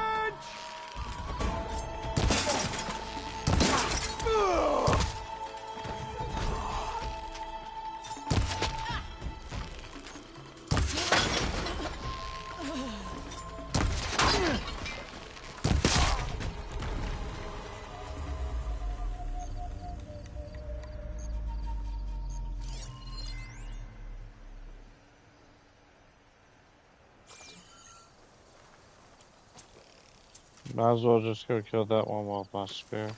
Might as well just go kill that one with my spear.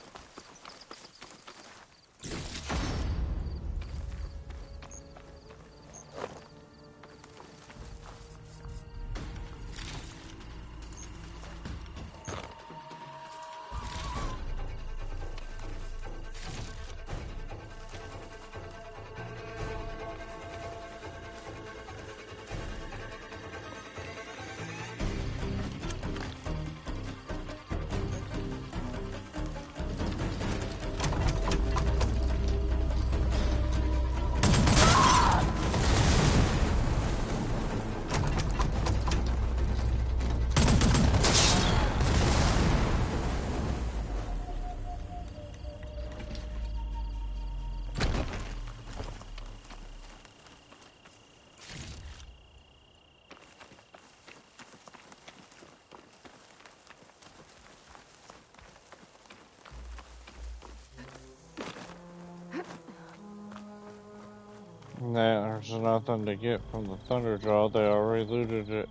Nah, there's nothing to get from the Thunderjaw. They already looted it.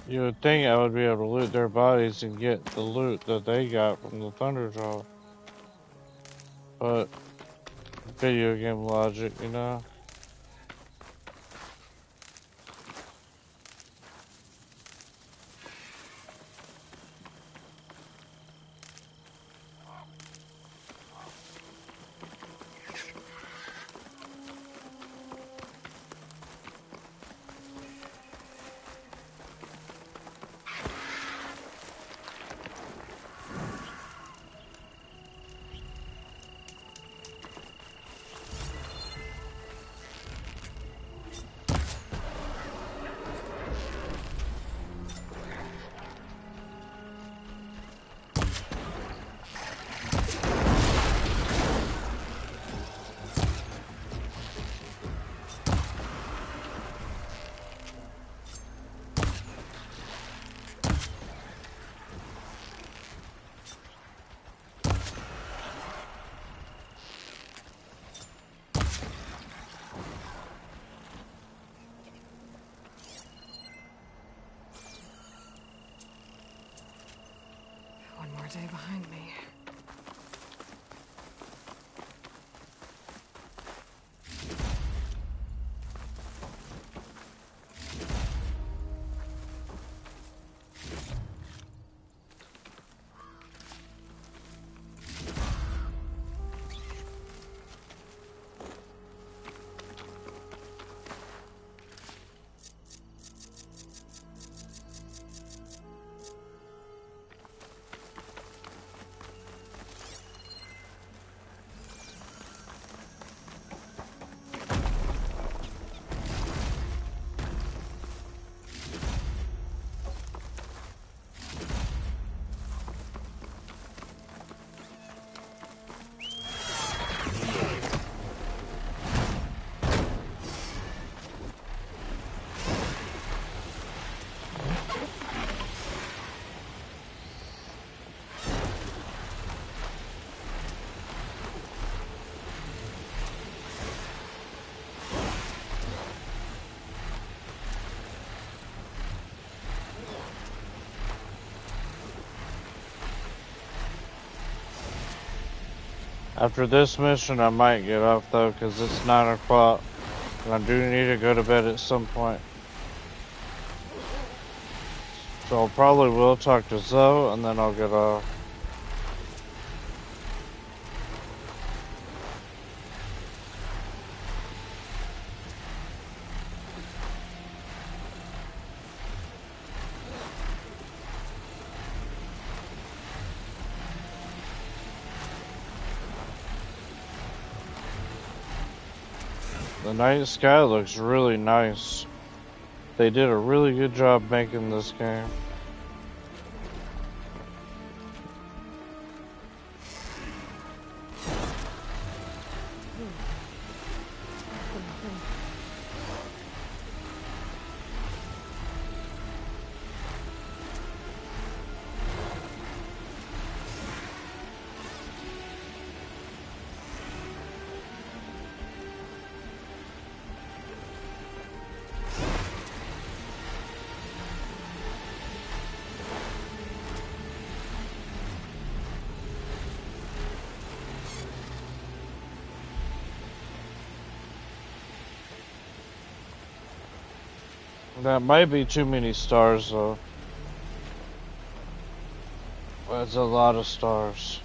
You would think I would be able to loot their bodies and get the loot that they got from the Thunderjaw. But video game logic, you know? One more day behind me. After this mission, I might get off though, because it's 9 o'clock, and I do need to go to bed at some point. So I probably will talk to Zoe, and then I'll get off. The night sky looks really nice. They did a really good job making this game. That might be too many stars, though. That's a lot of stars.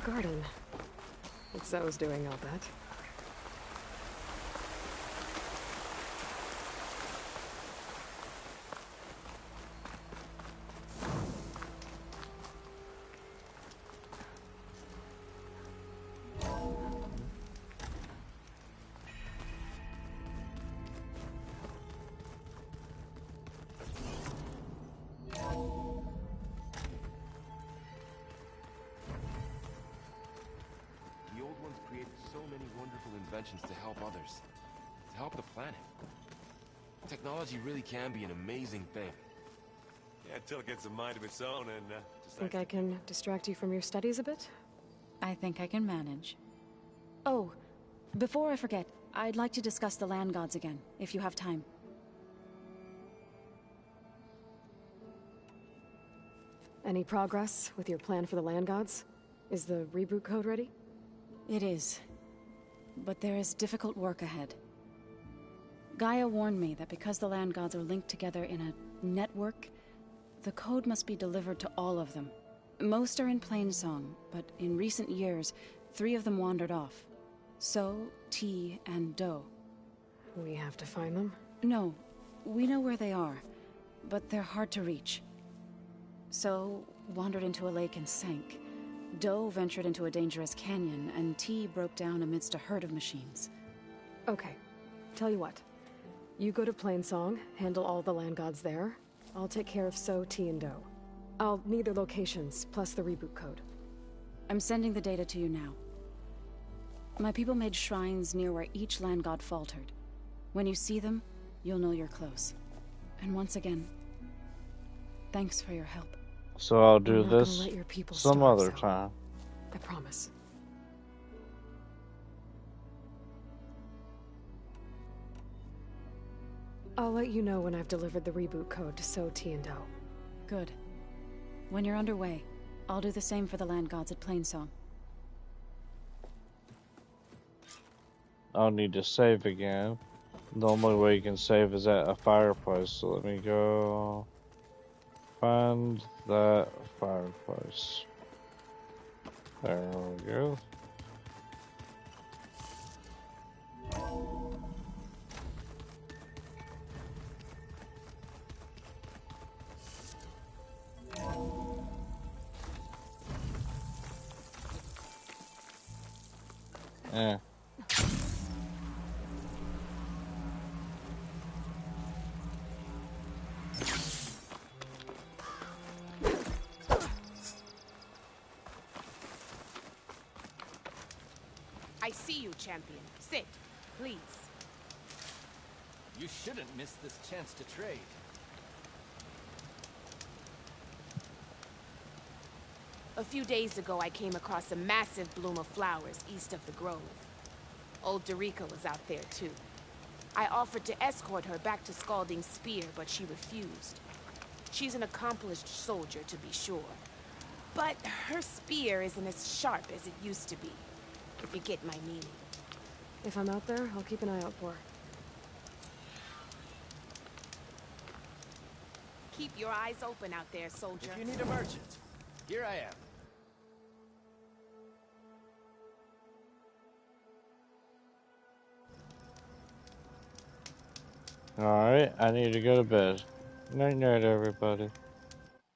Garden. It's Zoe's doing, I'll bet. To help others, to help the planet. Technology really can be an amazing thing. Yeah, until it gets a mind of its own and Think I can distract you from your studies a bit? I think I can manage. Oh, before I forget, I'd like to discuss the land gods again, if you have time. Any progress with your plan for the land gods? Is the reboot code ready? It is. But there is difficult work ahead. Gaia warned me that because the land gods are linked together in a network, the code must be delivered to all of them. Most are in Plainsong, but in recent years, 3 of them wandered off. So, T, and Do. We have to find them? No, we know where they are, but they're hard to reach. So, wandered into a lake and sank. Do ventured into a dangerous canyon, and T broke down amidst a herd of machines. Okay. Tell you what. You go to Plainsong, handle all the land gods there. I'll take care of So, T, and Do. I'll need their locations, plus the reboot code. I'm sending the data to you now. My people made shrines near where each land god faltered. When you see them, you'll know you're close. And once again, thanks for your help. So I'll do this some other starve, time. I promise. I'll let you know when I've delivered the reboot code to So, T, and Do. Good. When you're underway, I'll do the same for the land gods at Plainsong. I'll need to save again. The only way you can save is at a fireplace, so let me go find that fireplace. There we go. Yeah. I see you, champion. Sit, please. You shouldn't miss this chance to trade. A few days ago, I came across a massive bloom of flowers east of the grove. Old Derica was out there, too. I offered to escort her back to Scalding Spear, but she refused. She's an accomplished soldier, to be sure. But her spear isn't as sharp as it used to be, if you get my meaning. If I'm out there, I'll keep an eye out for her. Keep your eyes open out there, soldier. If you need a merchant, here I am. Alright, I need to go to bed. Night night, everybody.